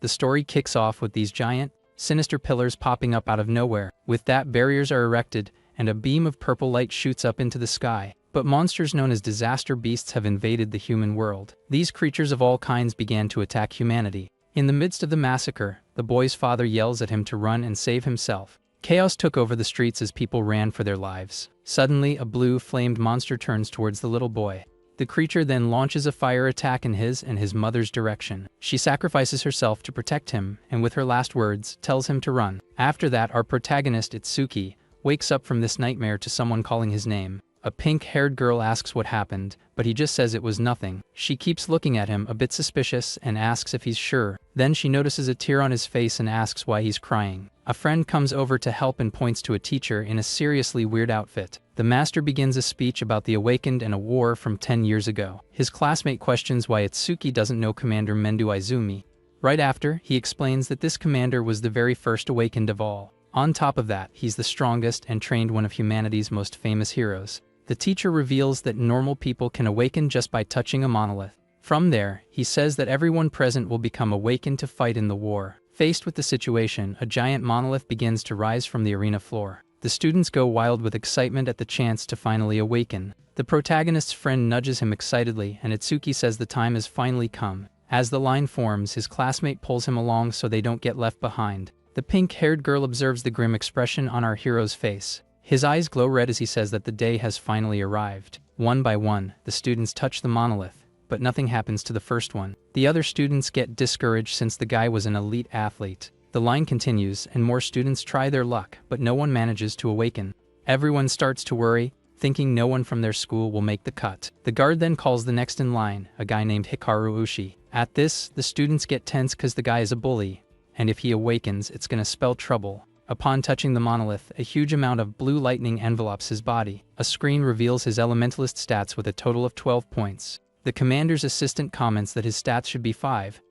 The story kicks off with these giant, sinister pillars popping up out of nowhere. With that, barriers are erected, and a beam of purple light shoots up into the sky. But monsters known as disaster beasts have invaded the human world. These creatures of all kinds began to attack humanity. In the midst of the massacre, the boy's father yells at him to run and save himself. Chaos took over the streets as people ran for their lives. Suddenly, a blue, flamed monster turns towards the little boy. The creature then launches a fire attack in his and his mother's direction. She sacrifices herself to protect him, and with her last words, tells him to run. After that, our protagonist, Itsuki, wakes up from this nightmare to someone calling his name. A pink-haired girl asks what happened, but he just says it was nothing. She keeps looking at him, a bit suspicious, and asks if he's sure. Then she notices a tear on his face and asks why he's crying. A friend comes over to help and points to a teacher in a seriously weird outfit. The master begins a speech about the Awakened and a war from 10 years ago. His classmate questions why Itsuki doesn't know Commander Mendo Izumi. Right after, he explains that this commander was the very first Awakened of all. On top of that, he's the strongest and trained one of humanity's most famous heroes. The teacher reveals that normal people can awaken just by touching a monolith. From there, he says that everyone present will become awakened to fight in the war. Faced with the situation, a giant monolith begins to rise from the arena floor. The students go wild with excitement at the chance to finally awaken. The protagonist's friend nudges him excitedly, and Itsuki says the time has finally come. As the line forms, his classmate pulls him along so they don't get left behind. The pink-haired girl observes the grim expression on our hero's face. His eyes glow red as he says that the day has finally arrived. One by one, the students touch the monolith, but nothing happens to the first one. The other students get discouraged since the guy was an elite athlete. The line continues, and more students try their luck, but no one manages to awaken. Everyone starts to worry, thinking no one from their school will make the cut. The guard then calls the next in line, a guy named Hikaru Ushi. At this, the students get tense because the guy is a bully, and if he awakens, it's gonna spell trouble. Upon touching the monolith, a huge amount of blue lightning envelopes his body. A screen reveals his elementalist stats with a total of 12 points. The commander's assistant comments that his stats should be 5,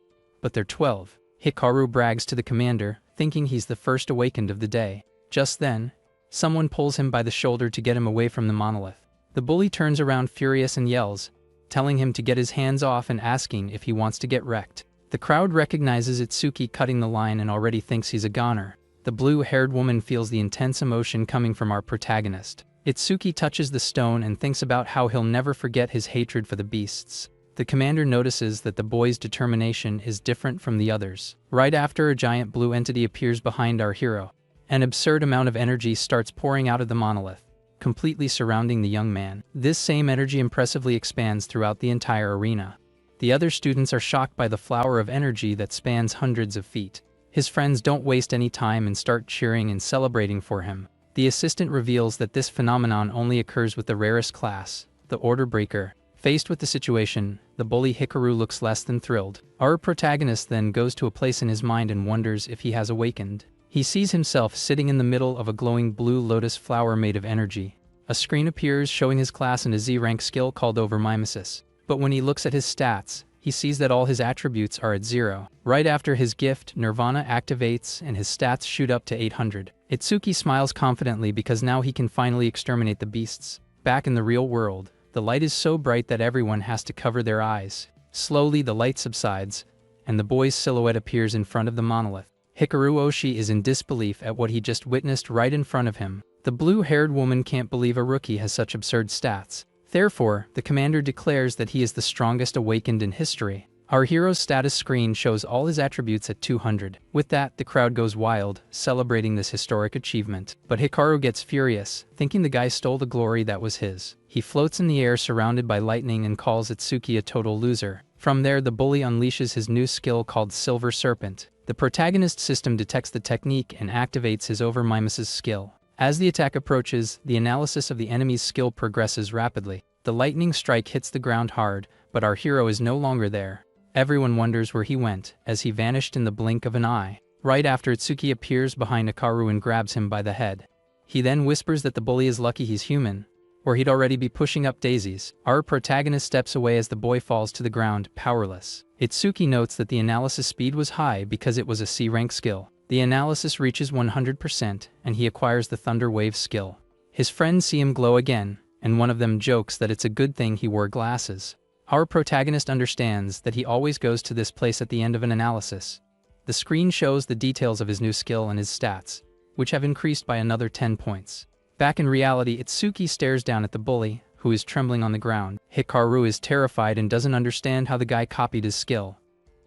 but they're 12. Hikaru brags to the commander, thinking he's the first awakened of the day. Just then, someone pulls him by the shoulder to get him away from the monolith. The bully turns around furious and yells, telling him to get his hands off and asking if he wants to get wrecked. The crowd recognizes Itsuki cutting the line and already thinks he's a goner. The blue-haired woman feels the intense emotion coming from our protagonist. Itsuki touches the stone and thinks about how he'll never forget his hatred for the beasts. The commander notices that the boy's determination is different from the others. Right after, a giant blue entity appears behind our hero. An absurd amount of energy starts pouring out of the monolith, completely surrounding the young man. This same energy impressively expands throughout the entire arena. The other students are shocked by the flower of energy that spans hundreds of feet. His friends don't waste any time and start cheering and celebrating for him. The assistant reveals that this phenomenon only occurs with the rarest class, the Order Breaker. Faced with the situation, the bully Hikaru looks less than thrilled. Our protagonist then goes to a place in his mind and wonders if he has awakened. He sees himself sitting in the middle of a glowing blue lotus flower made of energy. A screen appears showing his class in a Z-rank skill called Overmimesis. But when he looks at his stats, he sees that all his attributes are at 0. Right after his gift, Nirvana activates and his stats shoot up to 800. Itsuki smiles confidently because now he can finally exterminate the beasts. Back in the real world, the light is so bright that everyone has to cover their eyes. Slowly, the light subsides, and the boy's silhouette appears in front of the monolith. Hikaru Oshi is in disbelief at what he just witnessed right in front of him. The blue-haired woman can't believe a rookie has such absurd stats. Therefore, the commander declares that he is the strongest awakened in history. Our hero's status screen shows all his attributes at 200. With that, the crowd goes wild, celebrating this historic achievement. But Hikaru gets furious, thinking the guy stole the glory that was his. He floats in the air surrounded by lightning and calls Itsuki a total loser. From there, the bully unleashes his new skill called Silver Serpent. The protagonist's system detects the technique and activates his Overmimesis skill. As the attack approaches, the analysis of the enemy's skill progresses rapidly. The lightning strike hits the ground hard, but our hero is no longer there. Everyone wonders where he went, as he vanished in the blink of an eye. Right after, Itsuki appears behind Hikaru and grabs him by the head. He then whispers that the bully is lucky he's human, or he'd already be pushing up daisies. Our protagonist steps away as the boy falls to the ground, powerless. Itsuki notes that the analysis speed was high because it was a C-rank skill. The analysis reaches 100%, and he acquires the Thunder Wave skill. His friends see him glow again, and one of them jokes that it's a good thing he wore glasses. Our protagonist understands that he always goes to this place at the end of an analysis. The The screen shows the details of his new skill and his stats, which have increased by another 10 points. Back in reality, Itsuki stares down at the bully, who is trembling on the ground. Hikaru is terrified and doesn't understand how the guy copied his skill.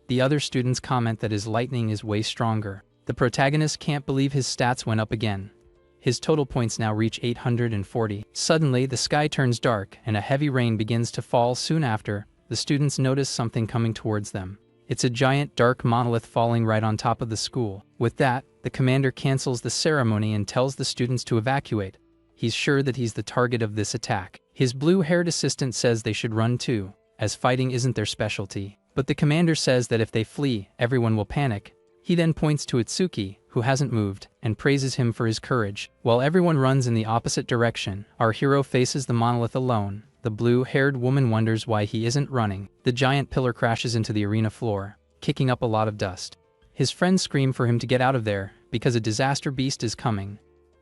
The other students comment that his lightning is way stronger. The protagonist can't believe his stats went up again. His total points now reach 840. Suddenly, the sky turns dark and a heavy rain begins to fall. Soon after, the students notice something coming towards them. It's a giant dark monolith falling right on top of the school. With that, the commander cancels the ceremony and tells the students to evacuate. He's sure that he's the target of this attack. His blue-haired assistant says they should run too, as fighting isn't their specialty. But the commander says that if they flee, everyone will panic. He then points to Itsuki, who hasn't moved, and praises him for his courage. While everyone runs in the opposite direction, our hero faces the monolith alone. The blue-haired woman wonders why he isn't running. The giant pillar crashes into the arena floor, kicking up a lot of dust. His friends scream for him to get out of there, because a disaster beast is coming.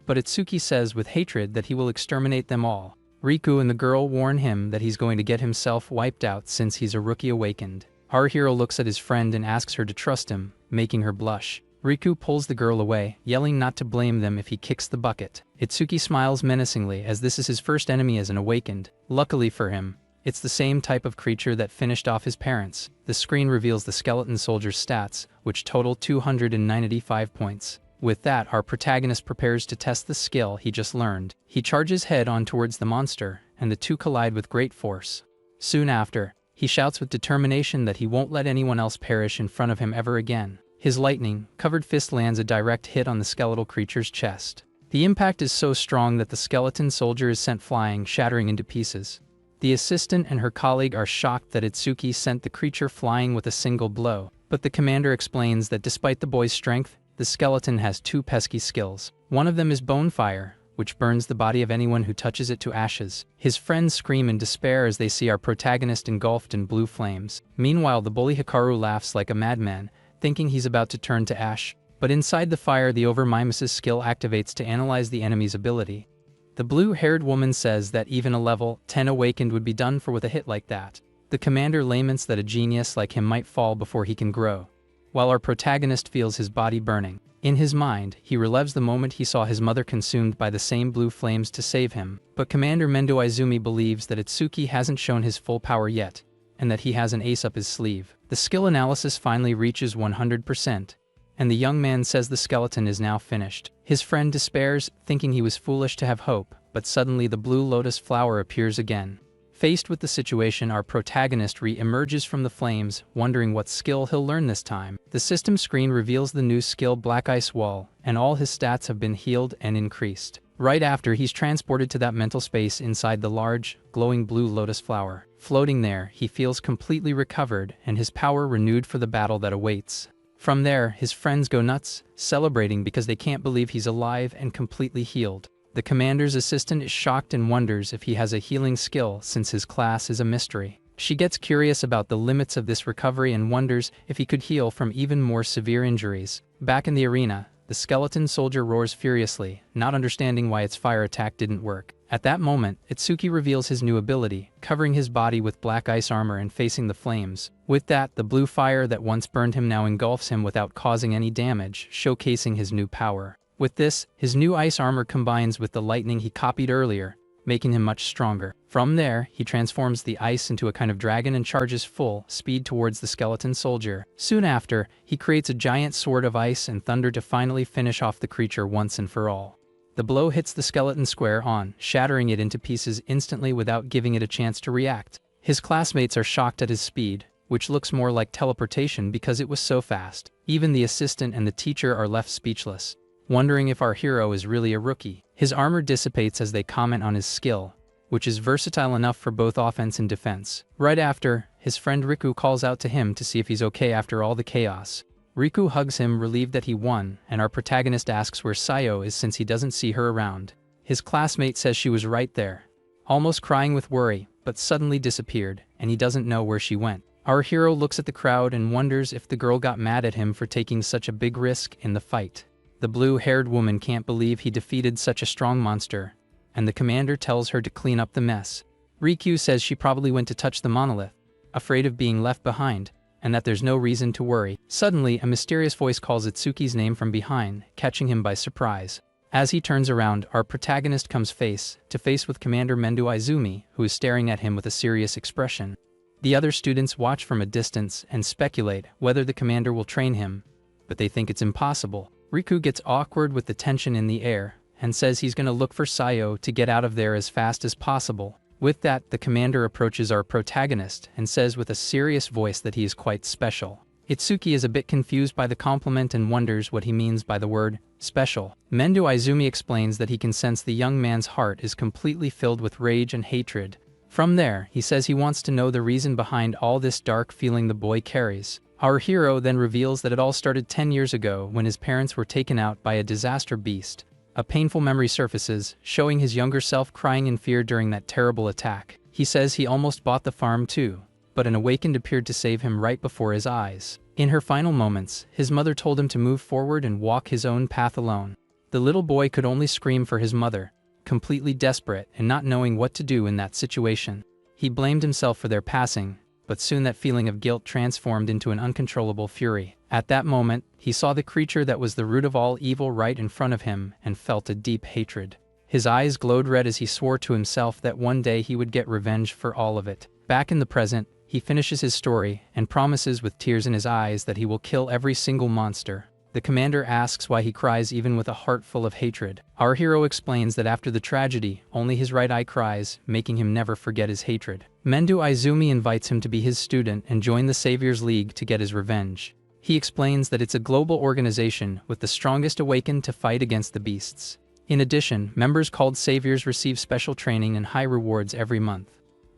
But Itsuki says with hatred that he will exterminate them all. Riku and the girl warn him that he's going to get himself wiped out since he's a rookie awakened. Our hero looks at his friend and asks her to trust him, making her blush. Riku pulls the girl away, yelling not to blame them if he kicks the bucket. Itsuki smiles menacingly as this is his first enemy as an awakened. Luckily for him, it's the same type of creature that finished off his parents. The screen reveals the skeleton soldier's stats, which total 295 points. With that, our protagonist prepares to test the skill he just learned. He charges head-on towards the monster, and the two collide with great force. Soon after, he shouts with determination that he won't let anyone else perish in front of him ever again. His lightning-covered fist lands a direct hit on the skeletal creature's chest. The impact is so strong that the skeleton soldier is sent flying, shattering into pieces. The assistant and her colleague are shocked that Itsuki sent the creature flying with a single blow, but the commander explains that despite the boy's strength, the skeleton has two pesky skills. One of them is bonefire, which burns the body of anyone who touches it to ashes. His friends scream in despair as they see our protagonist engulfed in blue flames. Meanwhile, the bully Hikaru laughs like a madman, thinking he's about to turn to ash. But inside the fire, the overmimesis skill activates to analyze the enemy's ability. The blue-haired woman says that even a level 10 awakened would be done for with a hit like that. The commander laments that a genius like him might fall before he can grow, while our protagonist feels his body burning. In his mind, he relives the moment he saw his mother consumed by the same blue flames to save him. But Commander Mendo Izumi believes that Itsuki hasn't shown his full power yet, and that he has an ace up his sleeve. The skill analysis finally reaches 100%, and the young man says the skeleton is now finished. His friend despairs, thinking he was foolish to have hope, but suddenly the blue lotus flower appears again. Faced with the situation, our protagonist re-emerges from the flames, wondering what skill he'll learn this time. The system screen reveals the new skill Black Ice Wall, and all his stats have been healed and increased. Right after, he's transported to that mental space inside the large, glowing blue lotus flower. Floating there, he feels completely recovered and his power renewed for the battle that awaits. From there, his friends go nuts, celebrating because they can't believe he's alive and completely healed. The commander's assistant is shocked and wonders if he has a healing skill since his class is a mystery. She gets curious about the limits of this recovery and wonders if he could heal from even more severe injuries. Back in the arena, the skeleton soldier roars furiously, not understanding why its fire attack didn't work. At that moment, Itsuki reveals his new ability, covering his body with black ice armor and facing the flames. With that, the blue fire that once burned him now engulfs him without causing any damage, showcasing his new power. With this, his new ice armor combines with the lightning he copied earlier, making him much stronger. From there, he transforms the ice into a kind of dragon and charges full speed towards the skeleton soldier. Soon after, he creates a giant sword of ice and thunder to finally finish off the creature once and for all. The blow hits the skeleton square on, shattering it into pieces instantly without giving it a chance to react. His classmates are shocked at his speed, which looks more like teleportation because it was so fast. Even the assistant and the teacher are left speechless, wondering if our hero is really a rookie. His armor dissipates as they comment on his skill, which is versatile enough for both offense and defense. Right after, his friend Riku calls out to him to see if he's okay after all the chaos. Riku hugs him, relieved that he won, and our protagonist asks where Sayo is since he doesn't see her around. His classmate says she was right there, almost crying with worry, but suddenly disappeared, and he doesn't know where she went. Our hero looks at the crowd and wonders if the girl got mad at him for taking such a big risk in the fight. The blue-haired woman can't believe he defeated such a strong monster, and the commander tells her to clean up the mess. Riku says she probably went to touch the monolith, afraid of being left behind, and that there's no reason to worry. Suddenly, a mysterious voice calls Itsuki's name from behind, catching him by surprise. As he turns around, our protagonist comes face to face with Commander Mendo Izumi, who is staring at him with a serious expression. The other students watch from a distance and speculate whether the commander will train him, but they think it's impossible. Riku gets awkward with the tension in the air and says he's gonna look for Sayo to get out of there as fast as possible. With that, the commander approaches our protagonist and says with a serious voice that he is quite special. Itsuki is a bit confused by the compliment and wonders what he means by the word special. Mendo Izumi explains that he can sense the young man's heart is completely filled with rage and hatred. From there, he says he wants to know the reason behind all this dark feeling the boy carries. Our hero then reveals that it all started 10 years ago when his parents were taken out by a disaster beast. A painful memory surfaces, showing his younger self crying in fear during that terrible attack. He says he almost bought the farm too, but an awakened appeared to save him right before his eyes. In her final moments, his mother told him to move forward and walk his own path alone. The little boy could only scream for his mother, completely desperate and not knowing what to do in that situation. He blamed himself for their passing, but soon that feeling of guilt transformed into an uncontrollable fury. At that moment, he saw the creature that was the root of all evil right in front of him and felt a deep hatred. His eyes glowed red as he swore to himself that one day he would get revenge for all of it. Back in the present, he finishes his story and promises with tears in his eyes that he will kill every single monster. The commander asks why he cries even with a heart full of hatred. Our hero explains that after the tragedy, only his right eye cries, making him never forget his hatred. Mendo Izumi invites him to be his student and join the Saviors League to get his revenge. He explains that it's a global organization with the strongest awakened to fight against the beasts. In addition, members called Saviors receive special training and high rewards every month.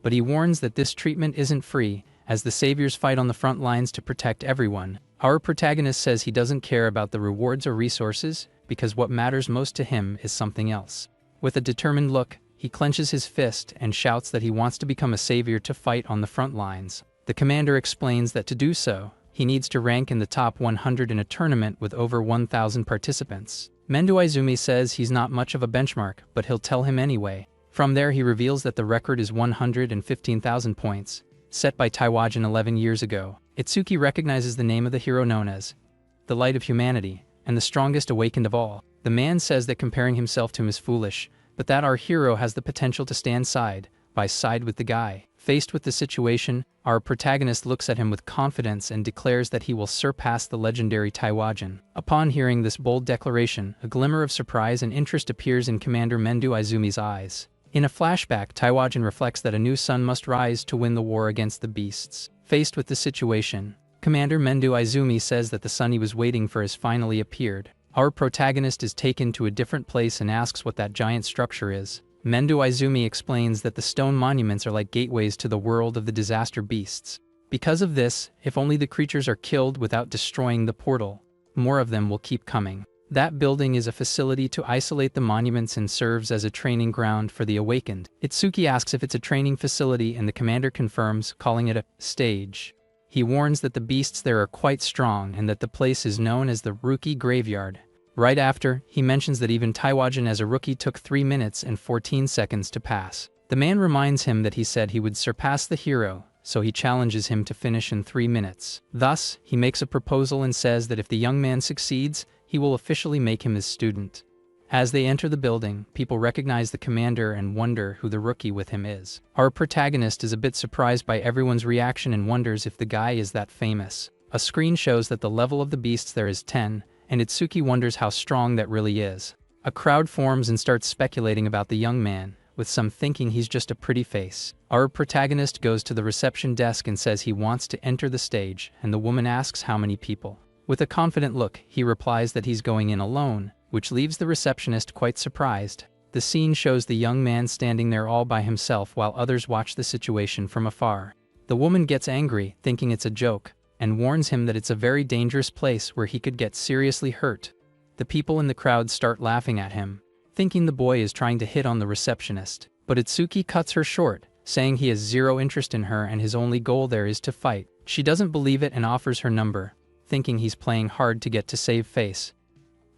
But he warns that this treatment isn't free, as the Saviors fight on the front lines to protect everyone. Our protagonist says he doesn't care about the rewards or resources, because what matters most to him is something else. With a determined look, he clenches his fist and shouts that he wants to become a savior to fight on the front lines. The commander explains that to do so, he needs to rank in the top 100 in a tournament with over 1,000 participants. Mendo Izumi says he's not much of a benchmark, but he'll tell him anyway. From there he reveals that the record is 115,000 points, set by Taiwajan 11 years ago. Itsuki recognizes the name of the hero known as the Light of Humanity, and the strongest awakened of all. The man says that comparing himself to him is foolish, but that our hero has the potential to stand side by side with the guy. Faced with the situation, our protagonist looks at him with confidence and declares that he will surpass the legendary Taiwajan. Upon hearing this bold declaration, a glimmer of surprise and interest appears in Commander Mendo Izumi's eyes. In a flashback, Taiwajan reflects that a new sun must rise to win the war against the beasts. Faced with the situation, Commander Mendo Izumi says that the sun he was waiting for has finally appeared. Our protagonist is taken to a different place and asks what that giant structure is. Mendo Izumi explains that the stone monuments are like gateways to the world of the disaster beasts. Because of this, if only the creatures are killed without destroying the portal, more of them will keep coming. That building is a facility to isolate the monuments and serves as a training ground for the awakened. Itsuki asks if it's a training facility and the commander confirms, calling it a stage. He warns that the beasts there are quite strong and that the place is known as the Rookie Graveyard. Right after, he mentions that even Taiwajan as a rookie took 3 minutes and 14 seconds to pass. The man reminds him that he said he would surpass the hero, so he challenges him to finish in 3 minutes. Thus, he makes a proposal and says that if the young man succeeds, he will officially make him his student. As they enter the building, people recognize the commander and wonder who the rookie with him is. Our protagonist is a bit surprised by everyone's reaction and wonders if the guy is that famous. A screen shows that the level of the beasts there is 10, and Itsuki wonders how strong that really is. A crowd forms and starts speculating about the young man, with some thinking he's just a pretty face. Our protagonist goes to the reception desk and says he wants to enter the stage, and the woman asks how many people. With a confident look, he replies that he's going in alone, which leaves the receptionist quite surprised. The scene shows the young man standing there all by himself while others watch the situation from afar. The woman gets angry, thinking it's a joke, and warns him that it's a very dangerous place where he could get seriously hurt. The people in the crowd start laughing at him, thinking the boy is trying to hit on the receptionist. But Itsuki cuts her short, saying he has zero interest in her and his only goal there is to fight. She doesn't believe it and offers her number, thinking he's playing hard to get to save face.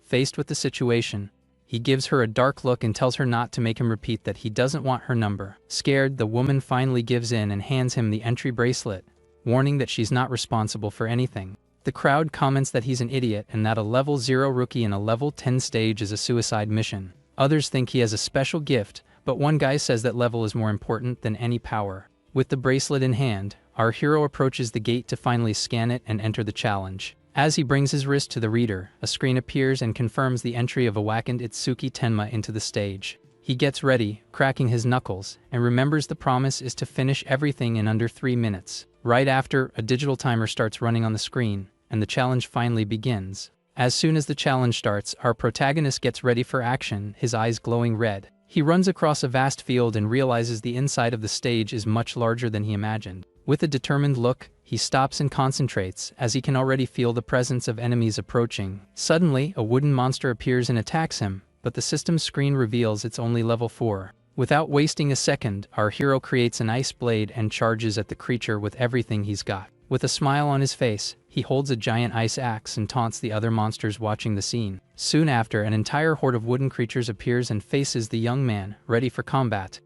Faced with the situation, he gives her a dark look and tells her not to make him repeat that he doesn't want her number. Scared, the woman finally gives in and hands him the entry bracelet, warning that she's not responsible for anything. The crowd comments that he's an idiot and that a level 0 rookie in a level 10 stage is a suicide mission. Others think he has a special gift, but one guy says that level is more important than any power. With the bracelet in hand, our hero approaches the gate to finally scan it and enter the challenge. As he brings his wrist to the reader, a screen appears and confirms the entry of awakened Itsuki Tenma into the stage. He gets ready, cracking his knuckles, and remembers the promise is to finish everything in under 3 minutes. Right after, a digital timer starts running on the screen, and the challenge finally begins. As soon as the challenge starts, our protagonist gets ready for action, his eyes glowing red. He runs across a vast field and realizes the inside of the stage is much larger than he imagined. With a determined look, he stops and concentrates, as he can already feel the presence of enemies approaching. Suddenly, a wooden monster appears and attacks him, but the system screen reveals it's only level 4. Without wasting a second, our hero creates an ice blade and charges at the creature with everything he's got. With a smile on his face, he holds a giant ice axe and taunts the other monsters watching the scene. Soon after, an entire horde of wooden creatures appears and faces the young man, ready for combat.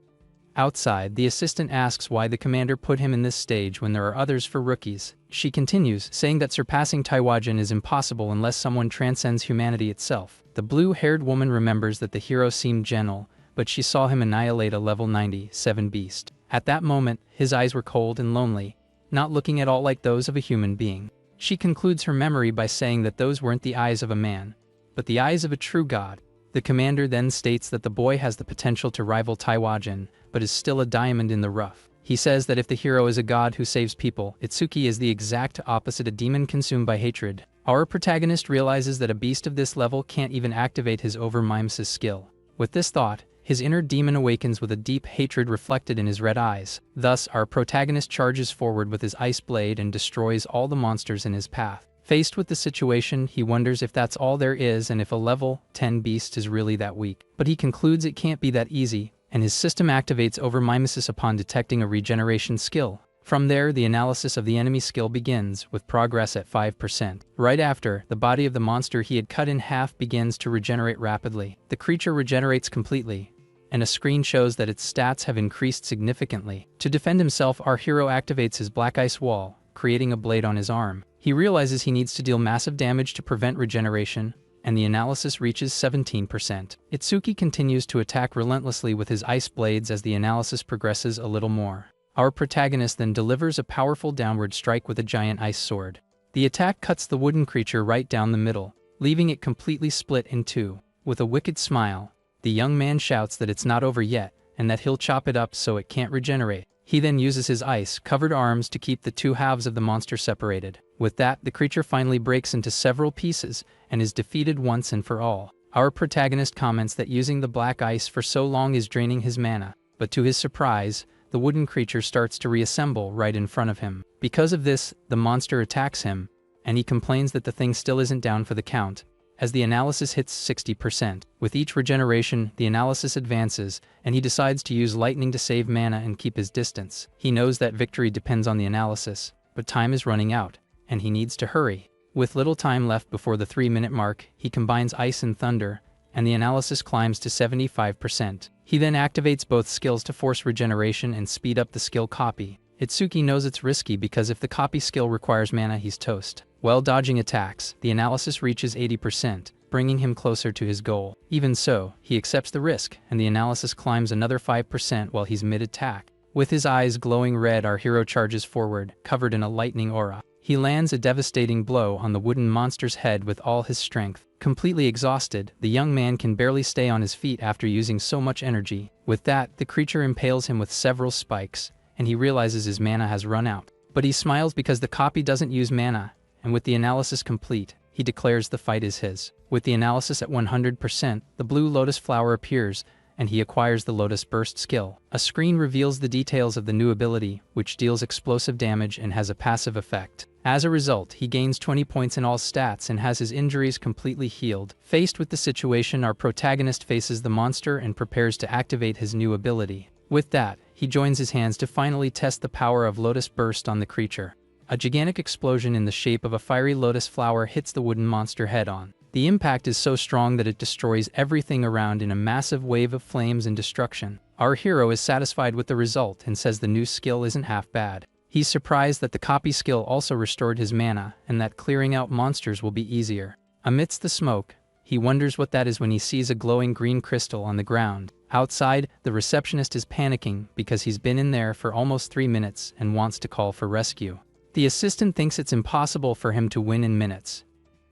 Outside, the assistant asks why the commander put him in this stage when there are others for rookies. She continues, saying that surpassing Taiwajan is impossible unless someone transcends humanity itself. The blue-haired woman remembers that the hero seemed gentle, but she saw him annihilate a level 97 beast. At that moment, his eyes were cold and lonely, not looking at all like those of a human being. She concludes her memory by saying that those weren't the eyes of a man, but the eyes of a true god. The commander then states that the boy has the potential to rival Taiwajan, but is still a diamond in the rough. He says that if the hero is a god who saves people, Itsuki is the exact opposite, a demon consumed by hatred. Our protagonist realizes that a beast of this level can't even activate his over-mimesis skill. With this thought, his inner demon awakens with a deep hatred reflected in his red eyes. Thus, our protagonist charges forward with his ice blade and destroys all the monsters in his path. Faced with the situation, he wonders if that's all there is and if a level 10 beast is really that weak. But he concludes it can't be that easy, and his system activates over-mimesis upon detecting a regeneration skill. From there, the analysis of the enemy skill begins, with progress at 5%. Right after, the body of the monster he had cut in half begins to regenerate rapidly. The creature regenerates completely, and a screen shows that its stats have increased significantly. To defend himself, our hero activates his black ice wall, creating a blade on his arm. He realizes he needs to deal massive damage to prevent regeneration, and the analysis reaches 17%. Itsuki continues to attack relentlessly with his ice blades as the analysis progresses a little more. Our protagonist then delivers a powerful downward strike with a giant ice sword. The attack cuts the wooden creature right down the middle, leaving it completely split in two. With a wicked smile, the young man shouts that it's not over yet, and that he'll chop it up so it can't regenerate. He then uses his ice-covered arms to keep the two halves of the monster separated. With that, the creature finally breaks into several pieces and is defeated once and for all. Our protagonist comments that using the black ice for so long is draining his mana, but to his surprise, the wooden creature starts to reassemble right in front of him. Because of this, the monster attacks him, and he complains that the thing still isn't down for the count, as the analysis hits 60%. With each regeneration, the analysis advances, and he decides to use lightning to save mana and keep his distance. He knows that victory depends on the analysis, but time is running out, and he needs to hurry. With little time left before the 3-minute mark, he combines ice and thunder, and the analysis climbs to 75%. He then activates both skills to force regeneration and speed up the skill copy. Itsuki knows it's risky because if the copy skill requires mana, he's toast. While dodging attacks, the analysis reaches 80%, bringing him closer to his goal. Even so, he accepts the risk, and the analysis climbs another 5% while he's mid-attack. With his eyes glowing red, our hero charges forward, covered in a lightning aura. He lands a devastating blow on the wooden monster's head with all his strength. Completely exhausted, the young man can barely stay on his feet after using so much energy. With that, the creature impales him with several spikes, and he realizes his mana has run out. But he smiles because the copy doesn't use mana, and with the analysis complete, he declares the fight is his. With the analysis at 100%, the blue lotus flower appears, and he acquires the Lotus Burst skill. A screen reveals the details of the new ability, which deals explosive damage and has a passive effect. As a result, he gains 20 points in all stats and has his injuries completely healed. Faced with the situation, our protagonist faces the monster and prepares to activate his new ability. With that, he joins his hands to finally test the power of Lotus Burst on the creature. A gigantic explosion in the shape of a fiery lotus flower hits the wooden monster head-on. The impact is so strong that it destroys everything around in a massive wave of flames and destruction. Our hero is satisfied with the result and says the new skill isn't half bad. He's surprised that the copy skill also restored his mana and that clearing out monsters will be easier. Amidst the smoke, he wonders what that is when he sees a glowing green crystal on the ground. Outside, the receptionist is panicking because he's been in there for almost 3 minutes and wants to call for rescue. The assistant thinks it's impossible for him to win in minutes,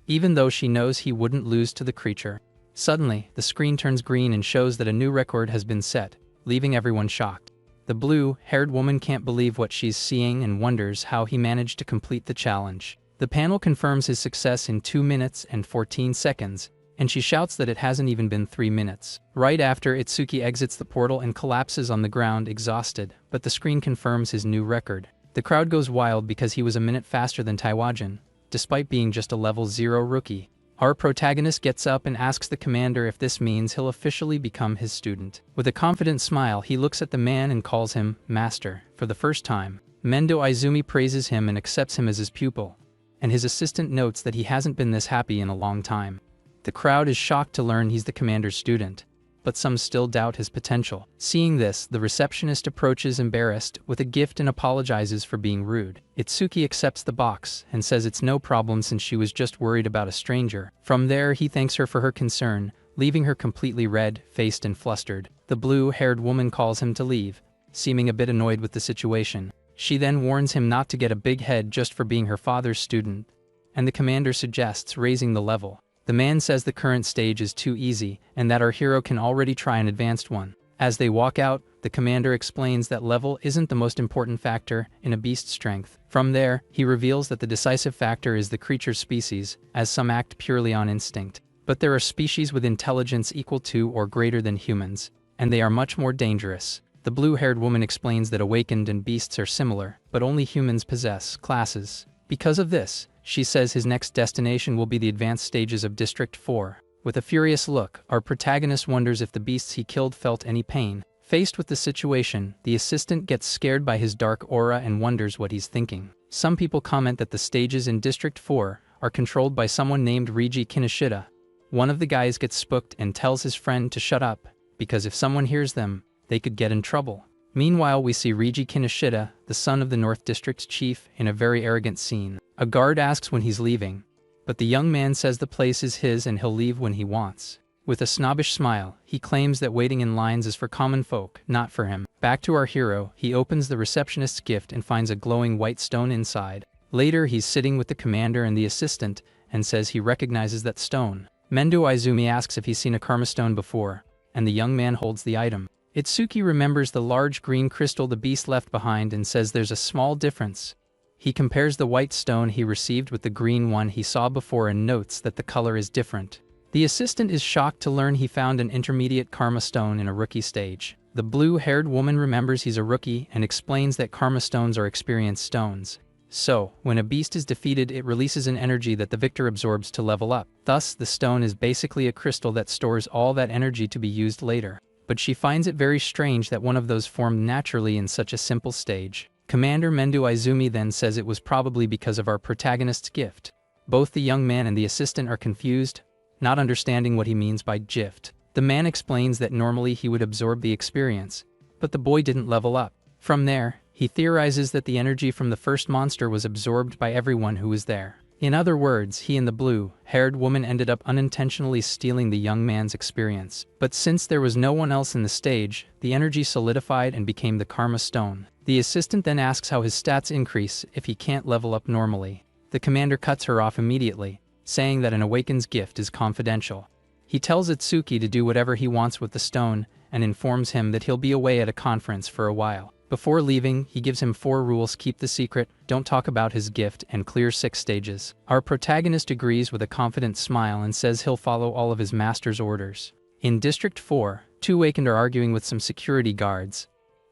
even though she knows he wouldn't lose to the creature. Suddenly, the screen turns green and shows that a new record has been set, leaving everyone shocked. The blue-haired woman can't believe what she's seeing and wonders how he managed to complete the challenge. The panel confirms his success in 2 minutes and 14 seconds, and she shouts that it hasn't even been 3 minutes. Right after, Itsuki exits the portal and collapses on the ground exhausted, but the screen confirms his new record. The crowd goes wild because he was a minute faster than Taiwajin, despite being just a level 0 rookie. Our protagonist gets up and asks the commander if this means he'll officially become his student. With a confident smile, he looks at the man and calls him Master for the first time. Mendo Izumi praises him and accepts him as his pupil, and his assistant notes that he hasn't been this happy in a long time. The crowd is shocked to learn he's the commander's student, but some still doubt his potential. Seeing this, the receptionist approaches embarrassed with a gift and apologizes for being rude. Itsuki accepts the box and says it's no problem since she was just worried about a stranger. From there, he thanks her for her concern, leaving her completely red-faced and flustered. The blue-haired woman calls him to leave, seeming a bit annoyed with the situation. She then warns him not to get a big head just for being her father's student, and the commander suggests raising the level. The man says the current stage is too easy and that our hero can already try an advanced one. As they walk out, the commander explains that level isn't the most important factor in a beast's strength. From there, he reveals that the decisive factor is the creature's species, as some act purely on instinct. But there are species with intelligence equal to or greater than humans, and they are much more dangerous. The blue-haired woman explains that awakened and beasts are similar, but only humans possess classes. Because of this, she says his next destination will be the advanced stages of District 4. With a furious look, our protagonist wonders if the beasts he killed felt any pain. Faced with the situation, the assistant gets scared by his dark aura and wonders what he's thinking. Some people comment that the stages in District 4 are controlled by someone named Reiji Kinoshita. One of the guys gets spooked and tells his friend to shut up, because if someone hears them, they could get in trouble. Meanwhile, we see Reiji Kinoshita, the son of the North District's chief, in a very arrogant scene. A guard asks when he's leaving, but the young man says the place is his and he'll leave when he wants. With a snobbish smile, he claims that waiting in lines is for common folk, not for him. Back to our hero, he opens the receptionist's gift and finds a glowing white stone inside. Later, he's sitting with the commander and the assistant and says he recognizes that stone. Mendo Izumi asks if he's seen a karma stone before, and the young man holds the item. Itsuki remembers the large green crystal the beast left behind and says there's a small difference. He compares the white stone he received with the green one he saw before and notes that the color is different. The assistant is shocked to learn he found an intermediate karma stone in a rookie stage. The blue-haired woman remembers he's a rookie and explains that karma stones are experience stones. So, when a beast is defeated, it releases an energy that the victor absorbs to level up. Thus, the stone is basically a crystal that stores all that energy to be used later. But she finds it very strange that one of those formed naturally in such a simple stage. Commander Mendo Izumi then says it was probably because of our protagonist's gift. Both the young man and the assistant are confused, not understanding what he means by gift. The man explains that normally he would absorb the experience, but the boy didn't level up. From there, he theorizes that the energy from the first monster was absorbed by everyone who was there. In other words, he and the blue-haired woman ended up unintentionally stealing the young man's experience. But since there was no one else in the stage, the energy solidified and became the karma stone. The assistant then asks how his stats increase if he can't level up normally. The commander cuts her off immediately, saying that an awaken's gift is confidential. He tells Itsuki to do whatever he wants with the stone and informs him that he'll be away at a conference for a while. Before leaving, he gives him 4 rules: keep the secret, don't talk about his gift, and clear 6 stages. Our protagonist agrees with a confident smile and says he'll follow all of his master's orders. In District 4, 2 awakened are arguing with some security guards.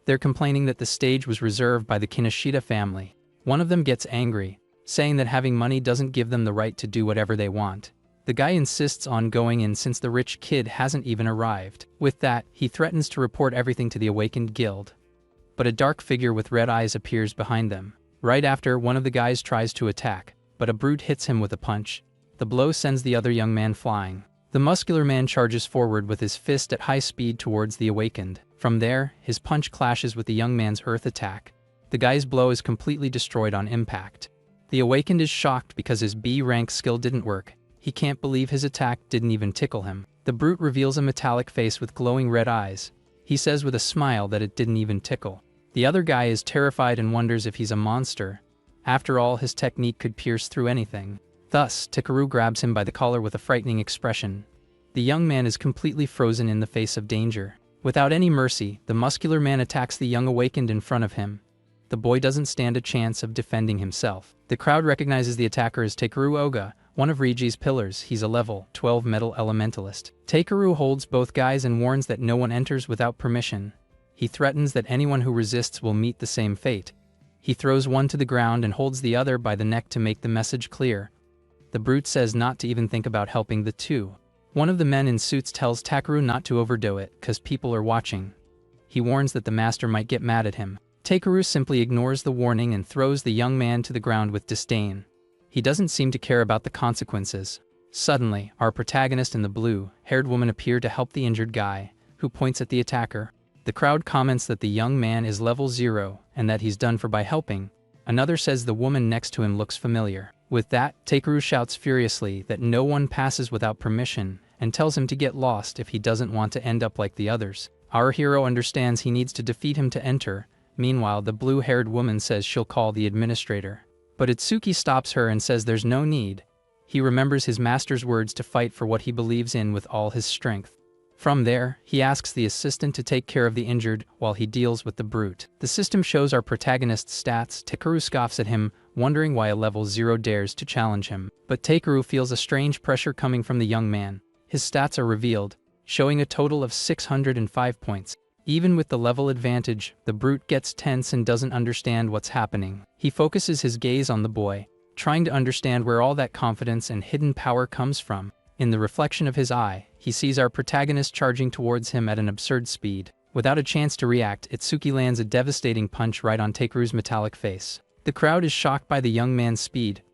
They're complaining that the stage was reserved by the Kinoshita family. One of them gets angry, saying that having money doesn't give them the right to do whatever they want. The guy insists on going in since the rich kid hasn't even arrived. With that, he threatens to report everything to the Awakened Guild. But a dark figure with red eyes appears behind them. Right after, one of the guys tries to attack, but a brute hits him with a punch. The blow sends the other young man flying. The muscular man charges forward with his fist at high speed towards the Awakened. From there, his punch clashes with the young man's earth attack, The guy's blow is completely destroyed on impact. The awakened is shocked because his B rank skill didn't work. He can't believe his attack didn't even tickle him. The brute reveals a metallic face with glowing red eyes. He says with a smile that it didn't even tickle. The other guy is terrified and wonders if he's a monster. After all, his technique could pierce through anything. Thus, Takeru grabs him by the collar with a frightening expression. The young man is completely frozen in the face of danger. Without any mercy, the muscular man attacks the young awakened in front of him. The boy doesn't stand a chance of defending himself. The crowd recognizes the attacker as Takeru Oga, one of Riji's pillars. He's a level 12 metal elementalist. Takeru holds both guys and warns that no one enters without permission. He threatens that anyone who resists will meet the same fate. He throws one to the ground and holds the other by the neck to make the message clear. The brute says not to even think about helping the two. One of the men in suits tells Takeru not to overdo it, cause people are watching. He warns that the master might get mad at him. Takeru simply ignores the warning and throws the young man to the ground with disdain. He doesn't seem to care about the consequences. Suddenly, our protagonist and the blue-haired woman appear to help the injured guy, who points at the attacker. The crowd comments that the young man is level 0 and that he's done for by helping. Another says the woman next to him looks familiar. With that, Takeru shouts furiously that no one passes without permission and tells him to get lost if he doesn't want to end up like the others. Our hero understands he needs to defeat him to enter. Meanwhile, the blue-haired woman says she'll call the administrator. But Itsuki stops her and says there's no need. He remembers his master's words to fight for what he believes in with all his strength. From there, he asks the assistant to take care of the injured while he deals with the brute. The system shows our protagonist's stats. Takeru scoffs at him, wondering why a level 0 dares to challenge him. But Takeru feels a strange pressure coming from the young man. His stats are revealed, showing a total of 605 points. Even with the level advantage, the brute gets tense and doesn't understand what's happening. He focuses his gaze on the boy, trying to understand where all that confidence and hidden power comes from. In the reflection of his eye, he sees our protagonist charging towards him at an absurd speed. Without a chance to react, Itsuki lands a devastating punch right on Takeru's metallic face. The crowd is shocked by the young man's speed.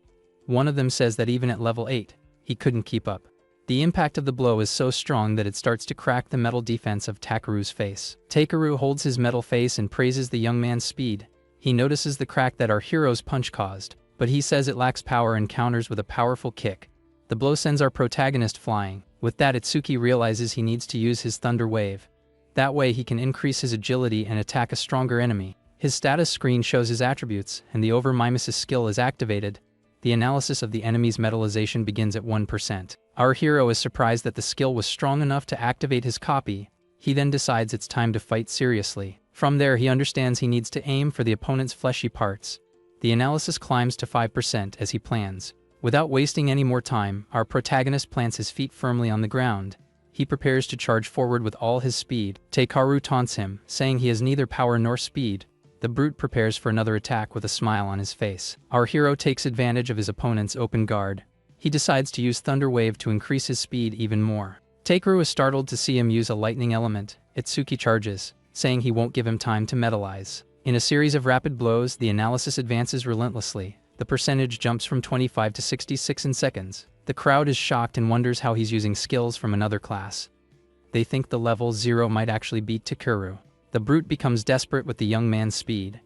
One of them says that even at level 8, he couldn't keep up. The impact of the blow is so strong that it starts to crack the metal defense of Takeru's face. Takeru holds his metal face and praises the young man's speed. He notices the crack that our hero's punch caused, but he says it lacks power and counters with a powerful kick. The blow sends our protagonist flying. With that, Itsuki realizes he needs to use his Thunder Wave. That way he can increase his agility and attack a stronger enemy. His status screen shows his attributes, and the Over-Mimesis skill is activated. The analysis of the enemy's metallization begins at 1%. Our hero is surprised that the skill was strong enough to activate his copy. He then decides it's time to fight seriously. From there, he understands he needs to aim for the opponent's fleshy parts. The analysis climbs to 5% as he plans. Without wasting any more time, our protagonist plants his feet firmly on the ground. He prepares to charge forward with all his speed. Takeru taunts him, saying he has neither power nor speed. The brute prepares for another attack with a smile on his face. Our hero takes advantage of his opponent's open guard. He decides to use Thunder Wave to increase his speed even more. Takeru is startled to see him use a lightning element. Itsuki charges, saying he won't give him time to metallize. In a series of rapid blows, the analysis advances relentlessly. The percentage jumps from 25 to 66 in seconds. The crowd is shocked and wonders how he's using skills from another class. They think the level 0 might actually beat Takeru. The brute becomes desperate with the young man's speed.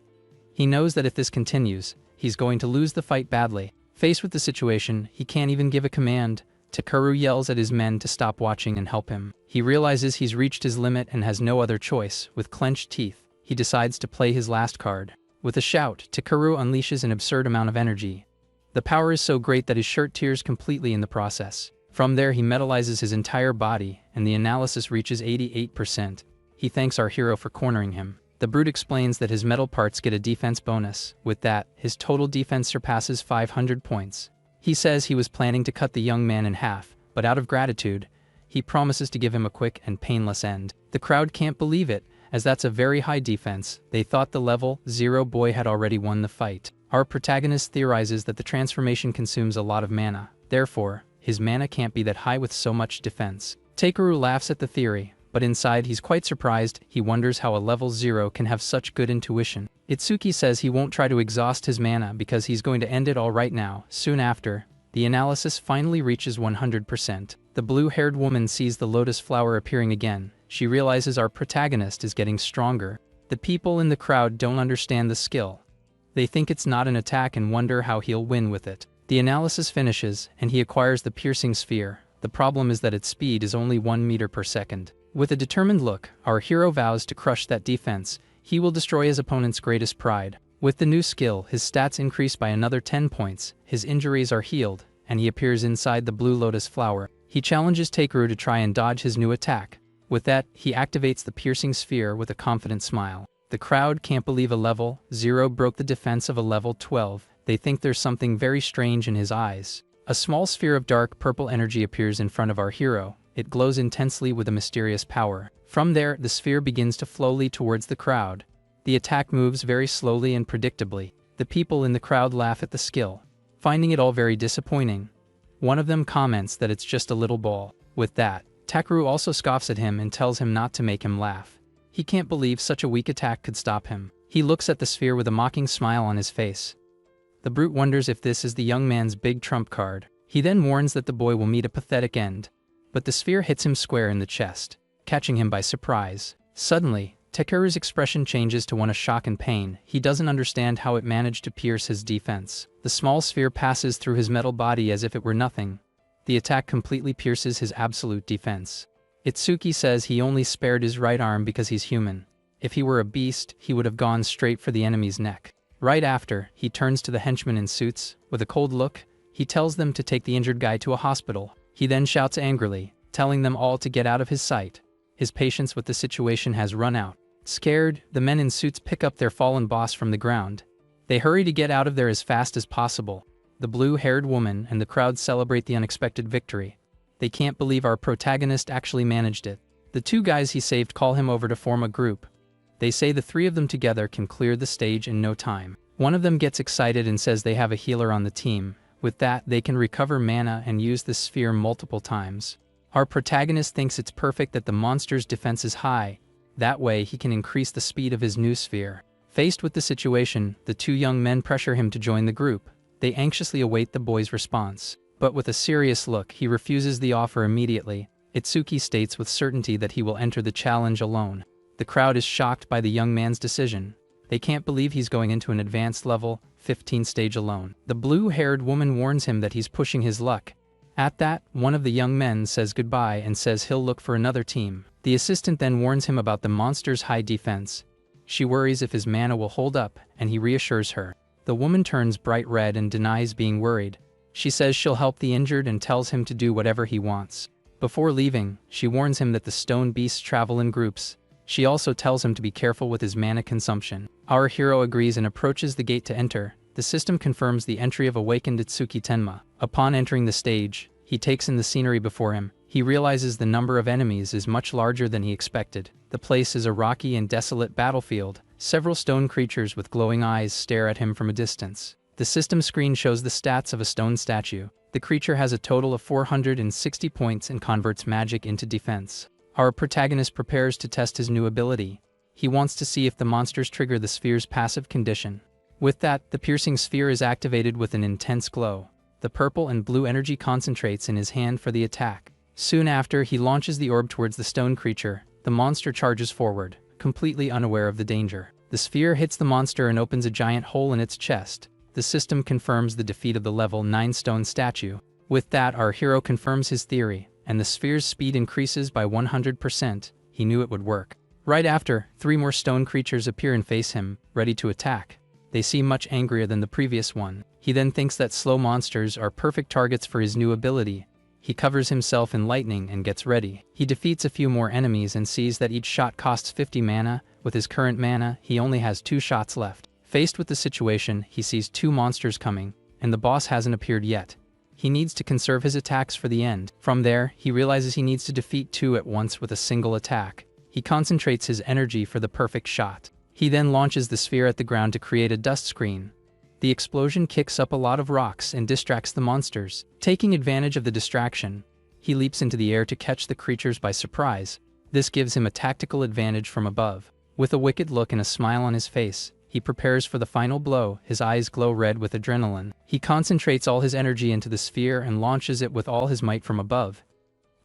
He knows that if this continues, he's going to lose the fight badly. Faced with the situation, he can't even give a command. Takeru yells at his men to stop watching and help him. He realizes he's reached his limit and has no other choice. With clenched teeth, he decides to play his last card. With a shout, Takeru unleashes an absurd amount of energy. The power is so great that his shirt tears completely in the process. From there, he metallizes his entire body, and the analysis reaches 88%. He thanks our hero for cornering him. The brute explains that his metal parts get a defense bonus. With that, his total defense surpasses 500 points. He says he was planning to cut the young man in half, but out of gratitude, he promises to give him a quick and painless end. The crowd can't believe it, as that's a very high defense. They thought the level 0 boy had already won the fight. Our protagonist theorizes that the transformation consumes a lot of mana. Therefore, his mana can't be that high with so much defense. Takeru laughs at the theory, but inside he's quite surprised. He wonders how a level 0 can have such good intuition. Itsuki says he won't try to exhaust his mana because he's going to end it all right now. Soon after, the analysis finally reaches 100%. The blue-haired woman sees the lotus flower appearing again. She realizes our protagonist is getting stronger. The people in the crowd don't understand the skill. They think it's not an attack and wonder how he'll win with it. The analysis finishes, and he acquires the piercing sphere. The problem is that its speed is only 1 meter per second. With a determined look, our hero vows to crush that defense. He will destroy his opponent's greatest pride. With the new skill, his stats increase by another 10 points, his injuries are healed, and he appears inside the blue lotus flower. He challenges Takeru to try and dodge his new attack. With that, he activates the piercing sphere with a confident smile. The crowd can't believe a level 0 broke the defense of a level 12. They think there's something very strange in his eyes. A small sphere of dark purple energy appears in front of our hero. It glows intensely with a mysterious power. From there, the sphere begins to flow towards the crowd. The attack moves very slowly and predictably. The people in the crowd laugh at the skill, finding it all very disappointing. One of them comments that it's just a little ball. With that, Takeru also scoffs at him and tells him not to make him laugh. He can't believe such a weak attack could stop him. He looks at the sphere with a mocking smile on his face. The brute wonders if this is the young man's big trump card. He then warns that the boy will meet a pathetic end. But the sphere hits him square in the chest, catching him by surprise. Suddenly, Takeru's expression changes to one of shock and pain. He doesn't understand how it managed to pierce his defense. The small sphere passes through his metal body as if it were nothing. The attack completely pierces his absolute defense. Itsuki says he only spared his right arm because he's human. If he were a beast, he would have gone straight for the enemy's neck. Right after, he turns to the henchmen in suits. With a cold look, he tells them to take the injured guy to a hospital. He then shouts angrily, telling them all to get out of his sight. His patience with the situation has run out. Scared, the men in suits pick up their fallen boss from the ground. They hurry to get out of there as fast as possible. The blue-haired woman and the crowd celebrate the unexpected victory. They can't believe our protagonist actually managed it. The two guys he saved call him over to form a group. They say the three of them together can clear the stage in no time. One of them gets excited and says they have a healer on the team. With that, they can recover mana and use the sphere multiple times. Our protagonist thinks it's perfect that the monster's defense is high. That way, he can increase the speed of his new sphere. Faced with the situation, the two young men pressure him to join the group. They anxiously await the boy's response. But with a serious look, he refuses the offer immediately. Itsuki states with certainty that he will enter the challenge alone. The crowd is shocked by the young man's decision. They can't believe he's going into an advanced level 15 stage alone. The blue-haired woman warns him that he's pushing his luck. At that, one of the young men says goodbye and says he'll look for another team. The assistant then warns him about the monster's high defense. She worries if his mana will hold up, and he reassures her. The woman turns bright red and denies being worried. She says she'll help the injured and tells him to do whatever he wants. Before leaving, she warns him that the stone beasts travel in groups. She also tells him to be careful with his mana consumption. Our hero agrees and approaches the gate to enter. The system confirms the entry of awakened Itsuki Tenma. Upon entering the stage, he takes in the scenery before him. He realizes the number of enemies is much larger than he expected. The place is a rocky and desolate battlefield. Several stone creatures with glowing eyes stare at him from a distance. The system screen shows the stats of a stone statue. The creature has a total of 460 points and converts magic into defense. Our protagonist prepares to test his new ability. He wants to see if the monsters trigger the sphere's passive condition. With that, the piercing sphere is activated with an intense glow. The purple and blue energy concentrates in his hand for the attack. Soon after, he launches the orb towards the stone creature. The monster charges forward, completely unaware of the danger. The sphere hits the monster and opens a giant hole in its chest. The system confirms the defeat of the level 9 stone statue. With that, our hero confirms his theory, and the sphere's speed increases by 100%. He knew it would work. Right after, 3 more stone creatures appear and face him, ready to attack. They seem much angrier than the previous one. He then thinks that slow monsters are perfect targets for his new ability. He covers himself in lightning and gets ready. He defeats a few more enemies and sees that each shot costs 50 mana. With his current mana, he only has 2 shots left. Faced with the situation, he sees 2 monsters coming, and the boss hasn't appeared yet. He needs to conserve his attacks for the end. From there, he realizes he needs to defeat 2 at once with a single attack. He concentrates his energy for the perfect shot. He then launches the sphere at the ground to create a dust screen. The explosion kicks up a lot of rocks and distracts the monsters. Taking advantage of the distraction, he leaps into the air to catch the creatures by surprise. This gives him a tactical advantage from above. With a wicked look and a smile on his face, he prepares for the final blow. His eyes glow red with adrenaline. He concentrates all his energy into the sphere and launches it with all his might from above.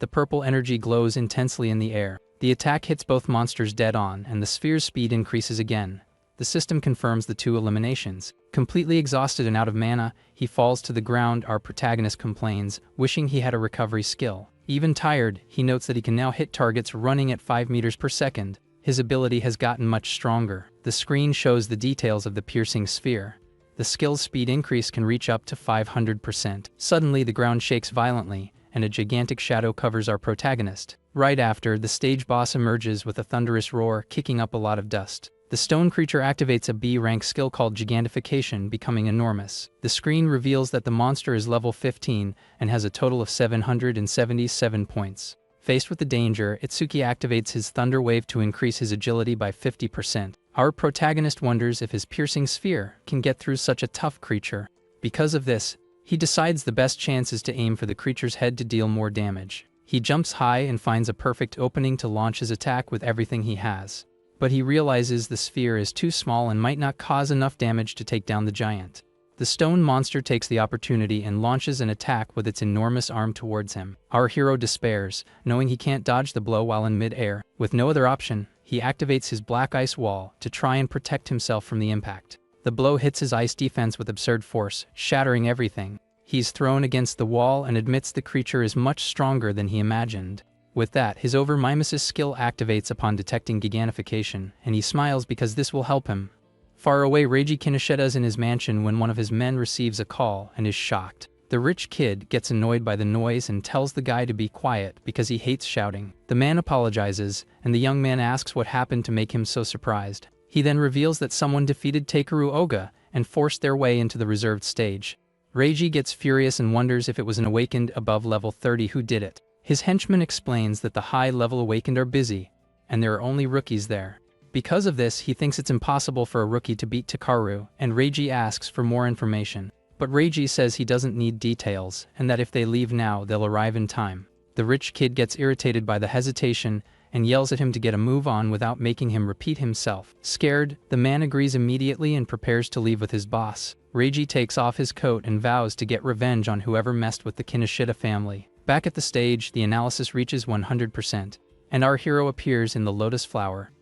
The purple energy glows intensely in the air. The attack hits both monsters dead on, and the sphere's speed increases again. The system confirms the 2 eliminations. Completely exhausted and out of mana, he falls to the ground. Our protagonist complains, wishing he had a recovery skill. Even tired, he notes that he can now hit targets running at 5 meters per second. His ability has gotten much stronger. The screen shows the details of the piercing sphere. The skill's speed increase can reach up to 500%. Suddenly, the ground shakes violently, and a gigantic shadow covers our protagonist. Right after, the stage boss emerges with a thunderous roar, kicking up a lot of dust. The stone creature activates a B-rank skill called Gigantification, becoming enormous. The screen reveals that the monster is level 15 and has a total of 777 points. Faced with the danger, Itsuki activates his Thunder Wave to increase his agility by 50%. Our protagonist wonders if his piercing sphere can get through such a tough creature. Because of this, he decides the best chance is to aim for the creature's head to deal more damage. He jumps high and finds a perfect opening to launch his attack with everything he has. But he realizes the sphere is too small and might not cause enough damage to take down the giant. The stone monster takes the opportunity and launches an attack with its enormous arm towards him. Our hero despairs, knowing he can't dodge the blow while in mid-air. With no other option, he activates his black ice wall to try and protect himself from the impact. The blow hits his ice defense with absurd force, shattering everything. He's thrown against the wall and admits the creature is much stronger than he imagined. With that, his over-mimesis skill activates upon detecting Gigantification, and he smiles because this will help him. Far away, Reiji Kinoshita is in his mansion when one of his men receives a call and is shocked. The rich kid gets annoyed by the noise and tells the guy to be quiet because he hates shouting. The man apologizes, and the young man asks what happened to make him so surprised. He then reveals that someone defeated Takeru Oga and forced their way into the reserved stage. Reiji gets furious and wonders if it was an awakened above level 30 who did it. His henchman explains that the high-level awakened are busy, and there are only rookies there. Because of this, he thinks it's impossible for a rookie to beat Takaru, and Reiji asks for more information. But Reiji says he doesn't need details, and that if they leave now, they'll arrive in time. The rich kid gets irritated by the hesitation and yells at him to get a move on without making him repeat himself. Scared, the man agrees immediately and prepares to leave with his boss. Reiji takes off his coat and vows to get revenge on whoever messed with the Kinoshita family. Back at the stage, the analysis reaches 100%, and our hero appears in the lotus flower.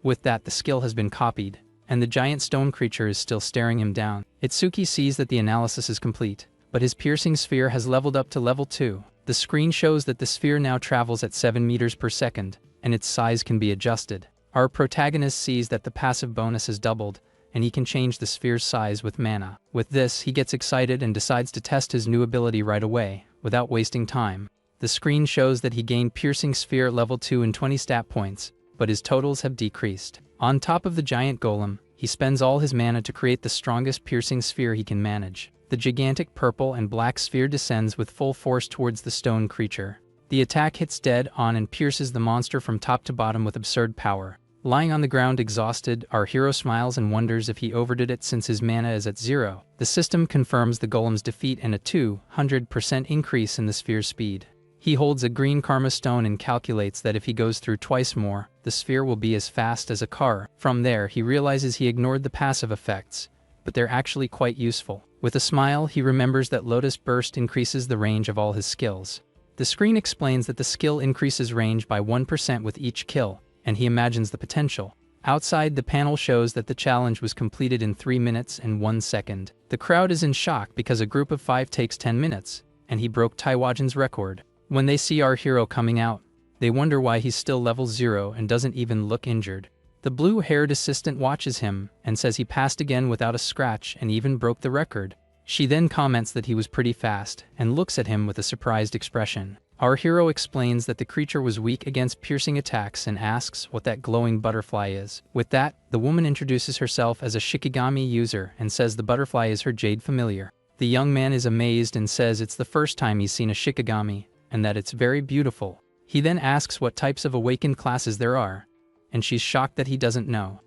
With that, the skill has been copied, and the giant stone creature is still staring him down. Itsuki sees that the analysis is complete, but his piercing sphere has leveled up to level 2. The screen shows that the sphere now travels at 7 meters per second, and its size can be adjusted. Our protagonist sees that the passive bonus has doubled, and he can change the sphere's size with mana. With this, he gets excited and decides to test his new ability right away, without wasting time. The screen shows that he gained piercing sphere level 2 and 20 stat points, but his totals have decreased. On top of the giant golem, he spends all his mana to create the strongest piercing sphere he can manage. The gigantic purple and black sphere descends with full force towards the stone creature. The attack hits dead on and pierces the monster from top to bottom with absurd power. Lying on the ground exhausted, our hero smiles and wonders if he overdid it since his mana is at 0. The system confirms the golem's defeat and a 200% increase in the sphere's speed. He holds a green karma stone and calculates that if he goes through twice more, the sphere will be as fast as a car. From there, he realizes he ignored the passive effects, but they're actually quite useful. With a smile, he remembers that Lotus Burst increases the range of all his skills. The screen explains that the skill increases range by 1% with each kill, and he imagines the potential. Outside, the panel shows that the challenge was completed in 3 minutes and 1 second. The crowd is in shock because a group of 5 takes 10 minutes, and he broke Taiwajan's record. When they see our hero coming out, they wonder why he's still level 0 and doesn't even look injured. The blue-haired assistant watches him and says he passed again without a scratch and even broke the record. She then comments that he was pretty fast and looks at him with a surprised expression. Our hero explains that the creature was weak against piercing attacks and asks what that glowing butterfly is. With that, the woman introduces herself as a Shikigami user and says the butterfly is her jade familiar. The young man is amazed and says it's the first time he's seen a Shikigami, and that it's very beautiful. He then asks what types of awakened classes there are, and she's shocked that he doesn't know.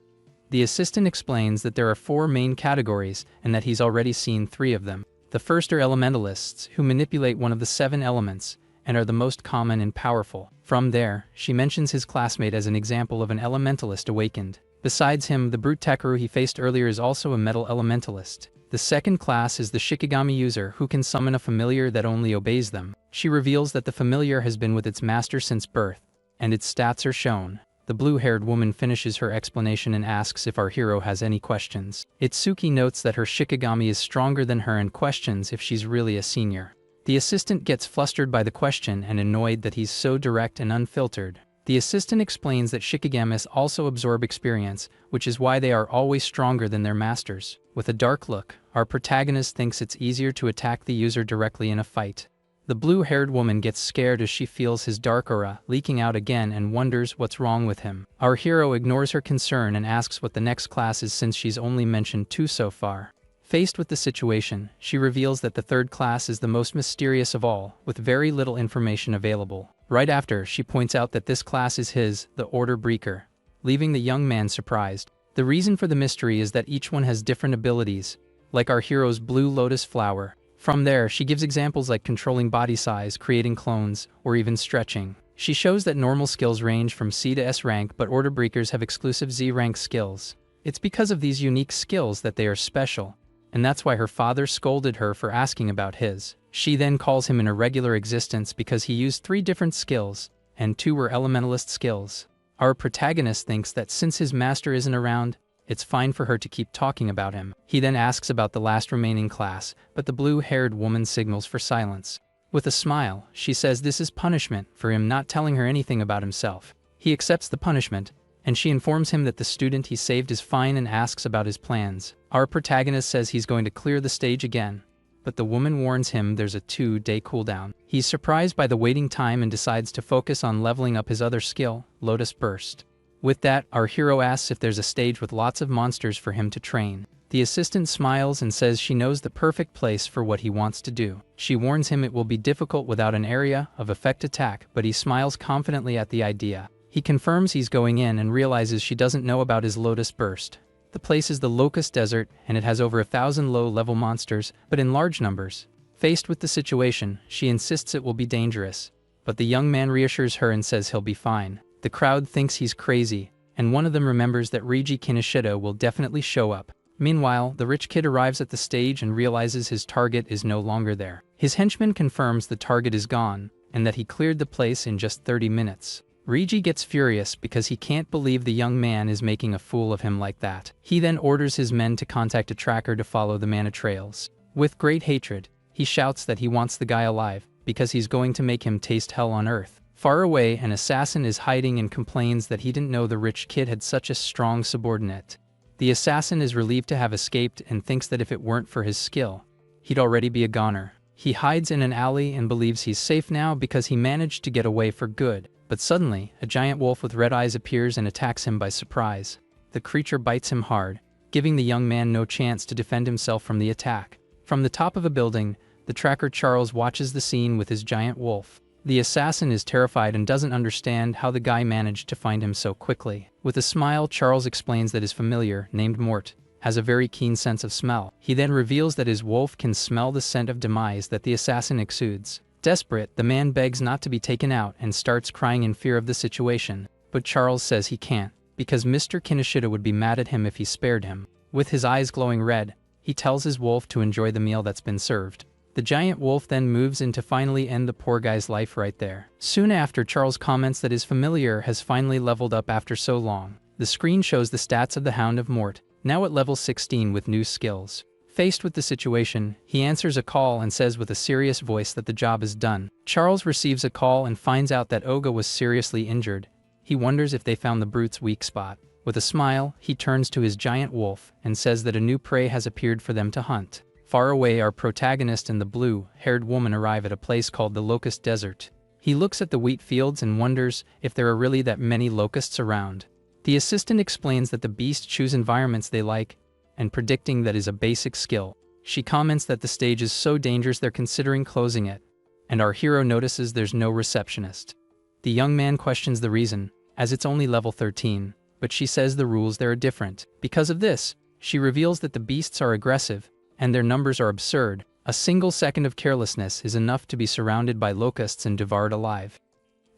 The assistant explains that there are 4 main categories and that he's already seen 3 of them. The first are elementalists, who manipulate one of the 7 elements, and are the most common and powerful. From there, she mentions his classmate as an example of an elementalist awakened. Besides him, the brute Takeru he faced earlier is also a metal elementalist. The second class is the Shikigami user who can summon a familiar that only obeys them. She reveals that the familiar has been with its master since birth, and its stats are shown. The blue-haired woman finishes her explanation and asks if our hero has any questions. Itsuki notes that her Shikigami is stronger than her and questions if she's really a senior. The assistant gets flustered by the question and annoyed that he's so direct and unfiltered. The assistant explains that Shikigamis also absorb experience, which is why they are always stronger than their masters. With a dark look, our protagonist thinks it's easier to attack the user directly in a fight. The blue-haired woman gets scared as she feels his dark aura leaking out again and wonders what's wrong with him. Our hero ignores her concern and asks what the next class is since she's only mentioned 2 so far. Faced with the situation, she reveals that the 3rd class is the most mysterious of all, with very little information available. Right after, she points out that this class is his, the Order Breaker, leaving the young man surprised. The reason for the mystery is that each one has different abilities, like our hero's blue lotus flower. From there, she gives examples like controlling body size, creating clones, or even stretching. She shows that normal skills range from C to S rank, but Order Breakers have exclusive Z rank skills. It's because of these unique skills that they are special, and that's why her father scolded her for asking about his. She then calls him an irregular existence because he used 3 different skills, and 2 were elementalist skills. Our protagonist thinks that since his master isn't around, it's fine for her to keep talking about him. He then asks about the last remaining class, but the blue-haired woman signals for silence. With a smile, she says this is punishment for him not telling her anything about himself. He accepts the punishment, and she informs him that the student he saved is fine and asks about his plans. Our protagonist says he's going to clear the stage again, but the woman warns him there's a 2-day cooldown. He's surprised by the waiting time and decides to focus on leveling up his other skill, Lotus Burst. With that, our hero asks if there's a stage with lots of monsters for him to train. The assistant smiles and says she knows the perfect place for what he wants to do. She warns him it will be difficult without an area of effect attack, but he smiles confidently at the idea. He confirms he's going in and realizes she doesn't know about his Lotus Burst. The place is the Locust Desert, and it has over 1,000 low-level monsters, but in large numbers. Faced with the situation, she insists it will be dangerous, but the young man reassures her and says he'll be fine. The crowd thinks he's crazy, and one of them remembers that Reiji Kinoshita will definitely show up. Meanwhile, the rich kid arrives at the stage and realizes his target is no longer there. His henchman confirms the target is gone, and that he cleared the place in just 30 minutes. Reiji gets furious because he can't believe the young man is making a fool of him like that. He then orders his men to contact a tracker to follow the mana trails. With great hatred, he shouts that he wants the guy alive, because he's going to make him taste hell on earth. Far away, an assassin is hiding and complains that he didn't know the rich kid had such a strong subordinate. The assassin is relieved to have escaped and thinks that if it weren't for his skill, he'd already be a goner. He hides in an alley and believes he's safe now because he managed to get away for good. But suddenly, a giant wolf with red eyes appears and attacks him by surprise. The creature bites him hard, giving the young man no chance to defend himself from the attack. From the top of a building, the tracker Charles watches the scene with his giant wolf. The assassin is terrified and doesn't understand how the guy managed to find him so quickly. With a smile, Charles explains that his familiar, named Mort, has a very keen sense of smell. He then reveals that his wolf can smell the scent of demise that the assassin exudes. Desperate, the man begs not to be taken out and starts crying in fear of the situation. But Charles says he can't, because Mr. Kinoshita would be mad at him if he spared him. With his eyes glowing red, he tells his wolf to enjoy the meal that's been served. The giant wolf then moves in to finally end the poor guy's life right there. Soon after, Charles comments that his familiar has finally leveled up after so long. The screen shows the stats of the Hound of Mort, now at level 16 with new skills. Faced with the situation, he answers a call and says with a serious voice that the job is done. Charles receives a call and finds out that Oga was seriously injured. He wonders if they found the brute's weak spot. With a smile, he turns to his giant wolf and says that a new prey has appeared for them to hunt. Far away, our protagonist and the blue-haired woman arrive at a place called the Locust Desert. He looks at the wheat fields and wonders if there are really that many locusts around. The assistant explains that the beasts choose environments they like, and predicting that is a basic skill. She comments that the stage is so dangerous they're considering closing it, and our hero notices there's no receptionist. The young man questions the reason, as it's only level 13, but she says the rules there are different. Because of this, she reveals that the beasts are aggressive, and their numbers are absurd. A single second of carelessness is enough to be surrounded by locusts and devoured alive.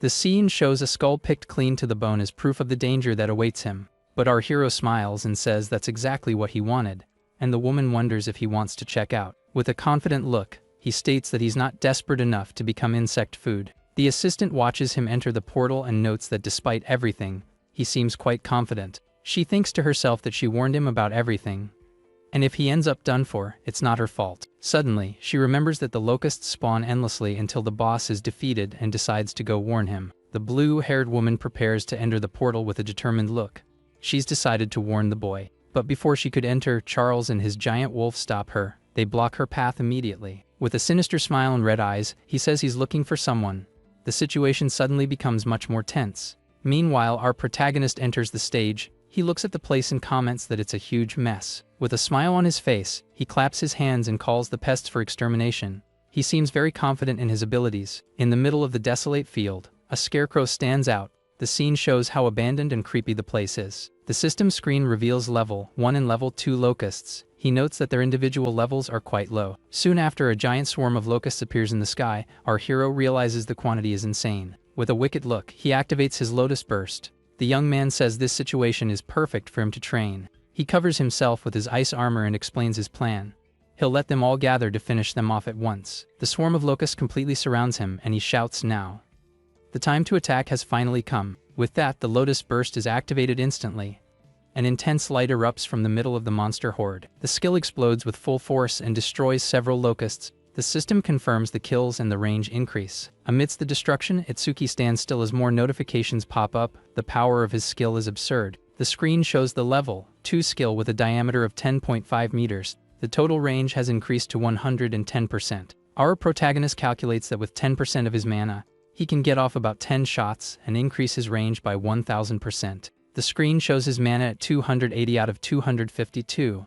The scene shows a skull picked clean to the bone as proof of the danger that awaits him. But our hero smiles and says that's exactly what he wanted, and the woman wonders if he wants to check out. With a confident look, he states that he's not desperate enough to become insect food. The assistant watches him enter the portal and notes that despite everything, he seems quite confident. She thinks to herself that she warned him about everything, and if he ends up done for, it's not her fault. Suddenly, she remembers that the locusts spawn endlessly until the boss is defeated and decides to go warn him. The blue-haired woman prepares to enter the portal with a determined look. She's decided to warn the boy. But before she could enter, Charles and his giant wolf stop her. They block her path immediately. With a sinister smile and red eyes, he says he's looking for someone. The situation suddenly becomes much more tense. Meanwhile, our protagonist enters the stage. He looks at the place and comments that it's a huge mess. With a smile on his face, he claps his hands and calls the pests for extermination. He seems very confident in his abilities. In the middle of the desolate field, a scarecrow stands out. The scene shows how abandoned and creepy the place is. The system screen reveals level 1 and level 2 locusts. He notes that their individual levels are quite low. Soon after, a giant swarm of locusts appears in the sky. Our hero realizes the quantity is insane. With a wicked look, he activates his Lotus Burst. The young man says this situation is perfect for him to train. He covers himself with his ice armor and explains his plan. He'll let them all gather to finish them off at once. The swarm of locusts completely surrounds him, and he shouts now. The time to attack has finally come. With that, the Lotus Burst is activated instantly. An intense light erupts from the middle of the monster horde. The skill explodes with full force and destroys several locusts. The system confirms the kills and the range increase. Amidst the destruction, Itsuki stands still as more notifications pop up. The power of his skill is absurd. The screen shows the level 2 skill with a diameter of 10.5 meters. The total range has increased to 110%. Our protagonist calculates that with 10% of his mana, he can get off about 10 shots and increase his range by 1000%. The screen shows his mana at 280 out of 252,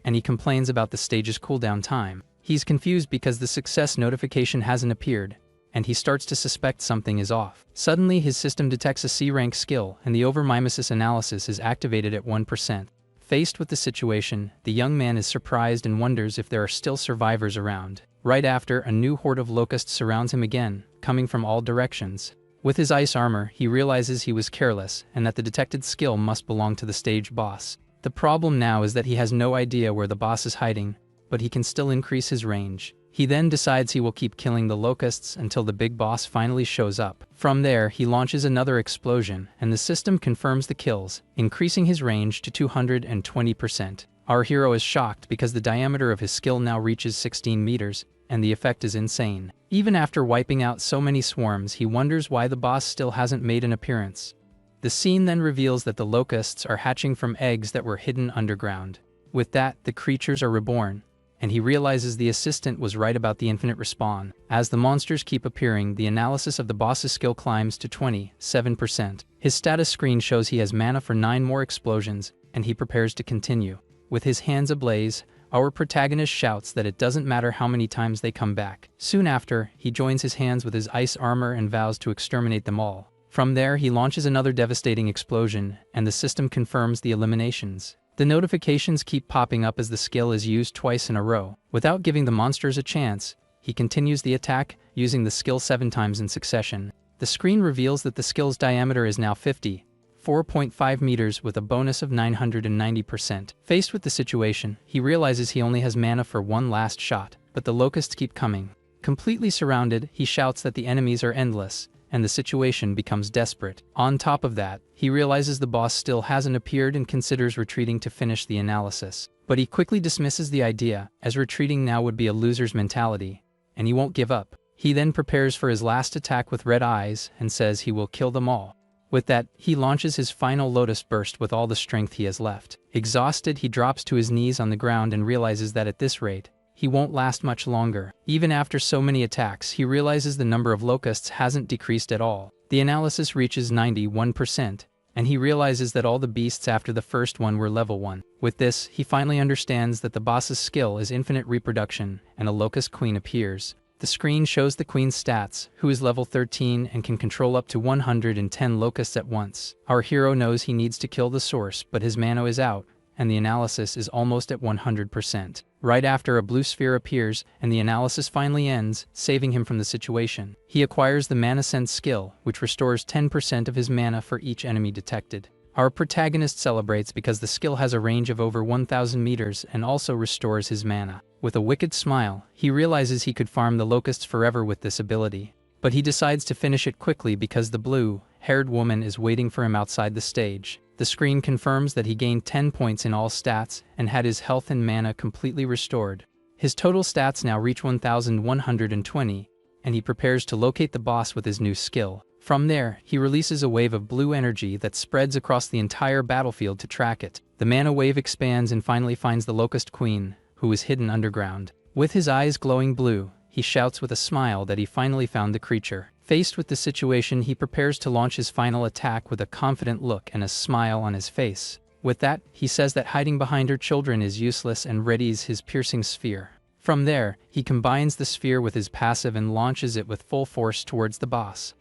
and he complains about the stage's cooldown time. He's confused because the success notification hasn't appeared, and he starts to suspect something is off. Suddenly, his system detects a C-rank skill, and the overmimesis analysis is activated at 1%. Faced with the situation, the young man is surprised and wonders if there are still survivors around. Right after, a new horde of locusts surrounds him again, coming from all directions. With his ice armor, he realizes he was careless and that the detected skill must belong to the stage boss. The problem now is that he has no idea where the boss is hiding, but he can still increase his range. He then decides he will keep killing the locusts until the big boss finally shows up. From there, he launches another explosion, and the system confirms the kills, increasing his range to 220%. Our hero is shocked because the diameter of his skill now reaches 16 meters, and the effect is insane. Even after wiping out so many swarms, he wonders why the boss still hasn't made an appearance. The scene then reveals that the locusts are hatching from eggs that were hidden underground. With that, the creatures are reborn, and he realizes the assistant was right about the infinite respawn. As the monsters keep appearing, the analysis of the boss's skill climbs to 27%. His status screen shows he has mana for 9 more explosions, and he prepares to continue. With his hands ablaze, our protagonist shouts that it doesn't matter how many times they come back. Soon after, he joins his hands with his ice armor and vows to exterminate them all. From there, he launches another devastating explosion, and the system confirms the eliminations. The notifications keep popping up as the skill is used twice in a row. Without giving the monsters a chance, he continues the attack, using the skill 7 times in succession. The screen reveals that the skill's diameter is now 4.5 meters with a bonus of 990%. Faced with the situation, he realizes he only has mana for one last shot, but the locusts keep coming. Completely surrounded, he shouts that the enemies are endless, and the situation becomes desperate. On top of that, he realizes the boss still hasn't appeared and considers retreating to finish the analysis. But he quickly dismisses the idea, as retreating now would be a loser's mentality, and he won't give up. He then prepares for his last attack with red eyes and says he will kill them all. With that, he launches his final Lotus Burst with all the strength he has left. Exhausted, he drops to his knees on the ground and realizes that at this rate, he won't last much longer. Even after so many attacks, he realizes the number of locusts hasn't decreased at all. The analysis reaches 91%, and he realizes that all the beasts after the first one were level 1. With this, he finally understands that the boss's skill is infinite reproduction, and a locust queen appears. The screen shows the queen's stats, who is level 13 and can control up to 110 locusts at once. Our hero knows he needs to kill the source, but his mana is out, and the analysis is almost at 100%. Right after, a blue sphere appears, and the analysis finally ends, saving him from the situation. He acquires the Mana Sense skill, which restores 10% of his mana for each enemy detected. Our protagonist celebrates because the skill has a range of over 1,000 meters and also restores his mana. With a wicked smile, he realizes he could farm the locusts forever with this ability. but he decides to finish it quickly because the blue-haired woman is waiting for him outside the stage. The screen confirms that he gained 10 points in all stats and had his health and mana completely restored. His total stats now reach 1,120, and he prepares to locate the boss with his new skill. From there, he releases a wave of blue energy that spreads across the entire battlefield to track it. The mana wave expands and finally finds the Locust Queen, who is hidden underground. With his eyes glowing blue, he shouts with a smile that he finally found the creature. Faced with the situation, he prepares to launch his final attack with a confident look and a smile on his face. With that, he says that hiding behind her children is useless and readies his piercing sphere. From there, he combines the sphere with his passive and launches it with full force towards the boss.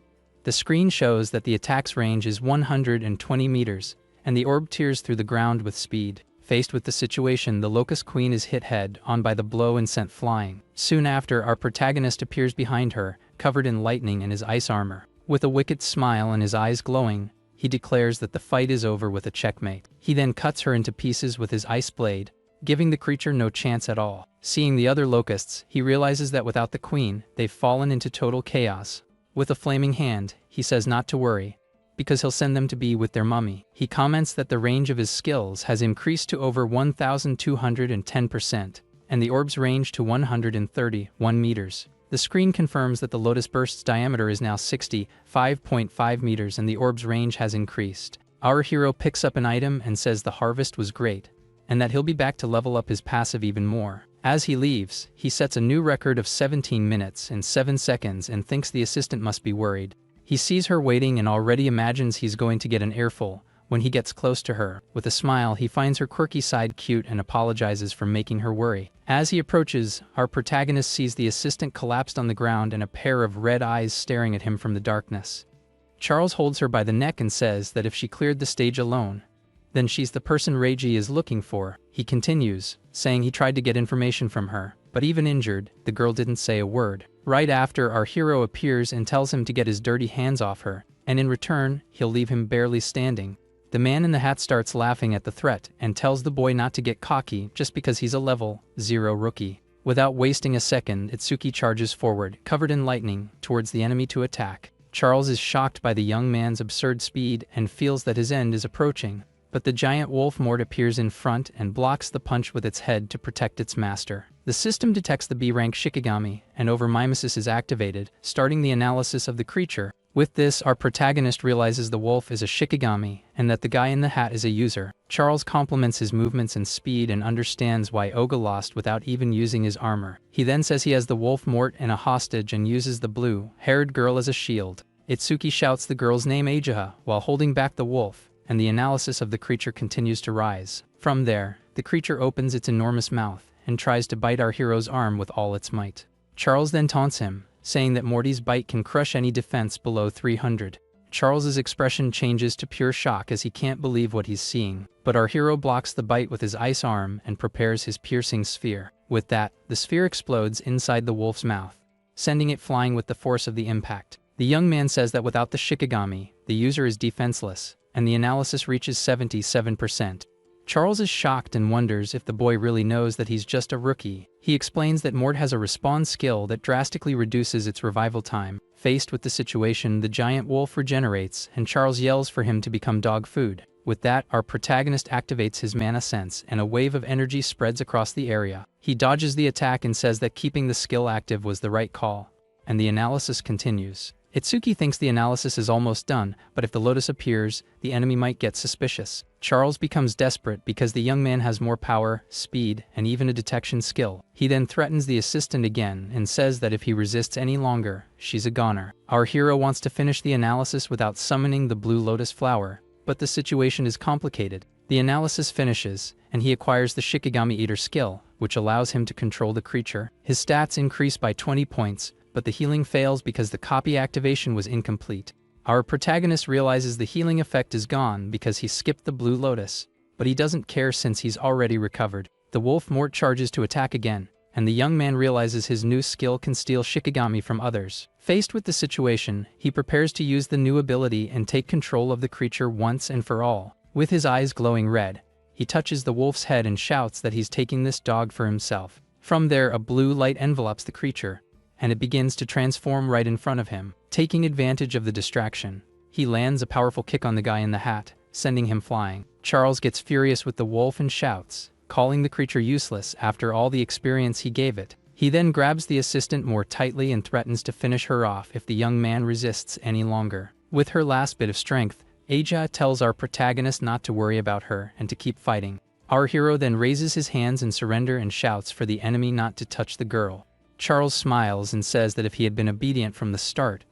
The screen shows that the attack's range is 120 meters, and the orb tears through the ground with speed. Faced with the situation, the Locust Queen is hit head-on by the blow and sent flying. Soon after, our protagonist appears behind her, covered in lightning and his ice armor. With a wicked smile and his eyes glowing, he declares that the fight is over with a checkmate. He then cuts her into pieces with his ice blade, giving the creature no chance at all. Seeing the other locusts, he realizes that without the queen, they've fallen into total chaos. With a flaming hand, he says not to worry, because he'll send them to be with their mummy. He comments that the range of his skills has increased to over 1,210%, and the orb's range to 131 meters. The screen confirms that the Lotus Burst's diameter is now 65.5 meters and the orb's range has increased. Our hero picks up an item and says the harvest was great, and that he'll be back to level up his passive even more. As he leaves, he sets a new record of 17 minutes and 7 seconds and thinks the assistant must be worried. He sees her waiting and already imagines he's going to get an earful. When he gets close to her, with a smile, he finds her quirky side cute and apologizes for making her worry. As he approaches, our protagonist sees the assistant collapsed on the ground and a pair of red eyes staring at him from the darkness. Charles holds her by the neck and says that if she cleared the stage alone, then she's the person Reiji is looking for. He continues, saying he tried to get information from her, but even injured, the girl didn't say a word. Right after, our hero appears and tells him to get his dirty hands off her, and in return, he'll leave him barely standing. The man in the hat starts laughing at the threat and tells the boy not to get cocky just because he's a level 0 rookie. Without wasting a second, Itsuki charges forward, covered in lightning, towards the enemy to attack. Charles is shocked by the young man's absurd speed and feels that his end is approaching. But the giant wolf Mort appears in front and blocks the punch with its head to protect its master. The system detects the B-rank Shikigami, and overmimesis is activated, starting the analysis of the creature. With this, our protagonist realizes the wolf is a Shikigami, and that the guy in the hat is a user. Charles compliments his movements and speed and understands why Oga lost without even using his armor. He then says he has the wolf Mort and a hostage and uses the blue-haired girl as a shield. Itsuki shouts the girl's name Ajaha while holding back the wolf, and the analysis of the creature continues to rise. From there, the creature opens its enormous mouth and tries to bite our hero's arm with all its might. Charles then taunts him, saying that Morty's bite can crush any defense below 300. Charles's expression changes to pure shock as he can't believe what he's seeing, but our hero blocks the bite with his ice arm and prepares his piercing sphere. With that, the sphere explodes inside the wolf's mouth, sending it flying with the force of the impact. The young man says that without the Shikigami, the user is defenseless, and the analysis reaches 77%. Charles is shocked and wonders if the boy really knows that he's just a rookie. He explains that Mort has a respawn skill that drastically reduces its revival time. Faced with the situation, the giant wolf regenerates, and Charles yells for him to become dog food. With that, our protagonist activates his mana sense, and a wave of energy spreads across the area. He dodges the attack and says that keeping the skill active was the right call, and the analysis continues. Itsuki thinks the analysis is almost done, but if the Lotus appears, the enemy might get suspicious. Charles becomes desperate because the young man has more power, speed, and even a detection skill. He then threatens the assistant again and says that if he resists any longer, she's a goner. Our hero wants to finish the analysis without summoning the blue lotus flower, but the situation is complicated. The analysis finishes, and he acquires the Shikigami Eater skill, which allows him to control the creature. His stats increase by 20 points, but the healing fails because the copy activation was incomplete. Our protagonist realizes the healing effect is gone because he skipped the blue lotus, but he doesn't care since he's already recovered. The wolf Mort charges to attack again, and the young man realizes his new skill can steal Shikigami from others. Faced with the situation, he prepares to use the new ability and take control of the creature once and for all. With his eyes glowing red, he touches the wolf's head and shouts that he's taking this dog for himself. From there, a blue light envelopes the creature, and it begins to transform right in front of him. Taking advantage of the distraction, he lands a powerful kick on the guy in the hat, sending him flying. Charles gets furious with the wolf and shouts, calling the creature useless after all the experience he gave it. He then grabs the assistant more tightly and threatens to finish her off if the young man resists any longer. With her last bit of strength, Aja tells our protagonist not to worry about her and to keep fighting. Our hero then raises his hands in surrender and shouts for the enemy not to touch the girl. Charles smiles and says that if he had been obedient from the start,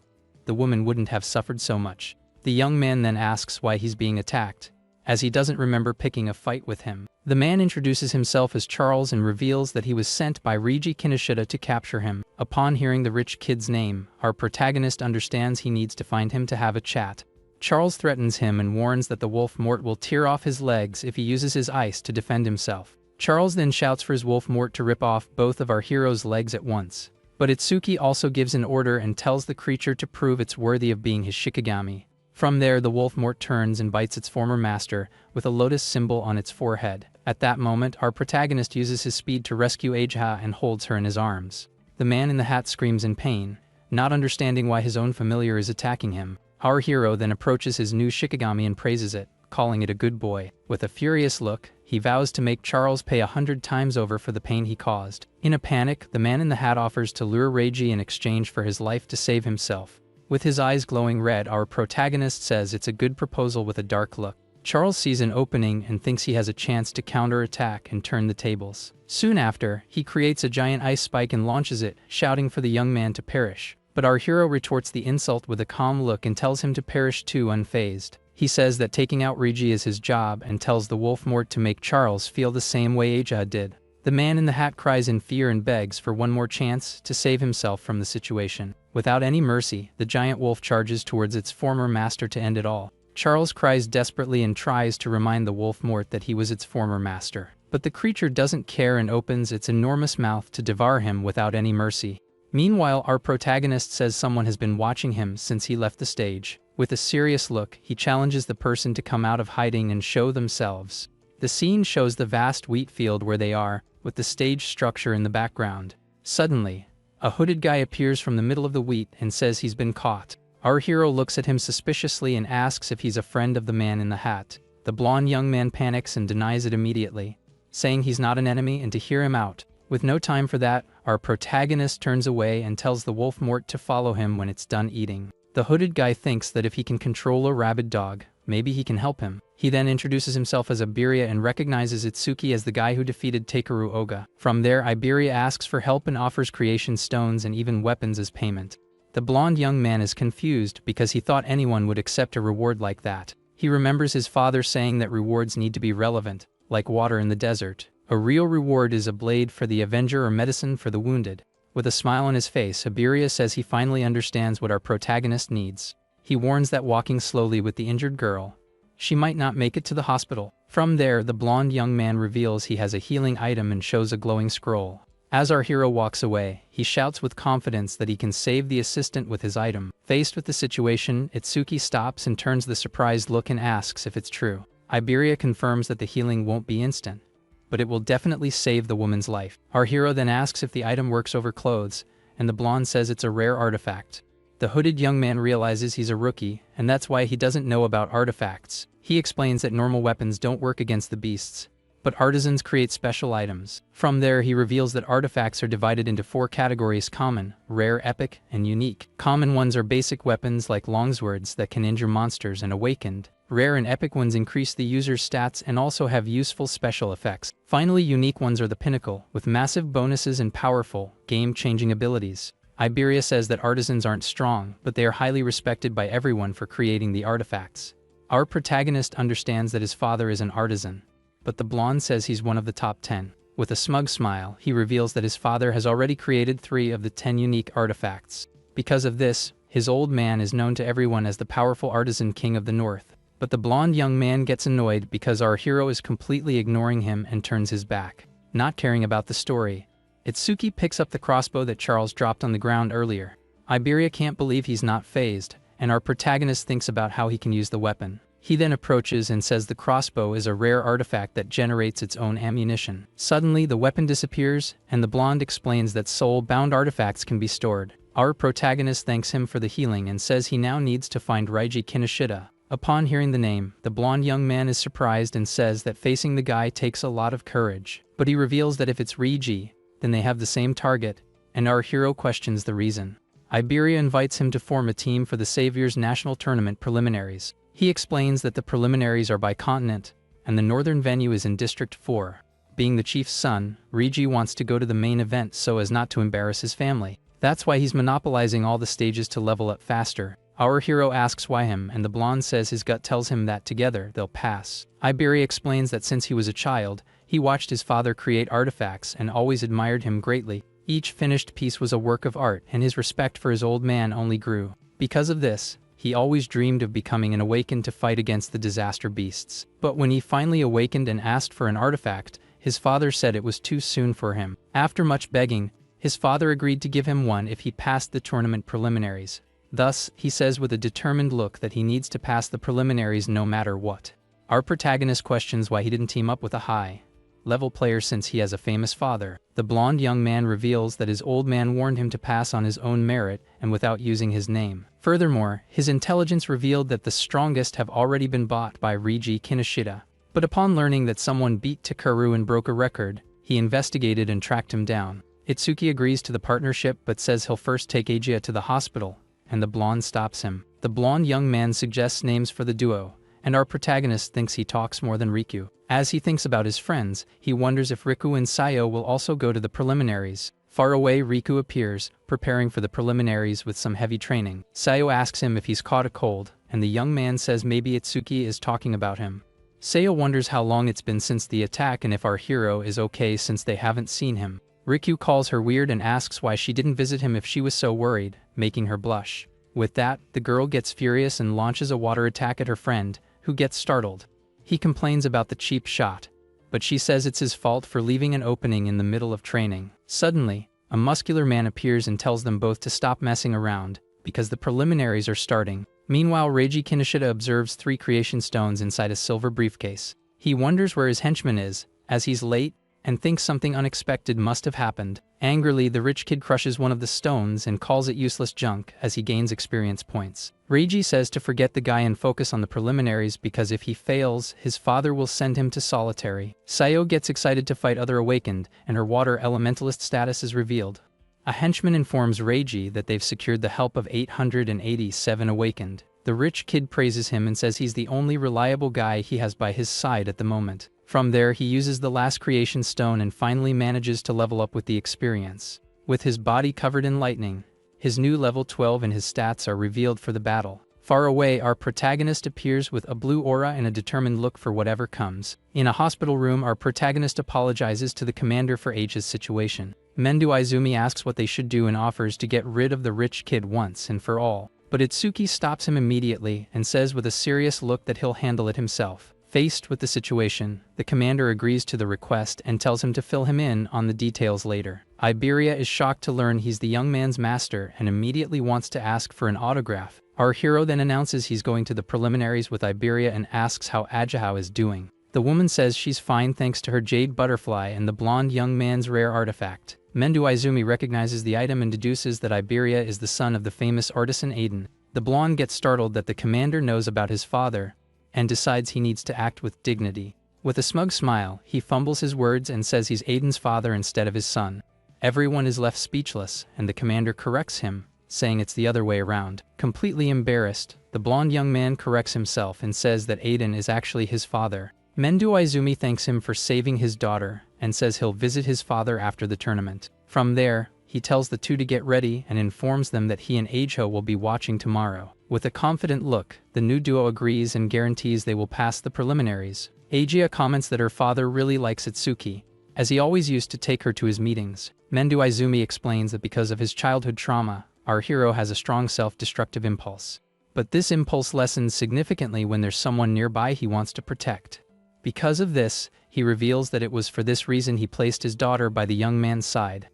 the woman wouldn't have suffered so much. The young man then asks why he's being attacked, as he doesn't remember picking a fight with him. The man introduces himself as Charles and reveals that he was sent by Reiji Kinoshita to capture him. Upon hearing the rich kid's name, our protagonist understands he needs to find him to have a chat. Charles threatens him and warns that the wolf Mort will tear off his legs if he uses his ice to defend himself. Charles then shouts for his wolf Mort to rip off both of our hero's legs at once. But Itsuki also gives an order and tells the creature to prove it's worthy of being his Shikigami. From there, the wolf Mort turns and bites its former master with a lotus symbol on its forehead. At that moment, our protagonist uses his speed to rescue Aja and holds her in his arms. The man in the hat screams in pain, not understanding why his own familiar is attacking him. Our hero then approaches his new Shikigami and praises it, calling it a good boy. With a furious look, he vows to make Charles pay 100 times over for the pain he caused. In a panic, the man in the hat offers to lure Reiji in exchange for his life to save himself. With his eyes glowing red, our protagonist says it's a good proposal with a dark look. Charles sees an opening and thinks he has a chance to counterattack and turn the tables. Soon after, he creates a giant ice spike and launches it, shouting for the young man to perish. But our hero retorts the insult with a calm look and tells him to perish too, unfazed. He says that taking out Reiji is his job and tells the wolf Mort to make Charles feel the same way Aja did. The man in the hat cries in fear and begs for one more chance to save himself from the situation. Without any mercy, the giant wolf charges towards its former master to end it all. Charles cries desperately and tries to remind the wolf Mort that he was its former master. But the creature doesn't care and opens its enormous mouth to devour him without any mercy. Meanwhile, our protagonist says someone has been watching him since he left the stage. With a serious look, he challenges the person to come out of hiding and show themselves. The scene shows the vast wheat field where they are, with the stage structure in the background. Suddenly, a hooded guy appears from the middle of the wheat and says he's been caught. Our hero looks at him suspiciously and asks if he's a friend of the man in the hat. The blonde young man panics and denies it immediately, saying he's not an enemy and to hear him out. With no time for that, our protagonist turns away and tells the wolf Mort to follow him when it's done eating. The hooded guy thinks that if he can control a rabid dog, maybe he can help him. He then introduces himself as Iberia and recognizes Itsuki as the guy who defeated Takeru Oga. From there, Iberia asks for help and offers creation stones and even weapons as payment. The blonde young man is confused because he thought anyone would accept a reward like that. He remembers his father saying that rewards need to be relevant, like water in the desert. A real reward is a blade for the Avenger or medicine for the wounded. With a smile on his face, Iberia says he finally understands what our protagonist needs. He warns that walking slowly with the injured girl, she might not make it to the hospital. From there, the blonde young man reveals he has a healing item and shows a glowing scroll. As our hero walks away, he shouts with confidence that he can save the assistant with his item. Faced with the situation, Itsuki stops and turns the surprised look and asks if it's true. Iberia confirms that the healing won't be instant, but it will definitely save the woman's life. Our hero then asks if the item works over clothes, and the blonde says it's a rare artifact. The hooded young man realizes he's a rookie, and that's why he doesn't know about artifacts. He explains that normal weapons don't work against the beasts, but artisans create special items. From there, he reveals that artifacts are divided into 4 categories: common, rare, epic, and unique. Common ones are basic weapons like longswords that can injure monsters and awakened. Rare and epic ones increase the user's stats and also have useful special effects. Finally, unique ones are the pinnacle, with massive bonuses and powerful, game-changing abilities. Iberia says that artisans aren't strong, but they are highly respected by everyone for creating the artifacts. Our protagonist understands that his father is an artisan, but the blonde says he's one of the top 10. With a smug smile, he reveals that his father has already created 3 of the 10 unique artifacts. Because of this, his old man is known to everyone as the powerful artisan king of the north. But the blonde young man gets annoyed because our hero is completely ignoring him and turns his back, not caring about the story. Itsuki picks up the crossbow that Charles dropped on the ground earlier. Iberia can't believe he's not phased, and our protagonist thinks about how he can use the weapon. He then approaches and says the crossbow is a rare artifact that generates its own ammunition. Suddenly, the weapon disappears, and the blonde explains that soul-bound artifacts can be stored. Our protagonist thanks him for the healing and says he now needs to find Reiji Kinoshita. Upon hearing the name, the blonde young man is surprised and says that facing the guy takes a lot of courage. But he reveals that if it's Reiji, then they have the same target, and our hero questions the reason. Iberia invites him to form a team for the Savior's National Tournament preliminaries. He explains that the preliminaries are by continent, and the northern venue is in District 4. Being the chief's son, Reiji wants to go to the main event so as not to embarrass his family. That's why he's monopolizing all the stages to level up faster. Our hero asks why him, and the blonde says his gut tells him that together they'll pass. Iberia explains that since he was a child, he watched his father create artifacts and always admired him greatly. Each finished piece was a work of art, and his respect for his old man only grew. Because of this, he always dreamed of becoming an awakened to fight against the disaster beasts. But when he finally awakened and asked for an artifact, his father said it was too soon for him. After much begging, his father agreed to give him one if he passed the tournament preliminaries. Thus, he says with a determined look that he needs to pass the preliminaries no matter what. Our protagonist questions why he didn't team up with a high-level player since he has a famous father. The blonde young man reveals that his old man warned him to pass on his own merit and without using his name. Furthermore, his intelligence revealed that the strongest have already been bought by Reiji Kinoshita. But upon learning that someone beat Takeru and broke a record, he investigated and tracked him down. Itsuki agrees to the partnership but says he'll first take Agia to the hospital, and the blonde stops him. The blonde young man suggests names for the duo, and our protagonist thinks he talks more than Riku. As he thinks about his friends, he wonders if Riku and Sayo will also go to the preliminaries. Far away, Riku appears, preparing for the preliminaries with some heavy training. Sayo asks him if he's caught a cold, and the young man says maybe Itsuki is talking about him. Sayo wonders how long it's been since the attack and if our hero is okay since they haven't seen him. Riku calls her weird and asks why she didn't visit him if she was so worried, making her blush. With that, the girl gets furious and launches a water attack at her friend, who gets startled. He complains about the cheap shot, but she says it's his fault for leaving an opening in the middle of training. Suddenly, a muscular man appears and tells them both to stop messing around, because the preliminaries are starting. Meanwhile, Reiji Kinoshita observes 3 creation stones inside a silver briefcase. He wonders where his henchman is, as he's late, and thinks something unexpected must have happened. Angrily, the rich kid crushes one of the stones and calls it useless junk as he gains experience points. Reiji says to forget the guy and focus on the preliminaries because if he fails, his father will send him to solitary. Sayo gets excited to fight other awakened, and her water elementalist status is revealed. A henchman informs Reiji that they've secured the help of 887 awakened. The rich kid praises him and says he's the only reliable guy he has by his side at the moment. From there, he uses the last creation stone and finally manages to level up with the experience. With his body covered in lightning, his new level 12 and his stats are revealed for the battle. Far away, our protagonist appears with a blue aura and a determined look for whatever comes. In a hospital room, our protagonist apologizes to the commander for H's situation. Mendo Izumi asks what they should do and offers to get rid of the rich kid once and for all. But Itsuki stops him immediately and says with a serious look that he'll handle it himself. Faced with the situation, the commander agrees to the request and tells him to fill him in on the details later. Iberia is shocked to learn he's the young man's master and immediately wants to ask for an autograph. Our hero then announces he's going to the preliminaries with Iberia and asks how Ajahao is doing. The woman says she's fine thanks to her jade butterfly and the blonde young man's rare artifact. Mendo Izumi recognizes the item and deduces that Iberia is the son of the famous artisan Aiden. The blonde gets startled that the commander knows about his father, and decides he needs to act with dignity. With a smug smile, he fumbles his words and says he's Aiden's father instead of his son. Everyone is left speechless, and the commander corrects him, saying it's the other way around. Completely embarrassed, the blonde young man corrects himself and says that Aiden is actually his father. Mendo Izumi thanks him for saving his daughter, and says he'll visit his father after the tournament. From there, he tells the two to get ready and informs them that he and Ajo will be watching tomorrow. With a confident look, the new duo agrees and guarantees they will pass the preliminaries. Agia comments that her father really likes Itsuki, as he always used to take her to his meetings. Mendo Izumi explains that because of his childhood trauma, our hero has a strong self-destructive impulse. But this impulse lessens significantly when there's someone nearby he wants to protect. Because of this, he reveals that it was for this reason he placed his daughter by the young man's side.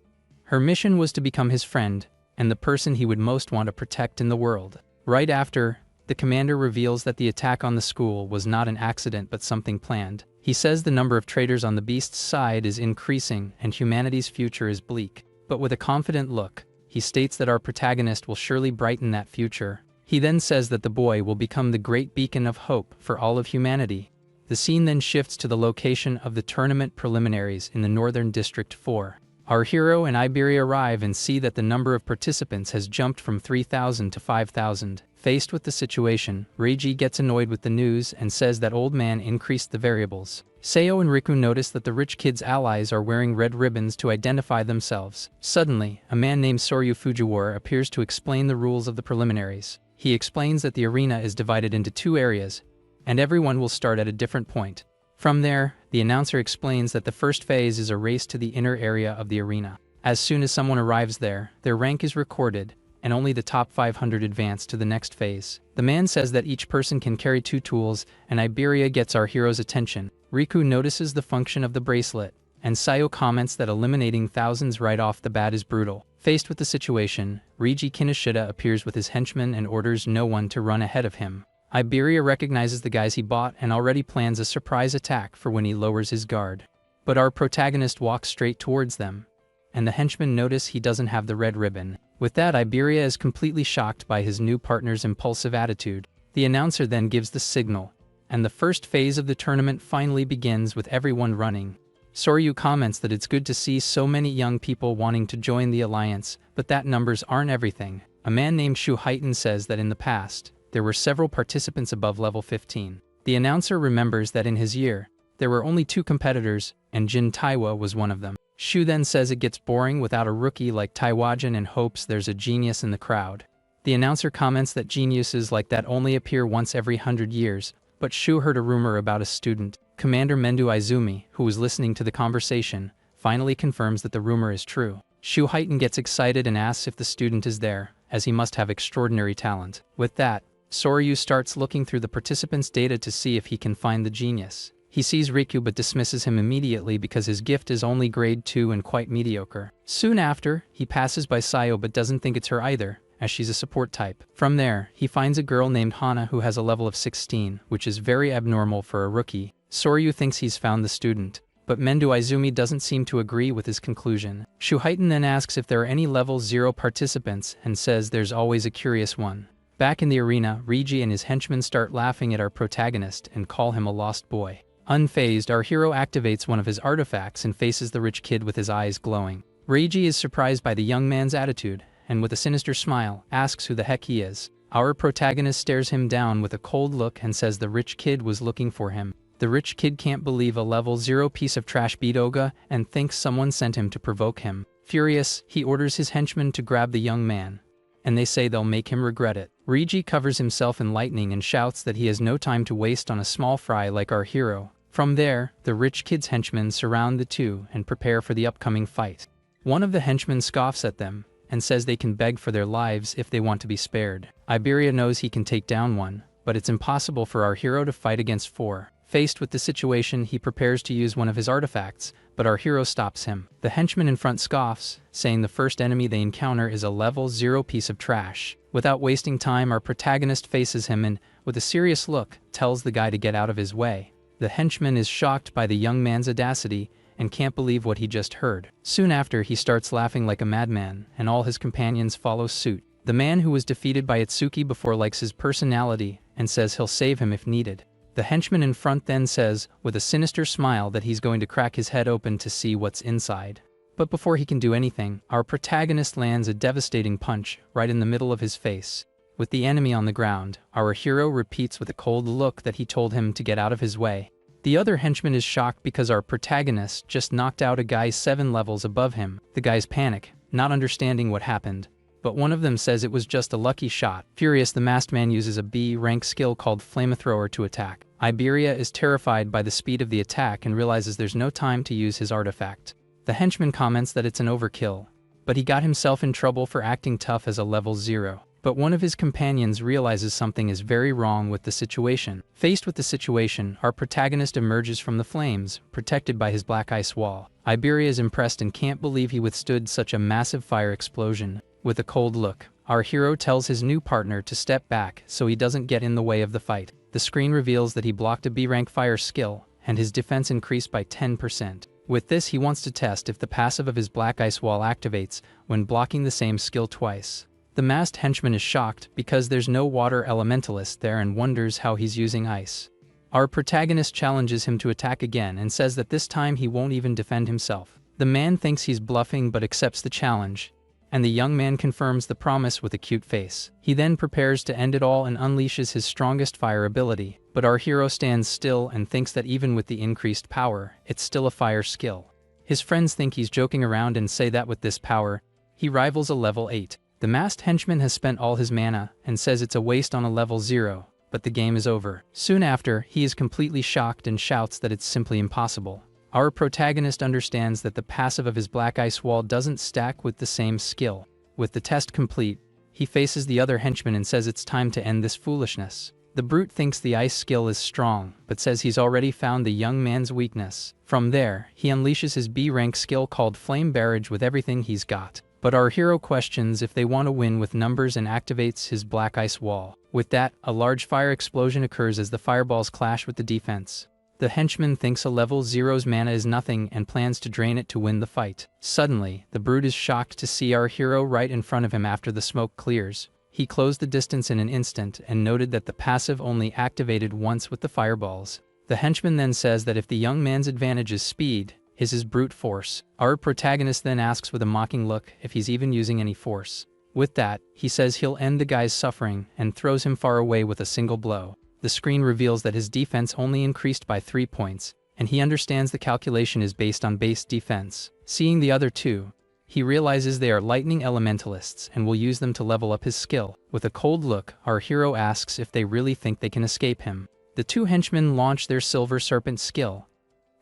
Her mission was to become his friend, and the person he would most want to protect in the world. Right after, The commander reveals that the attack on the school was not an accident but something planned. He says the number of traitors on the beast's side is increasing and humanity's future is bleak. But with a confident look, he states that our protagonist will surely brighten that future. He then says that the boy will become the great beacon of hope for all of humanity. The scene then shifts to the location of the tournament preliminaries in the Northern District 4. Our hero and Iberia arrive and see that the number of participants has jumped from 3,000 to 5,000. Faced with the situation, Reiji gets annoyed with the news and says that old man increased the variables. Seo and Riku notice that the rich kid's allies are wearing red ribbons to identify themselves. Suddenly, a man named Soryu Fujiwara appears to explain the rules of the preliminaries. He explains that the arena is divided into 2 areas, and everyone will start at a different point. From there, the announcer explains that the first phase is a race to the inner area of the arena. As soon as someone arrives there, their rank is recorded, and only the top 500 advance to the next phase. The man says that each person can carry 2 tools, and Iberia gets our hero's attention. Riku notices the function of the bracelet, and Sayo comments that eliminating thousands right off the bat is brutal. Faced with the situation, Reiji Kinoshita appears with his henchmen and orders no one to run ahead of him. Iberia recognizes the guys he bought and already plans a surprise attack for when he lowers his guard. But our protagonist walks straight towards them, and the henchmen notice he doesn't have the red ribbon. With that, Iberia is completely shocked by his new partner's impulsive attitude. The announcer then gives the signal, and the first phase of the tournament finally begins with everyone running. Soryu comments that it's good to see so many young people wanting to join the alliance, but that numbers aren't everything. A man named Shu Haiten says that in the past, there were several participants above level 15. The announcer remembers that in his year, there were only 2 competitors, and Jin Taiwa was one of them. Shu then says it gets boring without a rookie like Taiwajin and hopes there's a genius in the crowd. The announcer comments that geniuses like that only appear once every 100 years, but Shu heard a rumor about a student. Commander Mendu Izumi, who was listening to the conversation, finally confirms that the rumor is true. Shu Haiten gets excited and asks if the student is there, as he must have extraordinary talent. With that, Soryu starts looking through the participants' data to see if he can find the genius. He sees Riku but dismisses him immediately because his gift is only grade 2 and quite mediocre. Soon after, he passes by Sayo but doesn't think it's her either, as she's a support type. From there, he finds a girl named Hana who has a level of 16, which is very abnormal for a rookie. Soryu thinks he's found the student, but Mendu Izumi doesn't seem to agree with his conclusion. Shu Haiten then asks if there are any level 0 participants and says there's always a curious one. Back in the arena, Reiji and his henchmen start laughing at our protagonist and call him a lost boy. Unfazed, our hero activates one of his artifacts and faces the rich kid with his eyes glowing. Reiji is surprised by the young man's attitude, and with a sinister smile, asks who the heck he is. Our protagonist stares him down with a cold look and says the rich kid was looking for him. The rich kid can't believe a level 0 piece of trash beat Oga and thinks someone sent him to provoke him. Furious, he orders his henchmen to grab the young man, and they say they'll make him regret it. Reiji covers himself in lightning and shouts that he has no time to waste on a small fry like our hero. From there, the rich kid's henchmen surround the two and prepare for the upcoming fight. One of the henchmen scoffs at them and says they can beg for their lives if they want to be spared. Iberia knows he can take down one, but it's impossible for our hero to fight against 4. Faced with the situation, he prepares to use one of his artifacts, but our hero stops him. The henchman in front scoffs, saying the first enemy they encounter is a level 0 piece of trash. Without wasting time, our protagonist faces him and, with a serious look, tells the guy to get out of his way. The henchman is shocked by the young man's audacity and can't believe what he just heard. Soon after, he starts laughing like a madman, and all his companions follow suit. The man who was defeated by Itsuki before likes his personality and says he'll save him if needed. The henchman in front then says, with a sinister smile, that he's going to crack his head open to see what's inside. But before he can do anything, our protagonist lands a devastating punch right in the middle of his face. With the enemy on the ground, our hero repeats with a cold look that he told him to get out of his way. The other henchman is shocked because our protagonist just knocked out a guy 7 levels above him. The guys panic, not understanding what happened, but one of them says it was just a lucky shot. Furious, the masked man uses a B-rank skill called Flamethrower to attack. Iberia is terrified by the speed of the attack and realizes there's no time to use his artifact. The henchman comments that it's an overkill, but he got himself in trouble for acting tough as a level 0. But one of his companions realizes something is very wrong with the situation. Faced with the situation, our protagonist emerges from the flames, protected by his black ice wall. Iberia is impressed and can't believe he withstood such a massive fire explosion. With a cold look, Our hero tells his new partner to step back so he doesn't get in the way of the fight. The screen reveals that he blocked a B-rank fire skill, and his defense increased by 10%. With this, he wants to test if the passive of his black ice wall activates when blocking the same skill twice. The masked henchman is shocked because there's no water elementalist there and wonders how he's using ice. Our protagonist challenges him to attack again and says that this time he won't even defend himself. The man thinks he's bluffing but accepts the challenge, and the young man confirms the promise with a cute face. He then prepares to end it all and unleashes his strongest fire ability, but our hero stands still and thinks that even with the increased power, it's still a fire skill. His friends think he's joking around and say that with this power, he rivals a level 8. The masked henchman has spent all his mana and says it's a waste on a level 0, but the game is over. Soon after, he is completely shocked and shouts that it's simply impossible. Our protagonist understands that the passive of his black ice wall doesn't stack with the same skill. With the test complete, he faces the other henchman and says it's time to end this foolishness. The brute thinks the ice skill is strong, but says he's already found the young man's weakness. From there, he unleashes his B-rank skill called Flame Barrage with everything he's got. But our hero questions if they want to win with numbers and activates his black ice wall. With that, a large fire explosion occurs as the fireballs clash with the defense. The henchman thinks a level 0's mana is nothing and plans to drain it to win the fight. Suddenly, the brute is shocked to see our hero right in front of him after the smoke clears. He closed the distance in an instant and noted that the passive only activated once with the fireballs. The henchman then says that if the young man's advantage is speed, his is brute force. Our protagonist then asks with a mocking look if he's even using any force. With that, he says he'll end the guy's suffering and throws him far away with a single blow. The screen reveals that his defense only increased by 3 points, and he understands the calculation is based on base defense. Seeing the other two, he realizes they are lightning elementalists and will use them to level up his skill. With a cold look, our hero asks if they really think they can escape him. The two henchmen launch their Silver Serpent skill,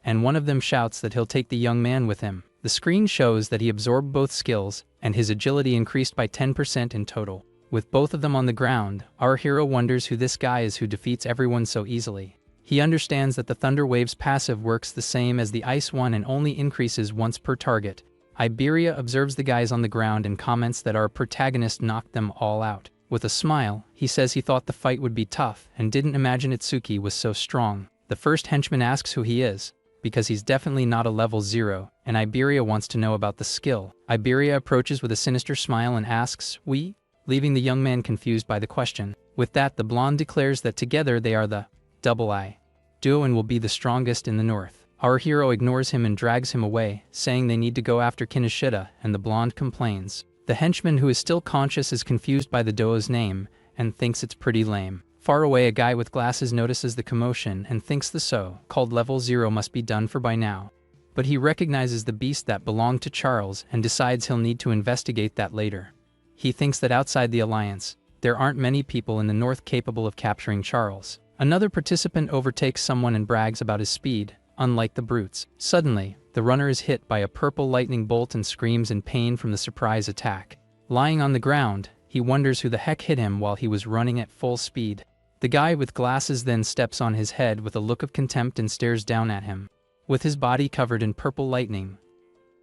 and one of them shouts that he'll take the young man with him. The screen shows that he absorbed both skills, and his agility increased by 10% in total. With both of them on the ground, our hero wonders who this guy is who defeats everyone so easily. He understands that the Thunder Wave's passive works the same as the Ice one and only increases once per target. Iberia observes the guys on the ground and comments that our protagonist knocked them all out. With a smile, he says he thought the fight would be tough and didn't imagine Itsuki was so strong. The first henchman asks who he is, because he's definitely not a level 0, and Iberia wants to know about the skill. Iberia approaches with a sinister smile and asks, "We?" leaving the young man confused by the question. With that, the blonde declares that together they are the Double I duo and will be the strongest in the north. Our hero ignores him and drags him away, saying they need to go after Kinoshita, and the blonde complains. The henchman, who is still conscious, is confused by the duo's name and thinks it's pretty lame. Far away, a guy with glasses notices the commotion and thinks the so-called level 0 must be done for by now. But he recognizes the beast that belonged to Charles and decides he'll need to investigate that later. He thinks that outside the Alliance, there aren't many people in the north capable of capturing Charles. Another participant overtakes someone and brags about his speed, unlike the brutes. Suddenly, the runner is hit by a purple lightning bolt and screams in pain from the surprise attack. Lying on the ground, he wonders who the heck hit him while he was running at full speed. The guy with glasses then steps on his head with a look of contempt and stares down at him. With his body covered in purple lightning,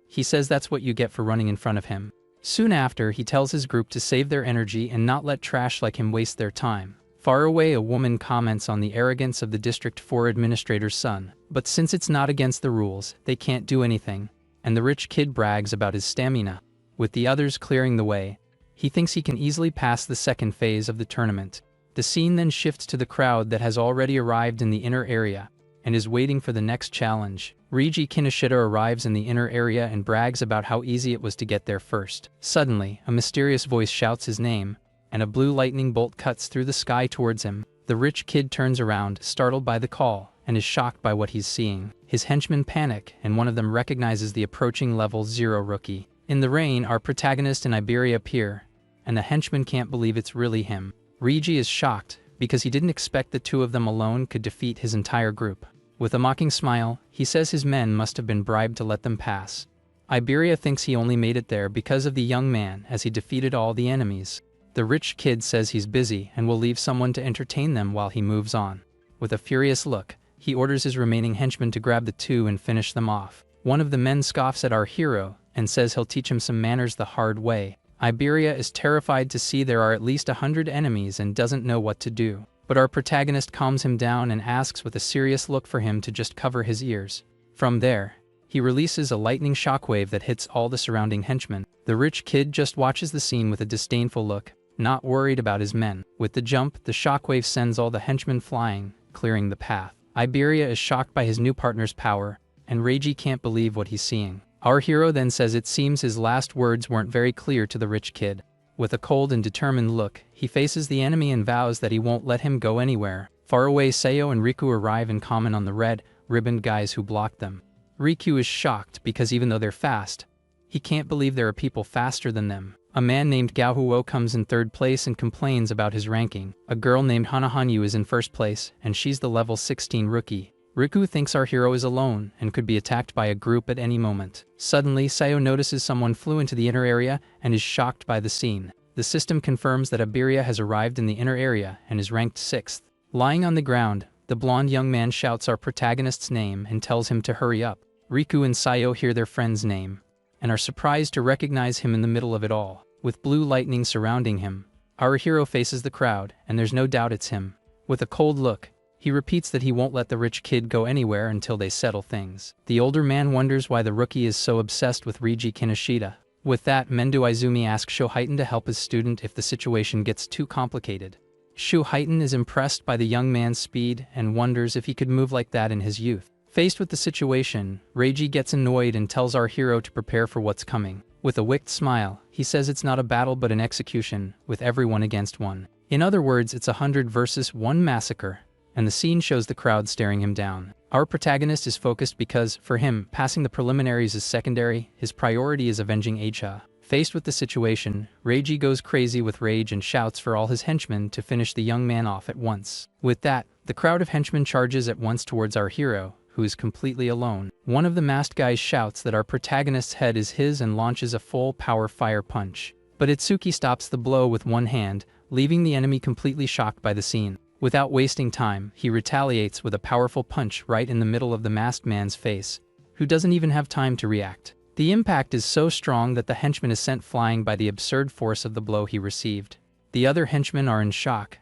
he says that's what you get for running in front of him. Soon after, he tells his group to save their energy and not let trash like him waste their time. Far away, a woman comments on the arrogance of the District 4 administrator's son, but since it's not against the rules, they can't do anything, and the rich kid brags about his stamina. With the others clearing the way, he thinks he can easily pass the second phase of the tournament. The scene then shifts to the crowd that has already arrived in the inner area and is waiting for the next challenge. Reiji Kinoshita arrives in the inner area and brags about how easy it was to get there first. Suddenly, a mysterious voice shouts his name, and a blue lightning bolt cuts through the sky towards him. The rich kid turns around, startled by the call, and is shocked by what he's seeing. His henchmen panic, and one of them recognizes the approaching level 0 rookie. In the rain, our protagonist and Iberia appear, and the henchman can't believe it's really him. Reiji is shocked, because he didn't expect the two of them alone could defeat his entire group. With a mocking smile, he says his men must have been bribed to let them pass. Iberia thinks he only made it there because of the young man, as he defeated all the enemies. The rich kid says he's busy and will leave someone to entertain them while he moves on. With a furious look, he orders his remaining henchmen to grab the two and finish them off. One of the men scoffs at our hero and says he'll teach him some manners the hard way. Iberia is terrified to see there are at least 100 enemies and doesn't know what to do. But our protagonist calms him down and asks with a serious look for him to just cover his ears. From there, he releases a lightning shockwave that hits all the surrounding henchmen. The rich kid just watches the scene with a disdainful look, not worried about his men. With the jump, the shockwave sends all the henchmen flying, clearing the path. Iberia is shocked by his new partner's power, and Reiji can't believe what he's seeing. Our hero then says it seems his last words weren't very clear to the rich kid. With a cold and determined look, he faces the enemy and vows that he won't let him go anywhere. Far away, Seo and Riku arrive and comment on the red, ribboned guys who blocked them. Riku is shocked because even though they're fast, he can't believe there are people faster than them. A man named Gaohuo comes in third place and complains about his ranking. A girl named Hanahanyu is in first place, and she's the level 16 rookie. Riku thinks our hero is alone and could be attacked by a group at any moment. Suddenly, Sayo notices someone flew into the inner area and is shocked by the scene. The system confirms that Iberia has arrived in the inner area and is ranked 6th. Lying on the ground, the blonde young man shouts our protagonist's name and tells him to hurry up. Riku and Sayo hear their friend's name and are surprised to recognize him in the middle of it all. With blue lightning surrounding him, our hero faces the crowd, and there's no doubt it's him. With a cold look, he repeats that he won't let the rich kid go anywhere until they settle things. The older man wonders why the rookie is so obsessed with Reiji Kinoshita. With that, Mendo Izumi asks Shoheitan to help his student if the situation gets too complicated. Shoheitan is impressed by the young man's speed and wonders if he could move like that in his youth. Faced with the situation, Reiji gets annoyed and tells our hero to prepare for what's coming. With a wicked smile, he says it's not a battle but an execution, with everyone against one. In other words, it's 100 versus 1 massacre, and the scene shows the crowd staring him down. Our protagonist is focused because, for him, passing the preliminaries is secondary. His priority is avenging Eicha. Faced with the situation, Reiji goes crazy with rage and shouts for all his henchmen to finish the young man off at once. With that, the crowd of henchmen charges at once towards our hero, who is completely alone. One of the masked guys shouts that our protagonist's head is his and launches a full power fire punch. But Itsuki stops the blow with one hand, leaving the enemy completely shocked by the scene. Without wasting time, he retaliates with a powerful punch right in the middle of the masked man's face, who doesn't even have time to react. The impact is so strong that the henchman is sent flying by the absurd force of the blow he received. The other henchmen are in shock,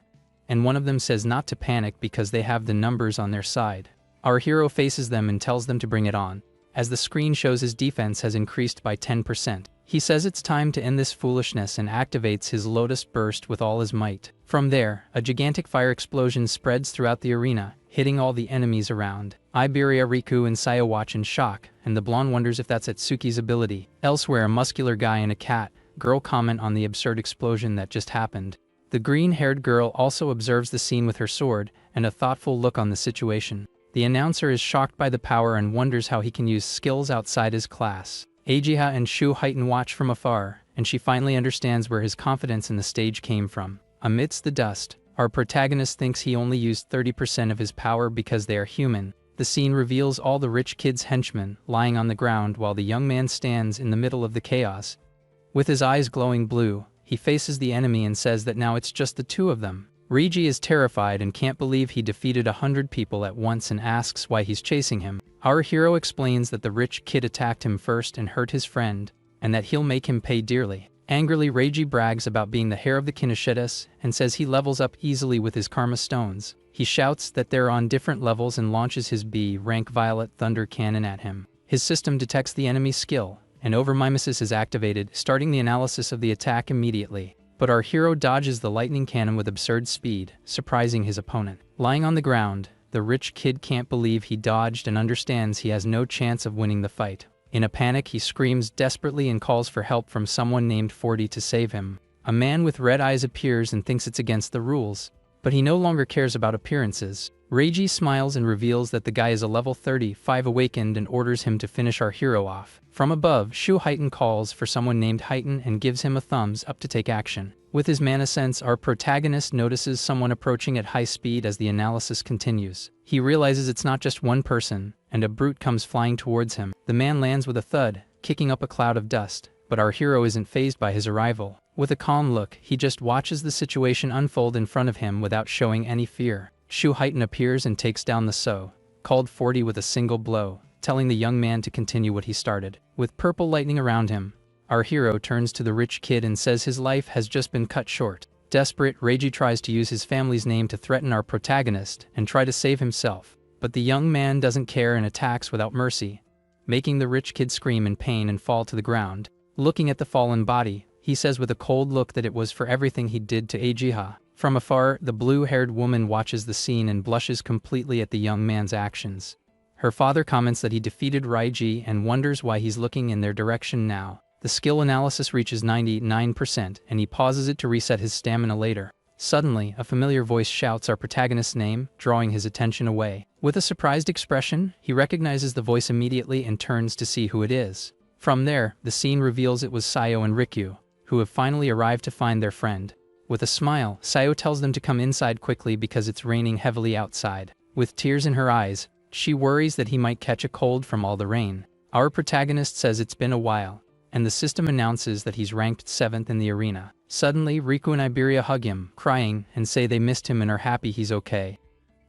and one of them says not to panic because they have the numbers on their side. Our hero faces them and tells them to bring it on, as the screen shows his defense has increased by 10%. He says it's time to end this foolishness and activates his Lotus Burst with all his might. From there, a gigantic fire explosion spreads throughout the arena, hitting all the enemies around. Iberia, Riku, and Sayo watch in shock, and the blonde wonders if that's Atsuki's ability. Elsewhere, a muscular guy and a cat girl comment on the absurd explosion that just happened. The green-haired girl also observes the scene with her sword and a thoughtful look on the situation. The announcer is shocked by the power and wonders how he can use skills outside his class. Eijiha and Shoheitan watch from afar, and she finally understands where his confidence in the stage came from. Amidst the dust, our protagonist thinks he only used 30% of his power because they are human. The scene reveals all the rich kid's henchmen lying on the ground while the young man stands in the middle of the chaos. With his eyes glowing blue, he faces the enemy and says that now it's just the two of them. Reiji is terrified and can't believe he defeated 100 people at once and asks why he's chasing him. Our hero explains that the rich kid attacked him first and hurt his friend, and that he'll make him pay dearly. Angrily, Reiji brags about being the heir of the Kinoshitas and says he levels up easily with his karma stones. He shouts that they're on different levels and launches his B-rank Violet Thunder Cannon at him. His system detects the enemy's skill, and Overmimesis is activated, starting the analysis of the attack immediately. But our hero dodges the lightning cannon with absurd speed, surprising his opponent. Lying on the ground, the rich kid can't believe he dodged and understands he has no chance of winning the fight. In a panic, he screams desperately and calls for help from someone named 40 to save him. A man with red eyes appears and thinks it's against the rules, but he no longer cares about appearances. Reiji smiles and reveals that the guy is a level 35 awakened and orders him to finish our hero off. From above, Shoheitan calls for someone named Heitan and gives him a thumbs up to take action. With his mana sense, our protagonist notices someone approaching at high speed as the analysis continues. He realizes it's not just one person, and a brute comes flying towards him. The man lands with a thud, kicking up a cloud of dust, but our hero isn't fazed by his arrival. With a calm look, he just watches the situation unfold in front of him without showing any fear. Shoheitan appears and takes down the so-called 40 with a single blow, telling the young man to continue what he started. With purple lightning around him, Our hero turns to the rich kid and says his life has just been cut short. Desperate, Reiji tries to use his family's name to threaten our protagonist and try to save himself. But the young man doesn't care and attacks without mercy, making the rich kid scream in pain and fall to the ground. Looking at the fallen body, he says with a cold look that it was for everything he did to Eijiha. From afar, the blue-haired woman watches the scene and blushes completely at the young man's actions. Her father comments that he defeated Reiji and wonders why he's looking in their direction now. The skill analysis reaches 99% and he pauses it to reset his stamina later. Suddenly, a familiar voice shouts our protagonist's name, drawing his attention away. With a surprised expression, he recognizes the voice immediately and turns to see who it is. From there, the scene reveals it was Sayo and Rikyu, who have finally arrived to find their friend. With a smile, Sayo tells them to come inside quickly because it's raining heavily outside. With tears in her eyes, she worries that he might catch a cold from all the rain. Our protagonist says it's been a while, and the system announces that he's ranked 7th in the arena. Suddenly, Riku and Iberia hug him, crying, and say they missed him and are happy he's okay.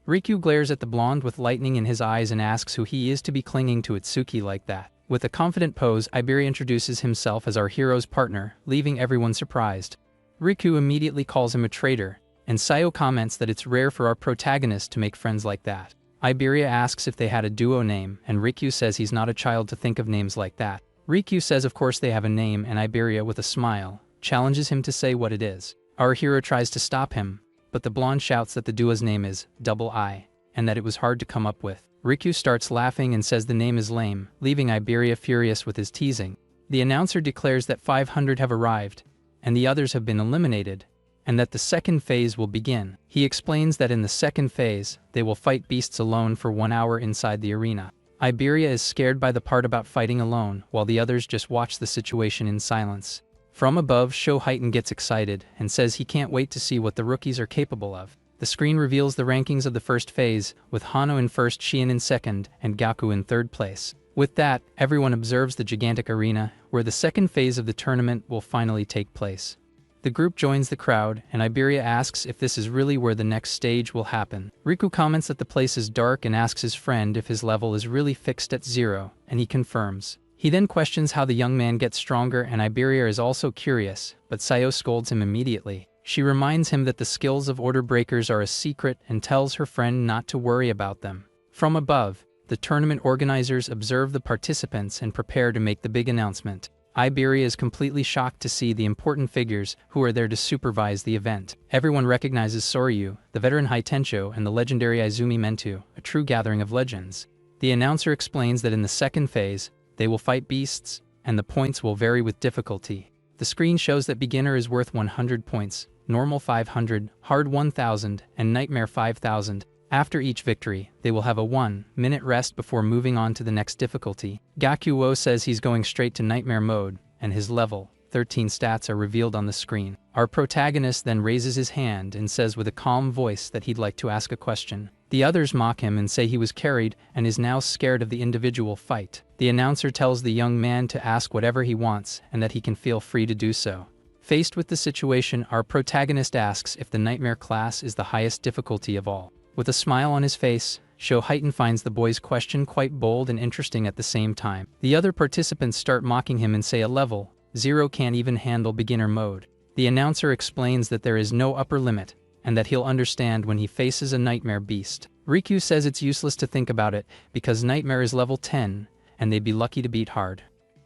Riku glares at the blonde with lightning in his eyes and asks who he is to be clinging to Itsuki like that. With a confident pose, Iberia introduces himself as our hero's partner, leaving everyone surprised. Riku immediately calls him a traitor, and Sayo comments that it's rare for our protagonist to make friends like that. Iberia asks if they had a duo name, and Riku says he's not a child to think of names like that. Riku says of course they have a name, and Iberia, with a smile, challenges him to say what it is. Our hero tries to stop him, but the blonde shouts that the duo's name is Double I, and that it was hard to come up with. Riku starts laughing and says the name is lame, leaving Iberia furious with his teasing. The announcer declares that 500 have arrived, and the others have been eliminated, and that the second phase will begin. He explains that in the second phase, they will fight beasts alone for 1 hour inside the arena. Iberia is scared by the part about fighting alone, while the others just watch the situation in silence. From above, Shoheitan gets excited and says he can't wait to see what the rookies are capable of. The screen reveals the rankings of the first phase, with Hano in first, Shien in second, and Gaku in third place. With that, everyone observes the gigantic arena, where the second phase of the tournament will finally take place. The group joins the crowd, and Iberia asks if this is really where the next stage will happen. Riku comments that the place is dark and asks his friend if his level is really fixed at 0, and he confirms. He then questions how the young man gets stronger, and Iberia is also curious, but Sayo scolds him immediately. She reminds him that the skills of order breakers are a secret and tells her friend not to worry about them. From above, the tournament organizers observe the participants and prepare to make the big announcement. Iberia is completely shocked to see the important figures who are there to supervise the event. Everyone recognizes Soryu, the veteran Haitencho, and the legendary Izumi Mentu, a true gathering of legends. The announcer explains that in the second phase, they will fight beasts, and the points will vary with difficulty. The screen shows that beginner is worth 100 points, normal 500, hard 1000, and nightmare 5000. After each victory, they will have a 1-minute rest before moving on to the next difficulty. Gakuo says he's going straight to nightmare mode, and his level 13 stats are revealed on the screen. Our protagonist then raises his hand and says with a calm voice that he'd like to ask a question. The others mock him and say he was carried and is now scared of the individual fight. The announcer tells the young man to ask whatever he wants and that he can feel free to do so. Faced with the situation, our protagonist asks if the nightmare class is the highest difficulty of all. With a smile on his face, Shoheitan finds the boy's question quite bold and interesting at the same time. The other participants start mocking him and say a level 0 can't even handle beginner mode. The announcer explains that there is no upper limit, and that he'll understand when he faces a nightmare beast. Riku says it's useless to think about it, because nightmare is level 10, and they'd be lucky to beat hard.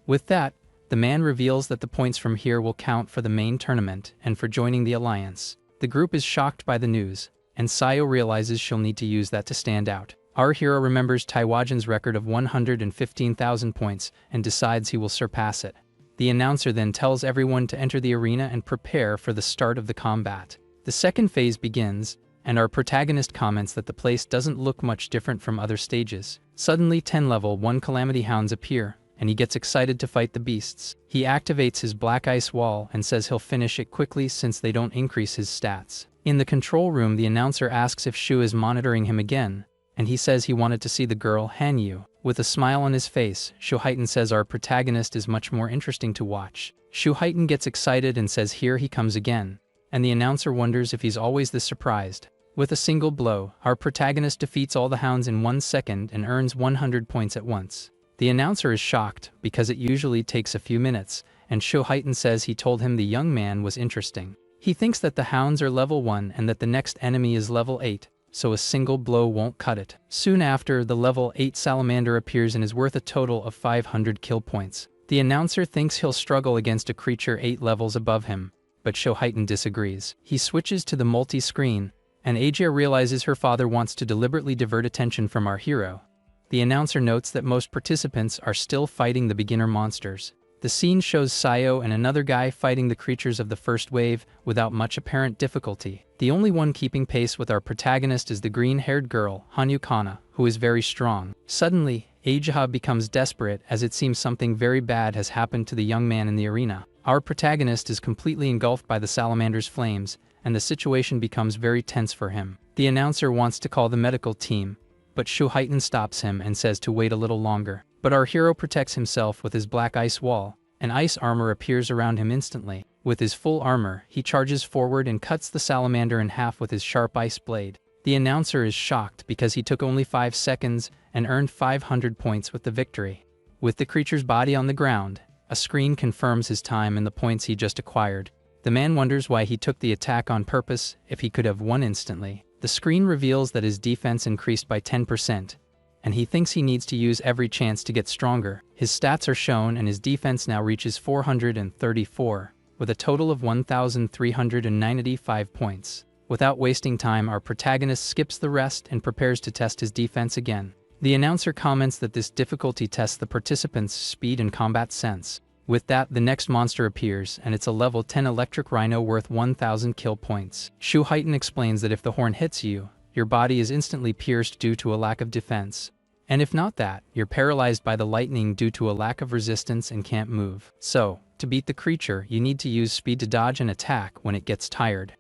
With that, the man reveals that the points from here will count for the main tournament and for joining the alliance. The group is shocked by the news, and Sayo realizes she'll need to use that to stand out. Our hero remembers Taiwajan's record of 115,000 points and decides he will surpass it. The announcer then tells everyone to enter the arena and prepare for the start of the combat. The second phase begins, and our protagonist comments that the place doesn't look much different from other stages. Suddenly 10 level 1 Calamity Hounds appear, and he gets excited to fight the beasts. He activates his black ice wall and says he'll finish it quickly since they don't increase his stats. In the control room, the announcer asks if Shu is monitoring him again, and he says he wanted to see the girl Hanyu. With a smile on his face, Shoheitan says our protagonist is much more interesting to watch. Shoheitan gets excited and says here he comes again, and the announcer wonders if he's always this surprised. With a single blow, our protagonist defeats all the hounds in 1 second and earns 100 points at once. The announcer is shocked because it usually takes a few minutes, and Shoheitan says he told him the young man was interesting. He thinks that the hounds are level 1 and that the next enemy is level 8, so a single blow won't cut it. Soon after, the level 8 salamander appears and is worth a total of 500 kill points. The announcer thinks he'll struggle against a creature 8 levels above him, but Shoheitan disagrees. He switches to the multi-screen, and Aja realizes her father wants to deliberately divert attention from our hero. The announcer notes that most participants are still fighting the beginner monsters. The scene shows Sayo and another guy fighting the creatures of the first wave without much apparent difficulty. The only one keeping pace with our protagonist is the green-haired girl, Hanyu Kana, who is very strong. Suddenly, Aja becomes desperate as it seems something very bad has happened to the young man in the arena. Our protagonist is completely engulfed by the salamander's flames, and the situation becomes very tense for him. The announcer wants to call the medical team, but Shoheitan stops him and says to wait a little longer. But our hero protects himself with his black ice wall, and ice armor appears around him instantly. With his full armor, he charges forward and cuts the salamander in half with his sharp ice blade. The announcer is shocked because he took only 5 seconds and earned 500 points with the victory. With the creature's body on the ground, a screen confirms his time and the points he just acquired. The man wonders why he took the attack on purpose if he could have won instantly. The screen reveals that his defense increased by 10%, and he thinks he needs to use every chance to get stronger. His stats are shown and his defense now reaches 434, with a total of 1,395 points. Without wasting time, our protagonist skips the rest and prepares to test his defense again. The announcer comments that this difficulty tests the participants' speed and combat sense. With that, the next monster appears, and it's a level 10 electric rhino worth 1,000 kill points. Shoheitan explains that if the horn hits you, your body is instantly pierced due to a lack of defense. And if not that, you're paralyzed by the lightning due to a lack of resistance and can't move. So, to beat the creature, you need to use speed to dodge and attack when it gets tired.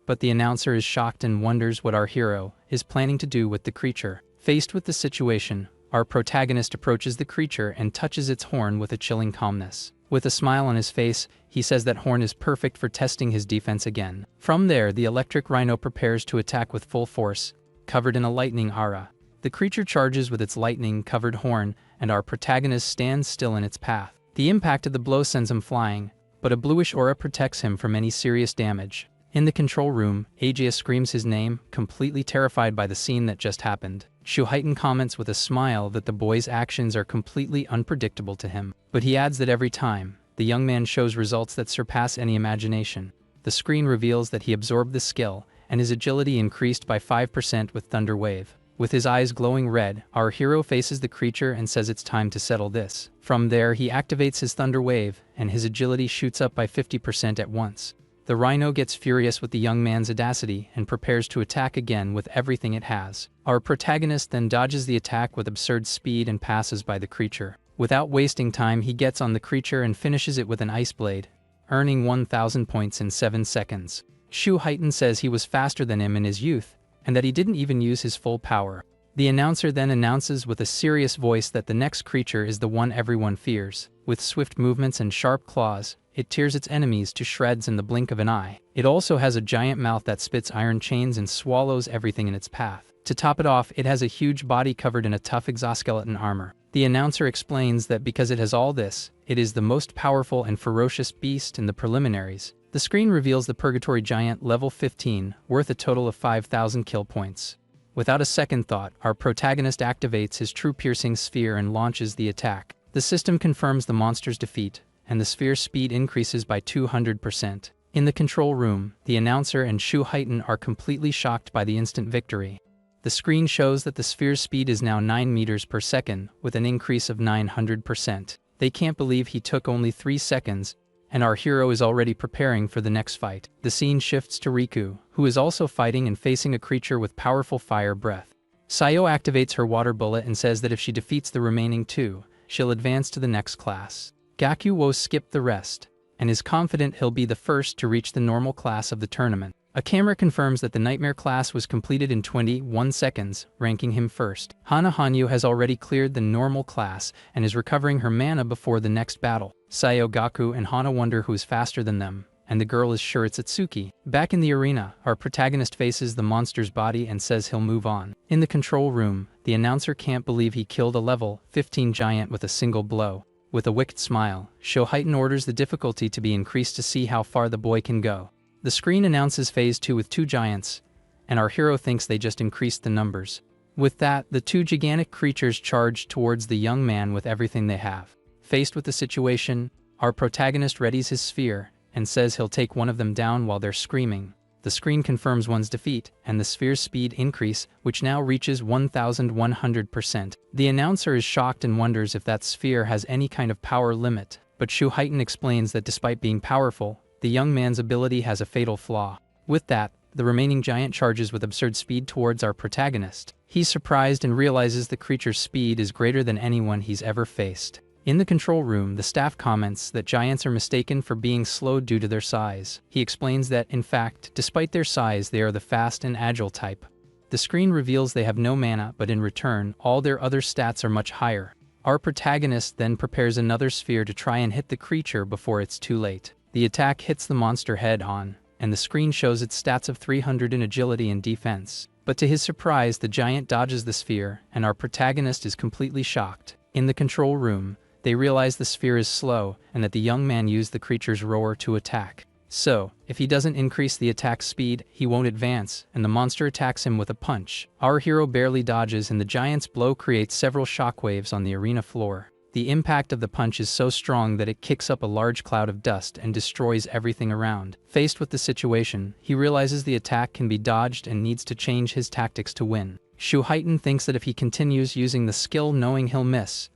But the announcer is shocked and wonders what our hero is planning to do with the creature. Faced with the situation, our protagonist approaches the creature and touches its horn with a chilling calmness. With a smile on his face, he says that horn is perfect for testing his defense again. From there, the electric rhino prepares to attack with full force, covered in a lightning aura. The creature charges with its lightning-covered horn, and our protagonist stands still in its path. The impact of the blow sends him flying, but a bluish aura protects him from any serious damage. In the control room, Aja screams his name, completely terrified by the scene that just happened. Shoheitan comments with a smile that the boy's actions are completely unpredictable to him, but he adds that every time, the young man shows results that surpass any imagination. The screen reveals that he absorbed the skill, and his agility increased by 5% with Thunder Wave. With his eyes glowing red, our hero faces the creature and says it's time to settle this. From there, he activates his Thunder Wave, and his agility shoots up by 50% at once. The rhino gets furious with the young man's audacity and prepares to attack again with everything it has. Our protagonist then dodges the attack with absurd speed and passes by the creature. Without wasting time, he gets on the creature and finishes it with an ice blade, earning 1,000 points in 7 seconds. Shoheitan says he was faster than him in his youth, and that he didn't even use his full power. The announcer then announces with a serious voice that the next creature is the one everyone fears. With swift movements and sharp claws, it tears its enemies to shreds in the blink of an eye. It also has a giant mouth that spits iron chains and swallows everything in its path. To top it off, it has a huge body covered in a tough exoskeleton armor. The announcer explains that because it has all this, it is the most powerful and ferocious beast in the preliminaries. The screen reveals the Purgatory Giant level 15, worth a total of 5,000 kill points. Without a second thought, our protagonist activates his true piercing sphere and launches the attack. The system confirms the monster's defeat, and the sphere's speed increases by 200%. In the control room, the announcer and Shoheitan are completely shocked by the instant victory. The screen shows that the sphere's speed is now 9 meters per second, with an increase of 900%. They can't believe he took only 3 seconds, and our hero is already preparing for the next fight. The scene shifts to Riku, who is also fighting and facing a creature with powerful fire breath. Sayo activates her water bullet and says that if she defeats the remaining 2, she'll advance to the next class. Gakuo skipped the rest, and is confident he'll be the first to reach the normal class of the tournament. A camera confirms that the Nightmare class was completed in 21 seconds, ranking him first. Hana Hanyu has already cleared the normal class and is recovering her mana before the next battle. Sayo, Gaku, and Hana wonder who's faster than them, and the girl is sure it's Atsuki. Back in the arena, our protagonist faces the monster's body and says he'll move on. In the control room, the announcer can't believe he killed a level 15 giant with a single blow. With a wicked smile, Shoheitan orders the difficulty to be increased to see how far the boy can go. The screen announces Phase 2 with 2 giants, and our hero thinks they just increased the numbers. With that, the 2 gigantic creatures charge towards the young man with everything they have. Faced with the situation, our protagonist readies his sphere and says he'll take one of them down while they're screaming. The screen confirms one's defeat, and the sphere's speed increase, which now reaches 1100%. The announcer is shocked and wonders if that sphere has any kind of power limit, but Shoheitan explains that despite being powerful, the young man's ability has a fatal flaw. With that, the remaining giant charges with absurd speed towards our protagonist. He's surprised and realizes the creature's speed is greater than anyone he's ever faced. In the control room, the staff comments that giants are mistaken for being slow due to their size. He explains that, in fact, despite their size, they are the fast and agile type. The screen reveals they have no mana, but in return, all their other stats are much higher. Our protagonist then prepares another sphere to try and hit the creature before it's too late. The attack hits the monster head-on, and the screen shows its stats of 300 in agility and defense. But to his surprise, the giant dodges the sphere, and our protagonist is completely shocked. In the control room, they realize the sphere is slow and that the young man used the creature's roar to attack. So, if he doesn't increase the attack speed, he won't advance, and the monster attacks him with a punch. Our hero barely dodges, and the giant's blow creates several shockwaves on the arena floor. The impact of the punch is so strong that it kicks up a large cloud of dust and destroys everything around. Faced with the situation, he realizes the attack can be dodged and needs to change his tactics to win. Shoheitan thinks that if he continues using the skill knowing he'll miss,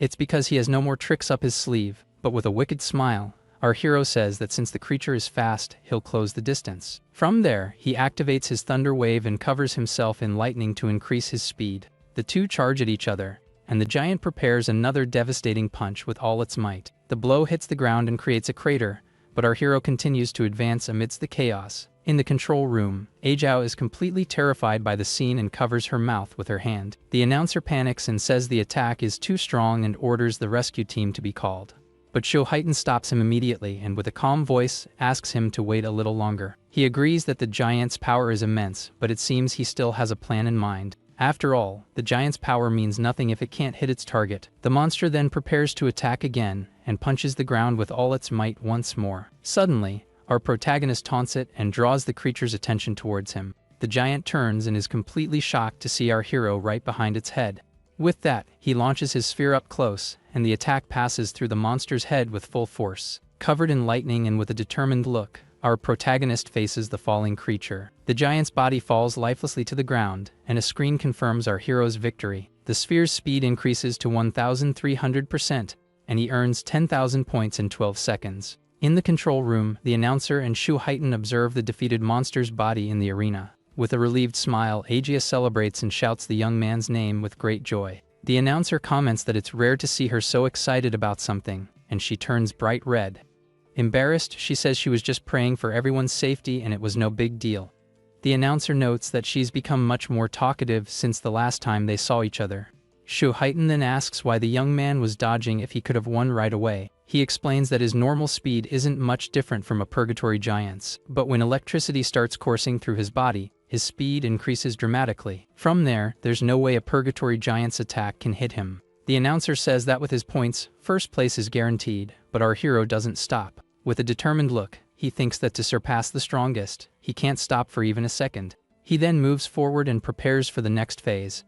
it's because he has no more tricks up his sleeve, but with a wicked smile, our hero says that since the creature is fast, he'll close the distance. From there, he activates his thunder wave and covers himself in lightning to increase his speed. The 2 charge at each other, and the giant prepares another devastating punch with all its might. The blow hits the ground and creates a crater, but our hero continues to advance amidst the chaos. In the control room, Ajao is completely terrified by the scene and covers her mouth with her hand. The announcer panics and says the attack is too strong and orders the rescue team to be called. But Shoheitan stops him immediately and with a calm voice asks him to wait a little longer. He agrees that the giant's power is immense, but it seems he still has a plan in mind. After all, the giant's power means nothing if it can't hit its target. The monster then prepares to attack again and punches the ground with all its might once more. Suddenly, our protagonist taunts it and draws the creature's attention towards him. The giant turns and is completely shocked to see our hero right behind its head. With that, he launches his sphere up close, and the attack passes through the monster's head with full force. Covered in lightning and with a determined look, our protagonist faces the falling creature. The giant's body falls lifelessly to the ground, and a screen confirms our hero's victory. The sphere's speed increases to 1300%, and he earns 10,000 points in 12 seconds. In the control room, the announcer and Shoheitan observe the defeated monster's body in the arena. With a relieved smile, Agia celebrates and shouts the young man's name with great joy. The announcer comments that it's rare to see her so excited about something, and she turns bright red. Embarrassed, she says she was just praying for everyone's safety and it was no big deal. The announcer notes that she's become much more talkative since the last time they saw each other. Shoheitan then asks why the young man was dodging if he could have won right away. He explains that his normal speed isn't much different from a purgatory giant's, but when electricity starts coursing through his body, his speed increases dramatically. From there, there's no way a purgatory giant's attack can hit him. The announcer says that with his points, first place is guaranteed, but our hero doesn't stop. With a determined look, he thinks that to surpass the strongest, he can't stop for even a second. He then moves forward and prepares for the next phase,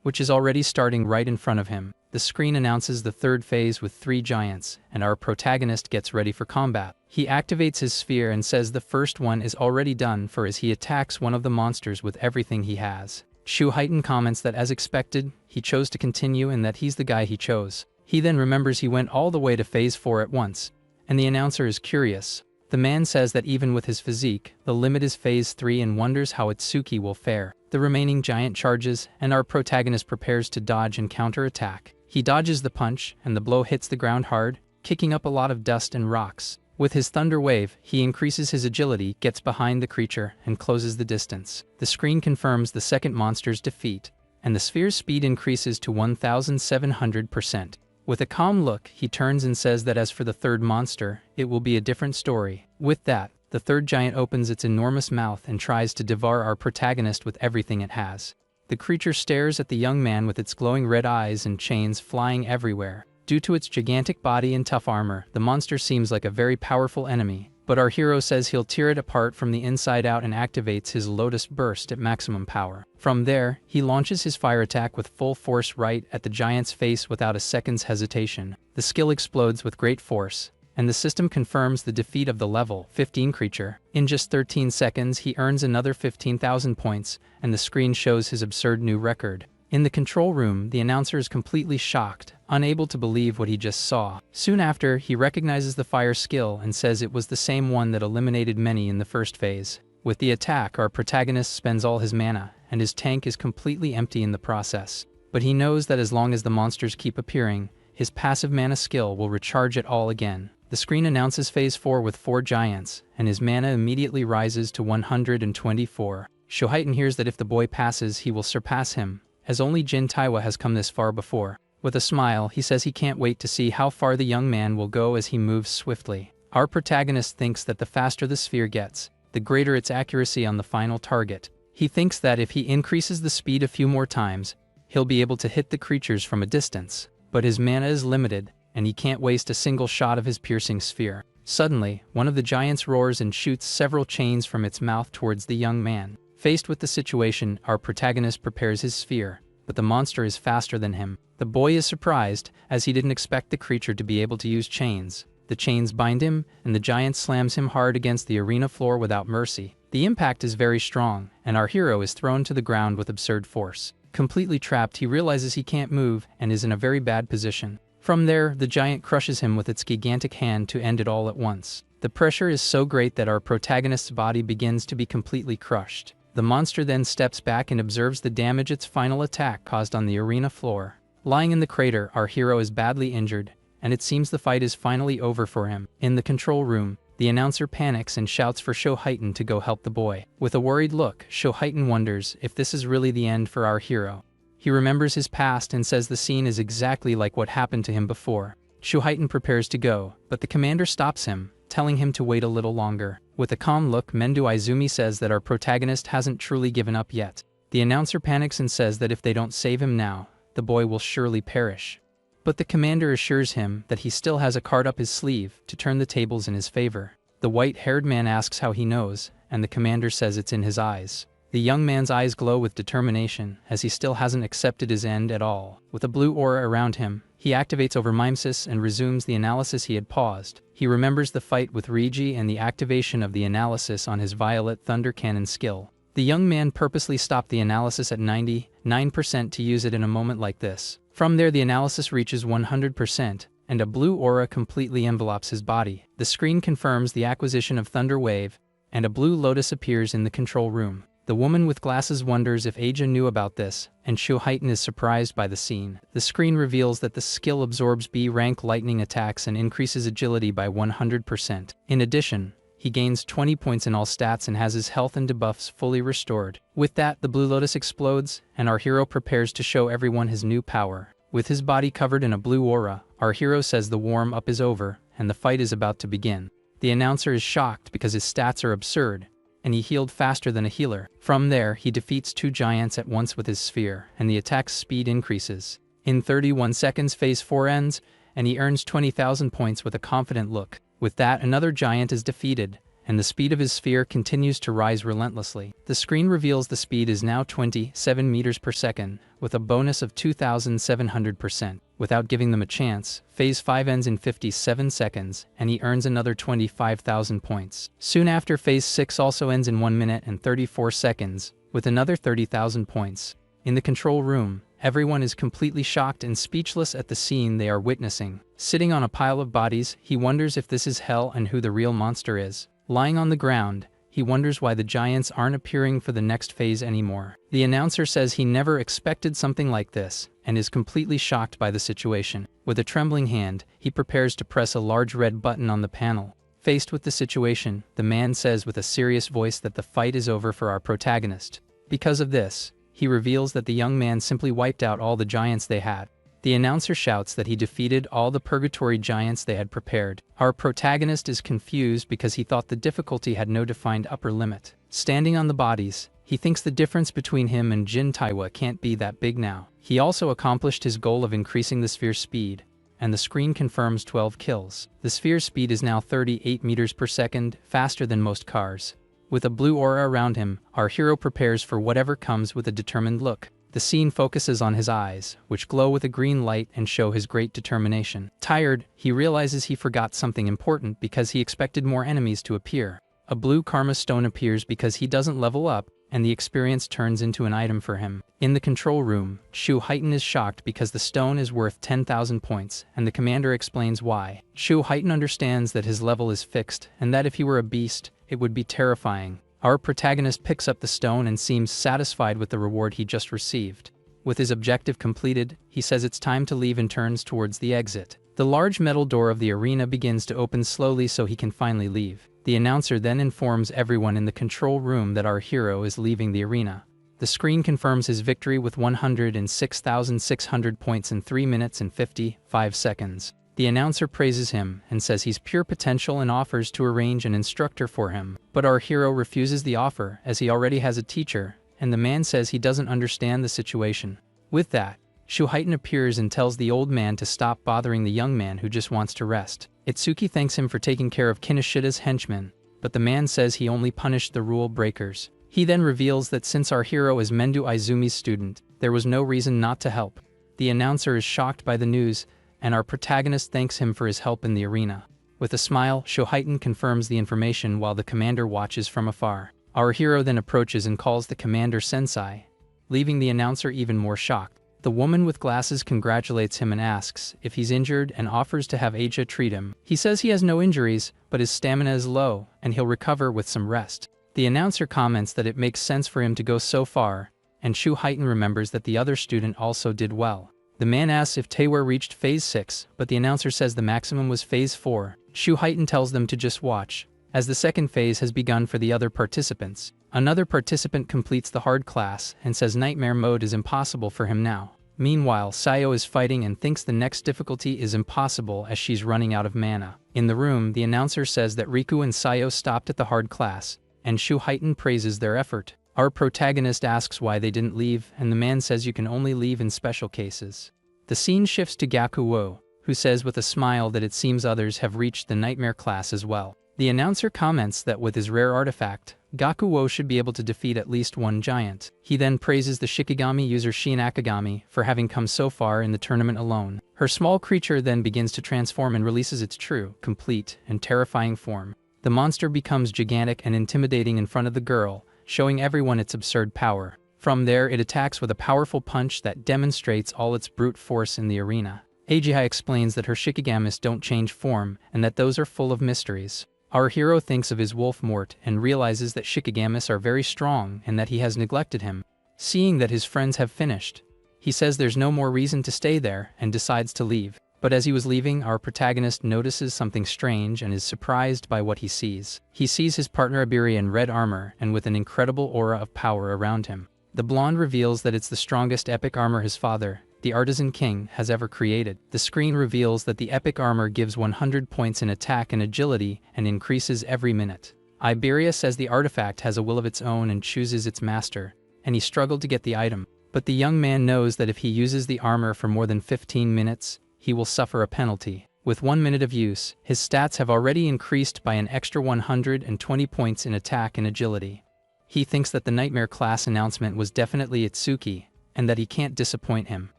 which is already starting right in front of him. The screen announces the 3rd phase with 3 giants, and our protagonist gets ready for combat. He activates his sphere and says the first one is already done for as he attacks one of the monsters with everything he has. Shoheitan comments that as expected, he chose to continue and that he's the guy he chose. He then remembers he went all the way to phase 4 at once, and the announcer is curious. The man says that even with his physique, the limit is phase 3 and wonders how Itsuki will fare. The remaining giant charges, and our protagonist prepares to dodge and counterattack. He dodges the punch, and the blow hits the ground hard, kicking up a lot of dust and rocks. With his thunder wave, he increases his agility, gets behind the creature, and closes the distance. The screen confirms the second monster's defeat, and the sphere's speed increases to 1700%. With a calm look, he turns and says that as for the 3rd monster, it will be a different story. With that, the 3rd giant opens its enormous mouth and tries to devour our protagonist with everything it has. The creature stares at the young man with its glowing red eyes and chains flying everywhere. Due to its gigantic body and tough armor, the monster seems like a very powerful enemy, but our hero says he'll tear it apart from the inside out and activates his Lotus Burst at maximum power. From there, he launches his fire attack with full force right at the giant's face without a second's hesitation. The skill explodes with great force, and the system confirms the defeat of the level 15 creature. In just 13 seconds, he earns another 15,000 points, and the screen shows his absurd new record. In the control room, the announcer is completely shocked, unable to believe what he just saw. Soon after, he recognizes the fire skill and says it was the same one that eliminated many in the first phase. With the attack, our protagonist spends all his mana, and his tank is completely empty in the process. But he knows that as long as the monsters keep appearing, his passive mana skill will recharge it all again. The screen announces Phase 4 with 4 giants, and his mana immediately rises to 124. Shoheitan hears that if the boy passes, he will surpass him, as only Jin Taiwa has come this far before. With a smile, he says he can't wait to see how far the young man will go as he moves swiftly. Our protagonist thinks that the faster the sphere gets, the greater its accuracy on the final target. He thinks that if he increases the speed a few more times, he'll be able to hit the creatures from a distance. But his mana is limited, and he can't waste a single shot of his piercing sphere. Suddenly, one of the giants roars and shoots several chains from its mouth towards the young man. Faced with the situation, our protagonist prepares his sphere, but the monster is faster than him. The boy is surprised, as he didn't expect the creature to be able to use chains. The chains bind him, and the giant slams him hard against the arena floor without mercy. The impact is very strong, and our hero is thrown to the ground with absurd force. Completely trapped, he realizes he can't move and is in a very bad position. From there, the giant crushes him with its gigantic hand to end it all at once. The pressure is so great that our protagonist's body begins to be completely crushed. The monster then steps back and observes the damage its final attack caused on the arena floor. Lying in the crater, our hero is badly injured, and it seems the fight is finally over for him. In the control room, the announcer panics and shouts for Shoheitan to go help the boy. With a worried look, Shoheitan wonders if this is really the end for our hero. He remembers his past and says the scene is exactly like what happened to him before. Shoheitan prepares to go, but the commander stops him, telling him to wait a little longer. With a calm look, Mendo Izumi says that our protagonist hasn't truly given up yet. The announcer panics and says that if they don't save him now, the boy will surely perish. But the commander assures him that he still has a card up his sleeve to turn the tables in his favor. The white-haired man asks how he knows, and the commander says it's in his eyes. The young man's eyes glow with determination, as he still hasn't accepted his end at all. With a blue aura around him, he activates over mimesis and resumes the analysis he had paused. He remembers the fight with Rigi and the activation of the analysis on his Violet Thunder Cannon skill. The young man purposely stopped the analysis at 99% to use it in a moment like this. From there, the analysis reaches 100%, and a blue aura completely envelopes his body. The screen confirms the acquisition of Thunder Wave, and a blue lotus appears in the control room. The woman with glasses wonders if Aja knew about this, and Shoheitan is surprised by the scene. The screen reveals that the skill absorbs B-rank lightning attacks and increases agility by 100%. In addition, he gains 20 points in all stats and has his health and debuffs fully restored. With that, the blue lotus explodes, and our hero prepares to show everyone his new power. With his body covered in a blue aura, our hero says the warm-up is over, and the fight is about to begin. The announcer is shocked because his stats are absurd, and he healed faster than a healer. From there, he defeats 2 giants at once with his sphere, and the attack's speed increases. In 31 seconds, Phase 4 ends, and he earns 20,000 points with a confident look. With that, another giant is defeated, and the speed of his sphere continues to rise relentlessly. The screen reveals the speed is now 27 meters per second, with a bonus of 2,700%. Without giving them a chance, Phase 5 ends in 57 seconds, and he earns another 25,000 points. Soon after, Phase 6 also ends in 1 minute and 34 seconds, with another 30,000 points. In the control room, everyone is completely shocked and speechless at the scene they are witnessing. Sitting on a pile of bodies, he wonders if this is hell and who the real monster is. Lying on the ground, he wonders why the giants aren't appearing for the next phase anymore. The announcer says he never expected something like this, and is completely shocked by the situation. With a trembling hand, he prepares to press a large red button on the panel. Faced with the situation, the man says with a serious voice that the fight is over for our protagonist. Because of this, he reveals that the young man simply wiped out all the giants they had. The announcer shouts that he defeated all the purgatory giants they had prepared. Our protagonist is confused because he thought the difficulty had no defined upper limit. Standing on the bodies, he thinks the difference between him and Jin Taiwa can't be that big now. He also accomplished his goal of increasing the sphere's speed, and the screen confirms 12 kills. The sphere's speed is now 38 meters per second, faster than most cars. With a blue aura around him, our hero prepares for whatever comes with a determined look. The scene focuses on his eyes, which glow with a green light and show his great determination. Tired, he realizes he forgot something important because he expected more enemies to appear. A blue karma stone appears because he doesn't level up, and the experience turns into an item for him. In the control room, Shu Heighten is shocked because the stone is worth 10,000 points, and the commander explains why. Shu Heighten understands that his level is fixed, and that if he were a beast, it would be terrifying. Our protagonist picks up the stone and seems satisfied with the reward he just received. With his objective completed, he says it's time to leave and turns towards the exit. The large metal door of the arena begins to open slowly so he can finally leave. The announcer then informs everyone in the control room that our hero is leaving the arena. The screen confirms his victory with 106,600 points in 3 minutes and 55 seconds. The announcer praises him and says he's pure potential and offers to arrange an instructor for him. But our hero refuses the offer as he already has a teacher, and the man says he doesn't understand the situation. With that, Shu Heighten appears and tells the old man to stop bothering the young man who just wants to rest. Itsuki thanks him for taking care of Kinishida's henchmen, but the man says he only punished the rule breakers. He then reveals that since our hero is Mendo Izumi's student, there was no reason not to help. The announcer is shocked by the news, and our protagonist thanks him for his help in the arena. With a smile, Shu Heighten confirms the information while the commander watches from afar. Our hero then approaches and calls the commander sensei, leaving the announcer even more shocked. The woman with glasses congratulates him and asks if he's injured and offers to have Aja treat him. He says he has no injuries, but his stamina is low, and he'll recover with some rest. The announcer comments that it makes sense for him to go so far, and Shu Heighten remembers that the other student also did well. The man asks if Taewer reached Phase 6, but the announcer says the maximum was Phase 4. Shu Heighten tells them to just watch, as the second phase has begun for the other participants. Another participant completes the hard class and says nightmare mode is impossible for him now. Meanwhile, Sayo is fighting and thinks the next difficulty is impossible as she's running out of mana. In the room, the announcer says that Riku and Sayo stopped at the hard class, and Shu Heighten praises their effort. Our protagonist asks why they didn't leave, and the man says you can only leave in special cases. The scene shifts to Gakuo, who says with a smile that it seems others have reached the nightmare class as well. The announcer comments that with his rare artifact, Gakuo should be able to defeat at least one giant. He then praises the Shikigami user Shin Akagami for having come so far in the tournament alone. Her small creature then begins to transform and releases its true, complete, and terrifying form. The monster becomes gigantic and intimidating in front of the girl, showing everyone its absurd power. From there, it attacks with a powerful punch that demonstrates all its brute force in the arena. Aji explains that her Shikigamis don't change form and that those are full of mysteries. Our hero thinks of his wolf Mort and realizes that Shikigamis are very strong and that he has neglected him. Seeing that his friends have finished, he says there's no more reason to stay there and decides to leave. But as he was leaving, our protagonist notices something strange and is surprised by what he sees. He sees his partner Abiri in red armor and with an incredible aura of power around him. The blonde reveals that it's the strongest epic armor his father, the Artisan King, has ever created. The screen reveals that the epic armor gives 100 points in attack and agility and increases every minute. Iberia says the artifact has a will of its own and chooses its master, and he struggled to get the item. But the young man knows that if he uses the armor for more than 15 minutes, he will suffer a penalty. With 1 minute of use, his stats have already increased by an extra 120 points in attack and agility. He thinks that the Nightmare class announcement was definitely Itsuki, and that he can't disappoint him.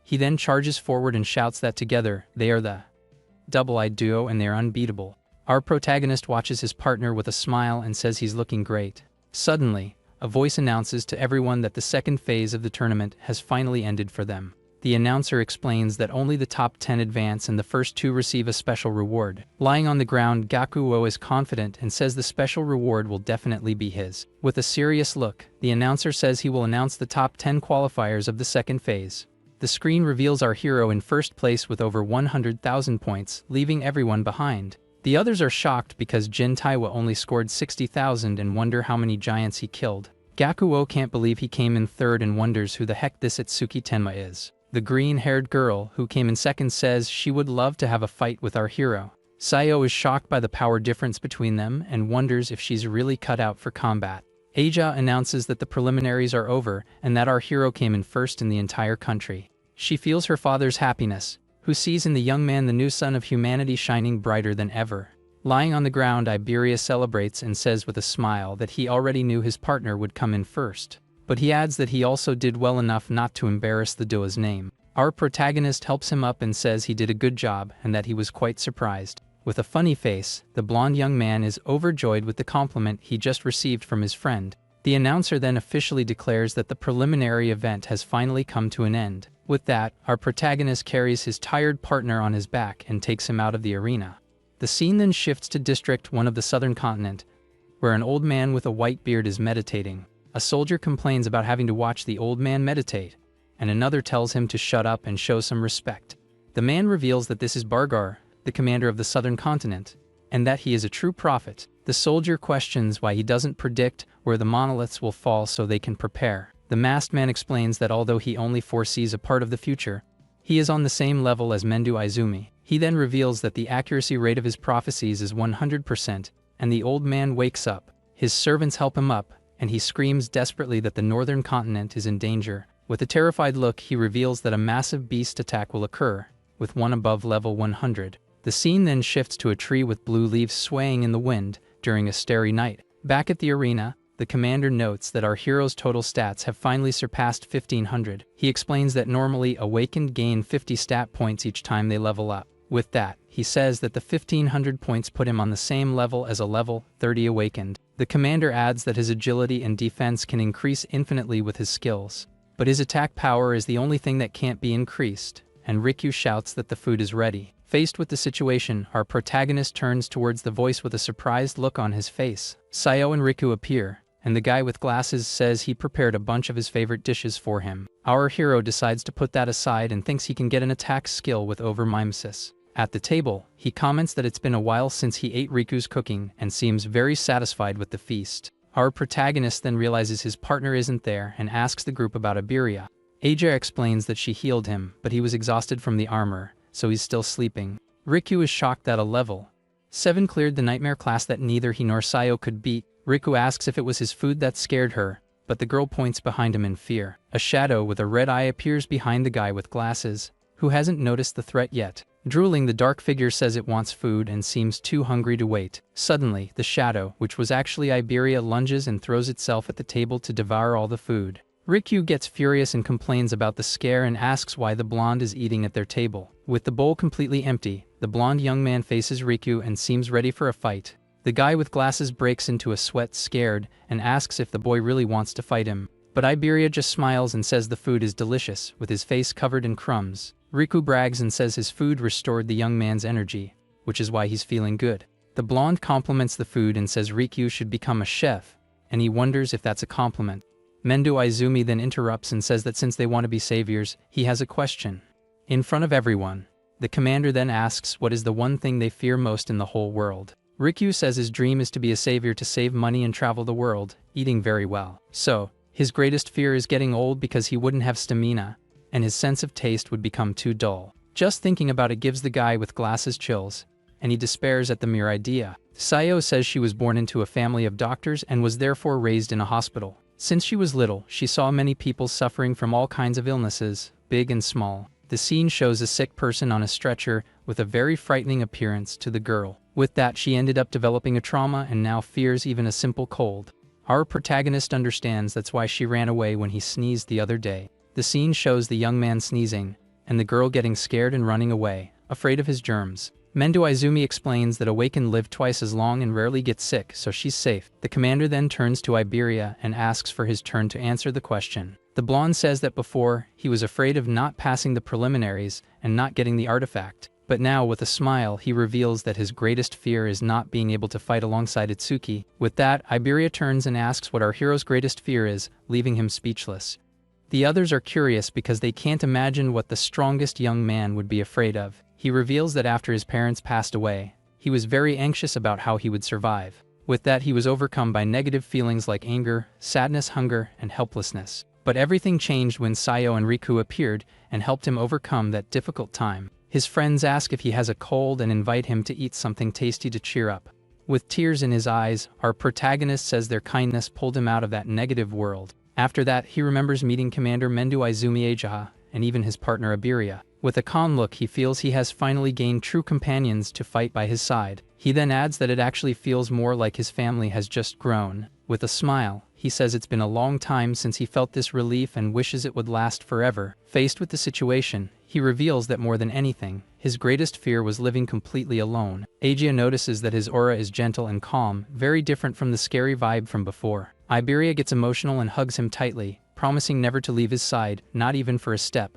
He then charges forward and shouts that together, they are the double-eyed duo and they are unbeatable. Our protagonist watches his partner with a smile and says he's looking great. Suddenly, a voice announces to everyone that the second phase of the tournament has finally ended for them. The announcer explains that only the top 10 advance and the first 2 receive a special reward. Lying on the ground, Gakuo is confident and says the special reward will definitely be his. With a serious look, the announcer says he will announce the top 10 qualifiers of the second phase. The screen reveals our hero in first place with over 100,000 points, leaving everyone behind. The others are shocked because Jin Taiwa only scored 60,000 and wonder how many giants he killed. Gakuo can't believe he came in third and wonders who the heck this Itsuki Tenma is. The green-haired girl, who came in second, says she would love to have a fight with our hero. Sayo is shocked by the power difference between them and wonders if she's really cut out for combat. Aja announces that the preliminaries are over and that our hero came in first in the entire country. She feels her father's happiness, who sees in the young man the new sun of humanity shining brighter than ever. Lying on the ground, Iberia celebrates and says with a smile that he already knew his partner would come in first. But he adds that he also did well enough not to embarrass the duo's name. Our protagonist helps him up and says he did a good job and that he was quite surprised. With a funny face, the blonde young man is overjoyed with the compliment he just received from his friend. The announcer then officially declares that the preliminary event has finally come to an end. With that, our protagonist carries his tired partner on his back and takes him out of the arena. The scene then shifts to District 1 of the southern continent, where an old man with a white beard is meditating. A soldier complains about having to watch the old man meditate, and another tells him to shut up and show some respect. The man reveals that this is Bargar, the commander of the southern continent, and that he is a true prophet. The soldier questions why he doesn't predict where the monoliths will fall so they can prepare. The masked man explains that although he only foresees a part of the future, he is on the same level as Mendo Izumi. He then reveals that the accuracy rate of his prophecies is 100%, and the old man wakes up. His servants help him up, and he screams desperately that the northern continent is in danger. With a terrified look, he reveals that a massive beast attack will occur, with one above level 100. The scene then shifts to a tree with blue leaves swaying in the wind during a starry night. Back at the arena, the commander notes that our hero's total stats have finally surpassed 1500. He explains that normally awakened gain 50 stat points each time they level up. With that, he says that the 1500 points put him on the same level as a level 30 awakened. The commander adds that his agility and defense can increase infinitely with his skills, but his attack power is the only thing that can't be increased, and Riku shouts that the food is ready. Faced with the situation, our protagonist turns towards the voice with a surprised look on his face. Sayo and Riku appear, and the guy with glasses says he prepared a bunch of his favorite dishes for him. Our hero decides to put that aside and thinks he can get an attack skill with overmimesis. At the table, he comments that it's been a while since he ate Riku's cooking and seems very satisfied with the feast. Our protagonist then realizes his partner isn't there and asks the group about Iberia. Aja explains that she healed him, but he was exhausted from the armor, so he's still sleeping. Riku is shocked that a level 7 cleared the nightmare class that neither he nor Sayo could beat. Riku asks if it was his food that scared her, but the girl points behind him in fear. A shadow with a red eye appears behind the guy with glasses, who hasn't noticed the threat yet. Drooling, the dark figure says it wants food and seems too hungry to wait. Suddenly, the shadow, which was actually Iberia, lunges and throws itself at the table to devour all the food. Riku gets furious and complains about the scare and asks why the blonde is eating at their table. With the bowl completely empty, the blonde young man faces Riku and seems ready for a fight. The guy with glasses breaks into a sweat, scared, and asks if the boy really wants to fight him. But Iberia just smiles and says the food is delicious, with his face covered in crumbs. Riku brags and says his food restored the young man's energy, which is why he's feeling good. The blonde compliments the food and says Riku should become a chef, and he wonders if that's a compliment. Mendo Izumi then interrupts and says that since they want to be saviors, he has a question. In front of everyone, the commander then asks what is the one thing they fear most in the whole world. Riku says his dream is to be a savior to save money and travel the world, eating very well. So, his greatest fear is getting old because he wouldn't have stamina, and his sense of taste would become too dull. Just thinking about it gives the guy with glasses chills, and he despairs at the mere idea. Sayo says she was born into a family of doctors and was therefore raised in a hospital. Since she was little, she saw many people suffering from all kinds of illnesses, big and small. The scene shows a sick person on a stretcher with a very frightening appearance to the girl. With that, she ended up developing a trauma and now fears even a simple cold. Our protagonist understands that's why she ran away when he sneezed the other day. The scene shows the young man sneezing, and the girl getting scared and running away, afraid of his germs. Mendo Izumi explains that Awakened live twice as long and rarely get sick, so she's safe. The commander then turns to Iberia and asks for his turn to answer the question. The blonde says that before, he was afraid of not passing the preliminaries and not getting the artifact. But now, with a smile, he reveals that his greatest fear is not being able to fight alongside Itsuki. With that, Iberia turns and asks what our hero's greatest fear is, leaving him speechless. The others are curious because they can't imagine what the strongest young man would be afraid of. He reveals that after his parents passed away, he was very anxious about how he would survive. With that, he was overcome by negative feelings like anger, sadness, hunger, and helplessness. But everything changed when Sayo and Riku appeared and helped him overcome that difficult time. His friends ask if he has a cold and invite him to eat something tasty to cheer up. With tears in his eyes, our protagonist says their kindness pulled him out of that negative world. After that, he remembers meeting Commander Mendo Izumi Ajaha and even his partner Iberia. With a calm look, he feels he has finally gained true companions to fight by his side. He then adds that it actually feels more like his family has just grown. With a smile, he says it's been a long time since he felt this relief and wishes it would last forever. Faced with the situation, he reveals that more than anything, his greatest fear was living completely alone. Aegea notices that his aura is gentle and calm, very different from the scary vibe from before. Iberia gets emotional and hugs him tightly, promising never to leave his side, not even for a step.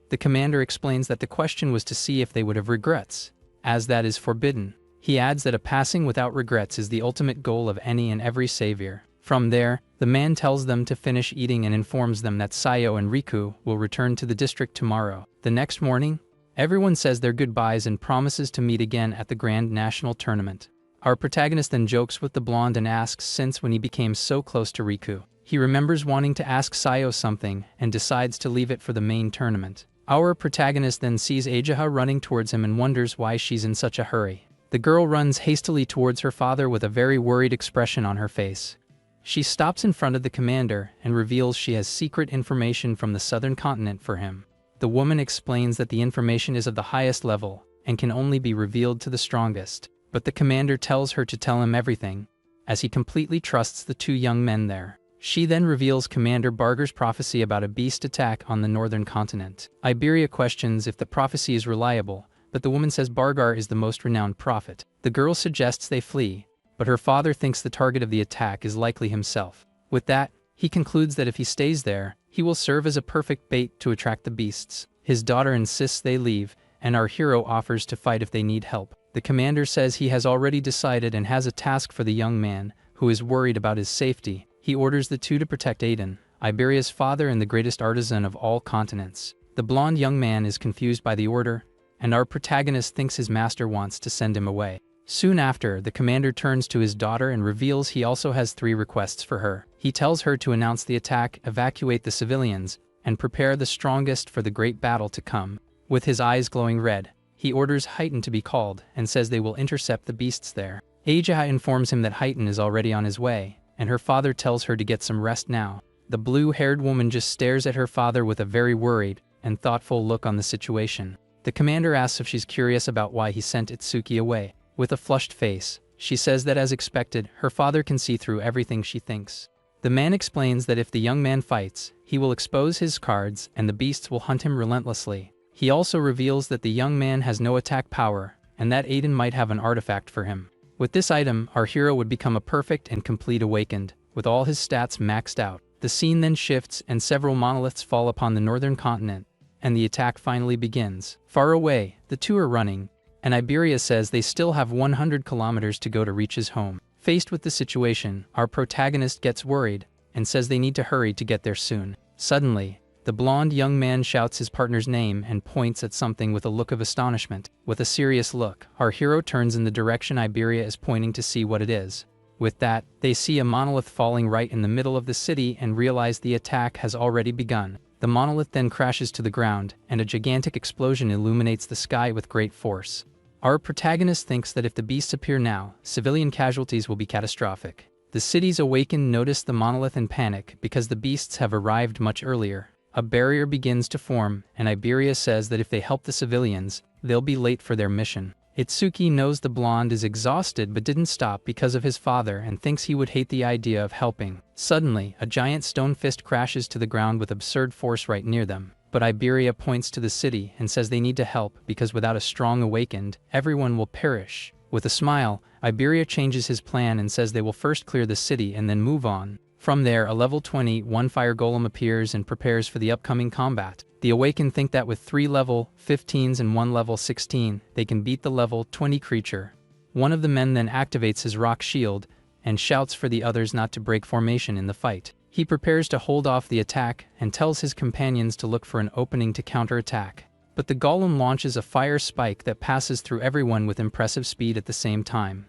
The commander explains that the question was to see if they would have regrets, as that is forbidden. He adds that a passing without regrets is the ultimate goal of any and every savior. From there, the man tells them to finish eating and informs them that Sayo and Riku will return to the district tomorrow. The next morning, everyone says their goodbyes and promises to meet again at the Grand National Tournament. Our protagonist then jokes with the blonde and asks since when he became so close to Riku. He remembers wanting to ask Sayo something and decides to leave it for the main tournament. Our protagonist then sees Aegea running towards him and wonders why she's in such a hurry. The girl runs hastily towards her father with a very worried expression on her face. She stops in front of the commander and reveals she has secret information from the southern continent for him. The woman explains that the information is of the highest level and can only be revealed to the strongest, but the commander tells her to tell him everything, as he completely trusts the two young men there. She then reveals Commander Barger's prophecy about a beast attack on the northern continent. Iberia questions if the prophecy is reliable, but the woman says Bargar is the most renowned prophet. The girl suggests they flee, but her father thinks the target of the attack is likely himself. With that, he concludes that if he stays there, he will serve as a perfect bait to attract the beasts. His daughter insists they leave, and our hero offers to fight if they need help. The commander says he has already decided and has a task for the young man, who is worried about his safety. He orders the two to protect Aiden, Iberia's father and the greatest artisan of all continents. The blonde young man is confused by the order, and our protagonist thinks his master wants to send him away. Soon after, the commander turns to his daughter and reveals he also has 3 requests for her. He tells her to announce the attack, evacuate the civilians, and prepare the strongest for the great battle to come. With his eyes glowing red, he orders Heighten to be called and says they will intercept the beasts there. Aegea informs him that Heighten is already on his way, and her father tells her to get some rest now. The blue-haired woman just stares at her father with a very worried and thoughtful look on the situation. The commander asks if she's curious about why he sent Itsuki away. With a flushed face, she says that as expected, her father can see through everything she thinks. The man explains that if the young man fights, he will expose his cards and the beasts will hunt him relentlessly. He also reveals that the young man has no attack power, and that Aiden might have an artifact for him. With this item, our hero would become a perfect and complete awakened, with all his stats maxed out. The scene then shifts and several monoliths fall upon the northern continent, and the attack finally begins. Far away, the two are running, and Iberia says they still have 100 kilometers to go to reach his home. Faced with the situation, our protagonist gets worried and says they need to hurry to get there soon. Suddenly, the blonde young man shouts his partner's name and points at something with a look of astonishment. With a serious look, our hero turns in the direction Iberia is pointing to see what it is. With that, they see a monolith falling right in the middle of the city and realize the attack has already begun. The monolith then crashes to the ground, and a gigantic explosion illuminates the sky with great force. Our protagonist thinks that if the beasts appear now, civilian casualties will be catastrophic. The city's awakened notice the monolith and panic because the beasts have arrived much earlier. A barrier begins to form, and Iberia says that if they help the civilians, they'll be late for their mission. Itsuki knows the blonde is exhausted but didn't stop because of his father and thinks he would hate the idea of helping. Suddenly, a giant stone fist crashes to the ground with absurd force right near them. But Iberia points to the city and says they need to help because without a strong awakened, everyone will perish. With a smile, Iberia changes his plan and says they will first clear the city and then move on. From there, a level 21 fire golem appears and prepares for the upcoming combat. The awakened think that with 3 level 15s and 1 level 16, they can beat the level 20 creature. One of the men then activates his rock shield and shouts for the others not to break formation in the fight. He prepares to hold off the attack and tells his companions to look for an opening to counterattack. But the golem launches a fire spike that passes through everyone with impressive speed at the same time.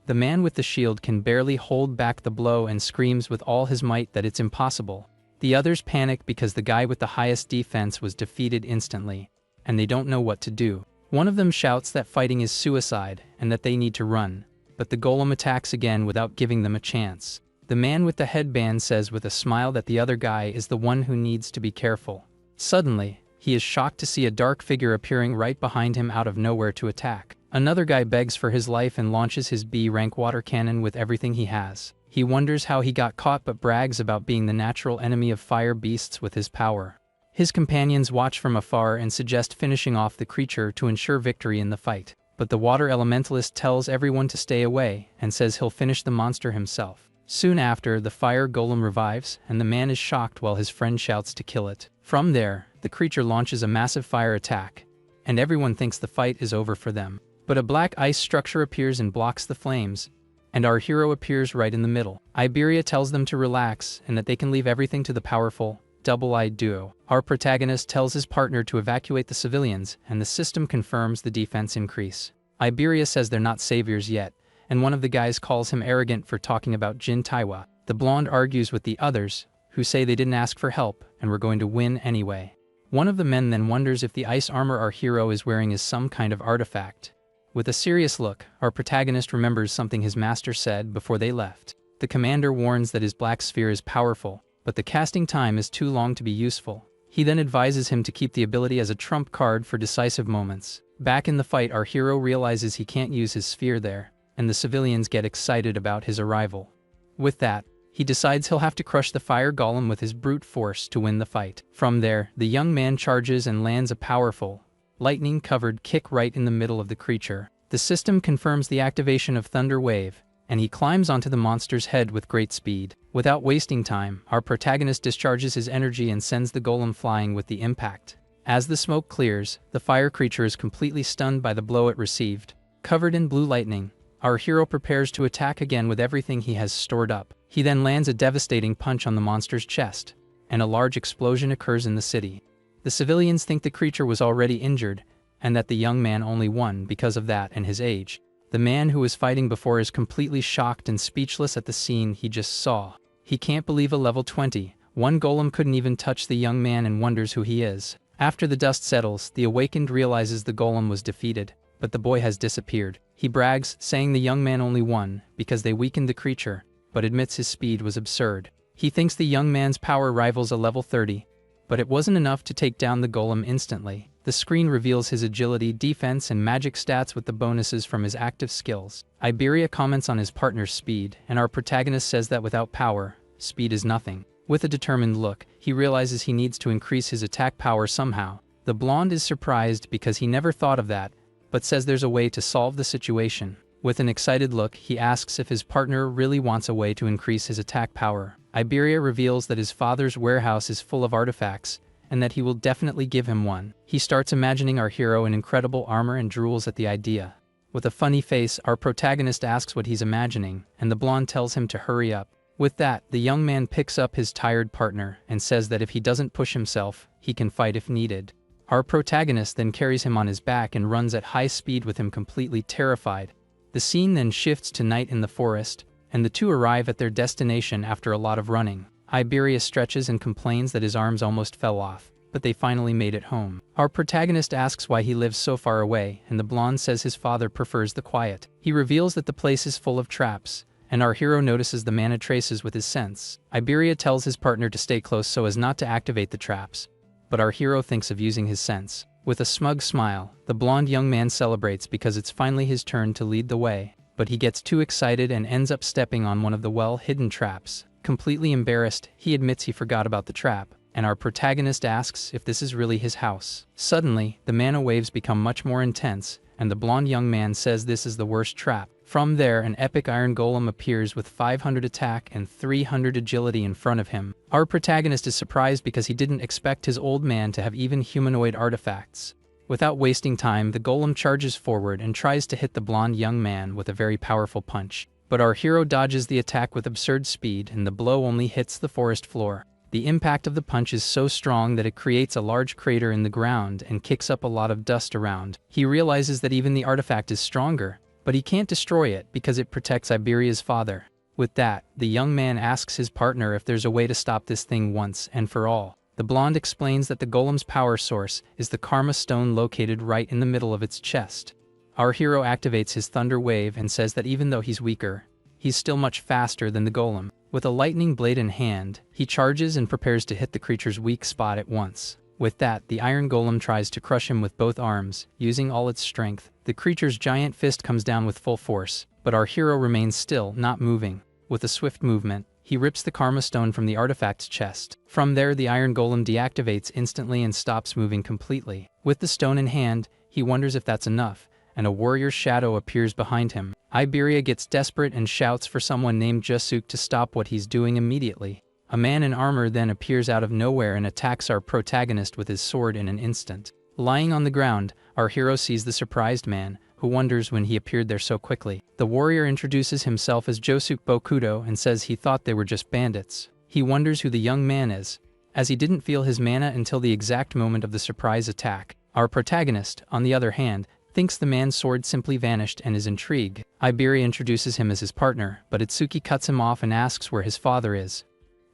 The man with the shield can barely hold back the blow and screams with all his might that it's impossible. The others panic because the guy with the highest defense was defeated instantly, and they don't know what to do. One of them shouts that fighting is suicide and that they need to run, but the golem attacks again without giving them a chance. The man with the headband says with a smile that the other guy is the one who needs to be careful. Suddenly, he is shocked to see a dark figure appearing right behind him out of nowhere to attack. Another guy begs for his life and launches his B-rank water cannon with everything he has. He wonders how he got caught but brags about being the natural enemy of fire beasts with his power. His companions watch from afar and suggest finishing off the creature to ensure victory in the fight. But the water elementalist tells everyone to stay away and says he'll finish the monster himself. Soon after, the fire golem revives, and the man is shocked while his friend shouts to kill it. From there, the creature launches a massive fire attack, and everyone thinks the fight is over for them. But a black ice structure appears and blocks the flames, and our hero appears right in the middle. Iberia tells them to relax and that they can leave everything to the powerful, double-eyed duo. Our protagonist tells his partner to evacuate the civilians, and the system confirms the defense increase. Iberia says they're not saviors yet, and one of the guys calls him arrogant for talking about Jin Taiwa. The blonde argues with the others, who say they didn't ask for help and were going to win anyway. One of the men then wonders if the ice armor our hero is wearing is some kind of artifact. With a serious look, our protagonist remembers something his master said before they left. The commander warns that his black sphere is powerful, but the casting time is too long to be useful. He then advises him to keep the ability as a trump card for decisive moments. Back in the fight, our hero realizes he can't use his sphere there, and the civilians get excited about his arrival. With that, he decides he'll have to crush the fire golem with his brute force to win the fight. From there, the young man charges and lands a powerful, lightning-covered kick right in the middle of the creature. The system confirms the activation of Thunder Wave, and he climbs onto the monster's head with great speed. Without wasting time, our protagonist discharges his energy and sends the golem flying with the impact. As the smoke clears, the fire creature is completely stunned by the blow it received. Covered in blue lightning, our hero prepares to attack again with everything he has stored up. He then lands a devastating punch on the monster's chest, and a large explosion occurs in the city. The civilians think the creature was already injured, and that the young man only won because of that and his age. The man who was fighting before is completely shocked and speechless at the scene he just saw. He can't believe a level 20. One golem couldn't even touch the young man and wonders who he is. After the dust settles, the awakened realizes the golem was defeated, but the boy has disappeared. He brags, saying the young man only won because they weakened the creature, but admits his speed was absurd. He thinks the young man's power rivals a level 30, but it wasn't enough to take down the golem instantly. The screen reveals his agility, defense, and magic stats with the bonuses from his active skills. Iberia comments on his partner's speed, and our protagonist says that without power, speed is nothing. With a determined look, he realizes he needs to increase his attack power somehow. The blonde is surprised because he never thought of that, but says there's a way to solve the situation. With an excited look, he asks if his partner really wants a way to increase his attack power. Iberia reveals that his father's warehouse is full of artifacts, and that he will definitely give him one. He starts imagining our hero in incredible armor and drools at the idea. With a funny face, our protagonist asks what he's imagining, and the blonde tells him to hurry up. With that, the young man picks up his tired partner and says that if he doesn't push himself, he can fight if needed. Our protagonist then carries him on his back and runs at high speed with him completely terrified. The scene then shifts to night in the forest, and the two arrive at their destination after a lot of running. Iberia stretches and complains that his arms almost fell off, but they finally made it home. Our protagonist asks why he lives so far away, and the blonde says his father prefers the quiet. He reveals that the place is full of traps, and our hero notices the mana traces with his sense. Iberia tells his partner to stay close so as not to activate the traps, but our hero thinks of using his sense. With a smug smile, the blonde young man celebrates because it's finally his turn to lead the way, but he gets too excited and ends up stepping on one of the well-hidden traps. Completely embarrassed, he admits he forgot about the trap, and our protagonist asks if this is really his house. Suddenly, the mana waves become much more intense, and the blonde young man says this is the worst trap. From there, an epic iron golem appears with 500 attack and 300 agility in front of him. Our protagonist is surprised because he didn't expect his old man to have even humanoid artifacts. Without wasting time, the golem charges forward and tries to hit the blonde young man with a very powerful punch. But our hero dodges the attack with absurd speed, and the blow only hits the forest floor. The impact of the punch is so strong that it creates a large crater in the ground and kicks up a lot of dust around. He realizes that even the artifact is stronger, but he can't destroy it because it protects Iberia's father. With that, the young man asks his partner if there's a way to stop this thing once and for all. The blonde explains that the golem's power source is the Karma Stone located right in the middle of its chest. Our hero activates his Thunder Wave and says that even though he's weaker, he's still much faster than the golem. With a lightning blade in hand, he charges and prepares to hit the creature's weak spot at once. With that, the iron golem tries to crush him with both arms, using all its strength. The creature's giant fist comes down with full force, but our hero remains still, not moving. With a swift movement, he rips the karma stone from the artifact's chest. From there, the iron golem deactivates instantly and stops moving completely. With the stone in hand, he wonders if that's enough, and a warrior's shadow appears behind him. Iberia gets desperate and shouts for someone named Jusuk to stop what he's doing immediately. A man in armor then appears out of nowhere and attacks our protagonist with his sword in an instant. Lying on the ground, our hero sees the surprised man, who wonders when he appeared there so quickly. The warrior introduces himself as Jusuk Bokudo and says he thought they were just bandits. He wonders who the young man is, as he didn't feel his mana until the exact moment of the surprise attack. Our protagonist, on the other hand, thinks the man's sword simply vanished and is intrigued. Iberia introduces him as his partner, but Itsuki cuts him off and asks where his father is.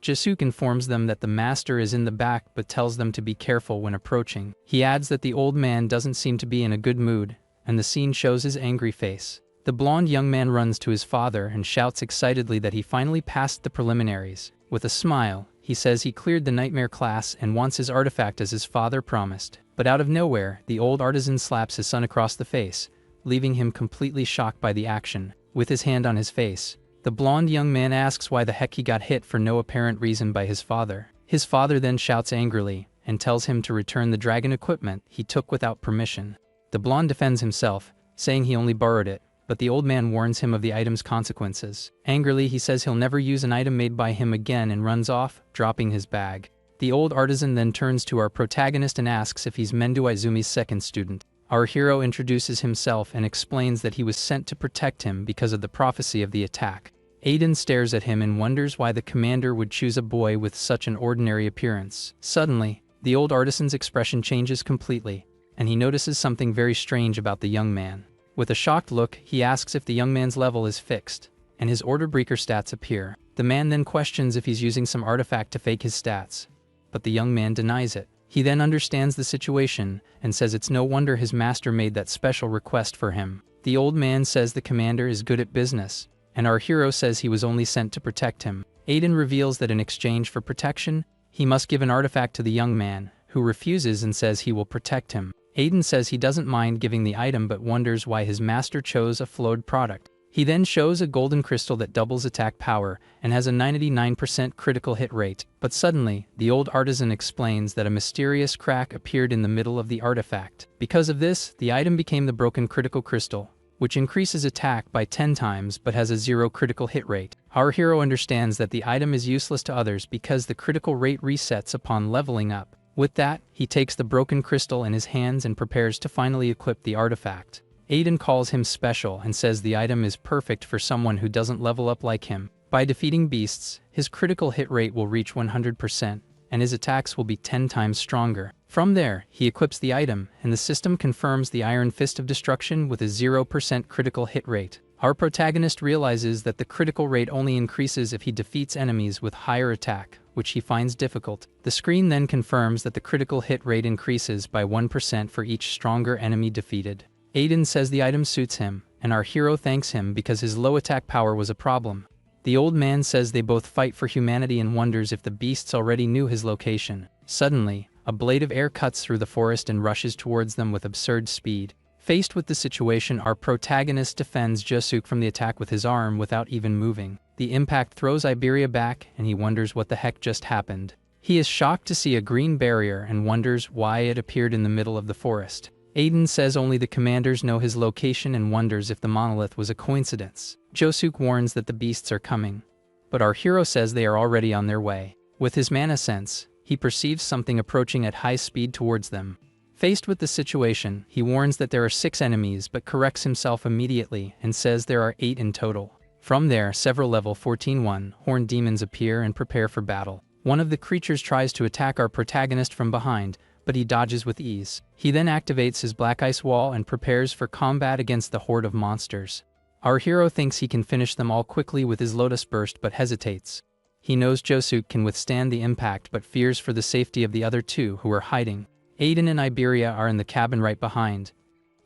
Jusuk informs them that the master is in the back but tells them to be careful when approaching. He adds that the old man doesn't seem to be in a good mood, and the scene shows his angry face. The blonde young man runs to his father and shouts excitedly that he finally passed the preliminaries. With a smile, he says he cleared the nightmare class and wants his artifact as his father promised. But out of nowhere, the old artisan slaps his son across the face, leaving him completely shocked by the action. With his hand on his face, the blonde young man asks why the heck he got hit for no apparent reason by his father. His father then shouts angrily and tells him to return the dragon equipment he took without permission. The blonde defends himself, saying he only borrowed it, but the old man warns him of the item's consequences. Angrily, he says he'll never use an item made by him again and runs off, dropping his bag. The old artisan then turns to our protagonist and asks if he's Mendo Izumi's second student. Our hero introduces himself and explains that he was sent to protect him because of the prophecy of the attack. Aiden stares at him and wonders why the commander would choose a boy with such an ordinary appearance. Suddenly, the old artisan's expression changes completely, and he notices something very strange about the young man. With a shocked look, he asks if the young man's level is fixed, and his order breaker stats appear. The man then questions if he's using some artifact to fake his stats, but the young man denies it. He then understands the situation and says it's no wonder his master made that special request for him. The old man says the commander is good at business, and our hero says he was only sent to protect him. Aiden reveals that in exchange for protection, he must give an artifact to the young man, who refuses and says he will protect him. Aiden says he doesn't mind giving the item but wonders why his master chose a flowed product. He then shows a golden crystal that doubles attack power and has a 99% critical hit rate. But suddenly, the old artisan explains that a mysterious crack appeared in the middle of the artifact. Because of this, the item became the broken critical crystal, which increases attack by 10 times but has a 0 critical hit rate. Our hero understands that the item is useless to others because the critical rate resets upon leveling up. With that, he takes the broken crystal in his hands and prepares to finally equip the artifact. Aiden calls him special and says the item is perfect for someone who doesn't level up like him. By defeating beasts, his critical hit rate will reach 100%, and his attacks will be 10 times stronger. From there, he equips the item, and the system confirms the Iron Fist of Destruction with a 0% critical hit rate. Our protagonist realizes that the critical rate only increases if he defeats enemies with higher attack, which he finds difficult. The screen then confirms that the critical hit rate increases by 1% for each stronger enemy defeated. Aiden says the item suits him, and our hero thanks him because his low attack power was a problem. The old man says they both fight for humanity and wonders if the beasts already knew his location. Suddenly, a blade of air cuts through the forest and rushes towards them with absurd speed. Faced with the situation, our protagonist defends Jusuk from the attack with his arm without even moving. The impact throws Iberia back, and he wonders what the heck just happened. He is shocked to see a green barrier and wonders why it appeared in the middle of the forest. Aiden says only the commanders know his location and wonders if the monolith was a coincidence. Jusuk warns that the beasts are coming, but our hero says they are already on their way. With his mana sense, he perceives something approaching at high speed towards them. Faced with the situation, he warns that there are 6 enemies but corrects himself immediately and says there are 8 in total. From there, several level 14-1 horned demons appear and prepare for battle. One of the creatures tries to attack our protagonist from behind, but he dodges with ease. He then activates his black ice wall and prepares for combat against the horde of monsters. Our hero thinks he can finish them all quickly with his Lotus Burst but hesitates. He knows Jusuk can withstand the impact but fears for the safety of the other 2 who are hiding. Aiden and Iberia are in the cabin right behind,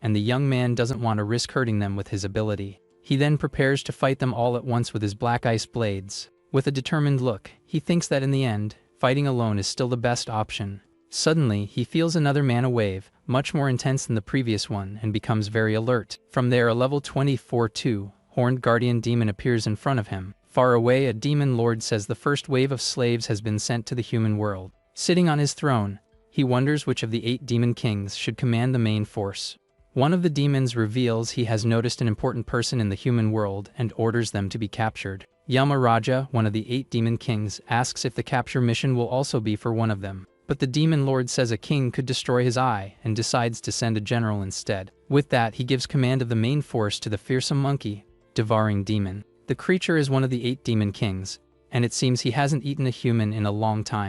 and the young man doesn't want to risk hurting them with his ability. He then prepares to fight them all at once with his black ice blades. With a determined look, he thinks that in the end, fighting alone is still the best option. Suddenly, he feels another mana wave, much more intense than the previous one, and becomes very alert. From there, a level 24/2 horned guardian demon appears in front of him. Far away, a demon lord says the first wave of slaves has been sent to the human world. Sitting on his throne, he wonders which of the 8 demon kings should command the main force. One of the demons reveals he has noticed an important person in the human world and orders them to be captured. Yamaraja, one of the 8 demon kings, asks if the capture mission will also be for one of them. But the demon lord says a king could destroy his eye and decides to send a general instead. With that, he gives command of the main force to the fearsome monkey, devouring demon. The creature is one of the 8 demon kings, and it seems he hasn't eaten a human in a long time.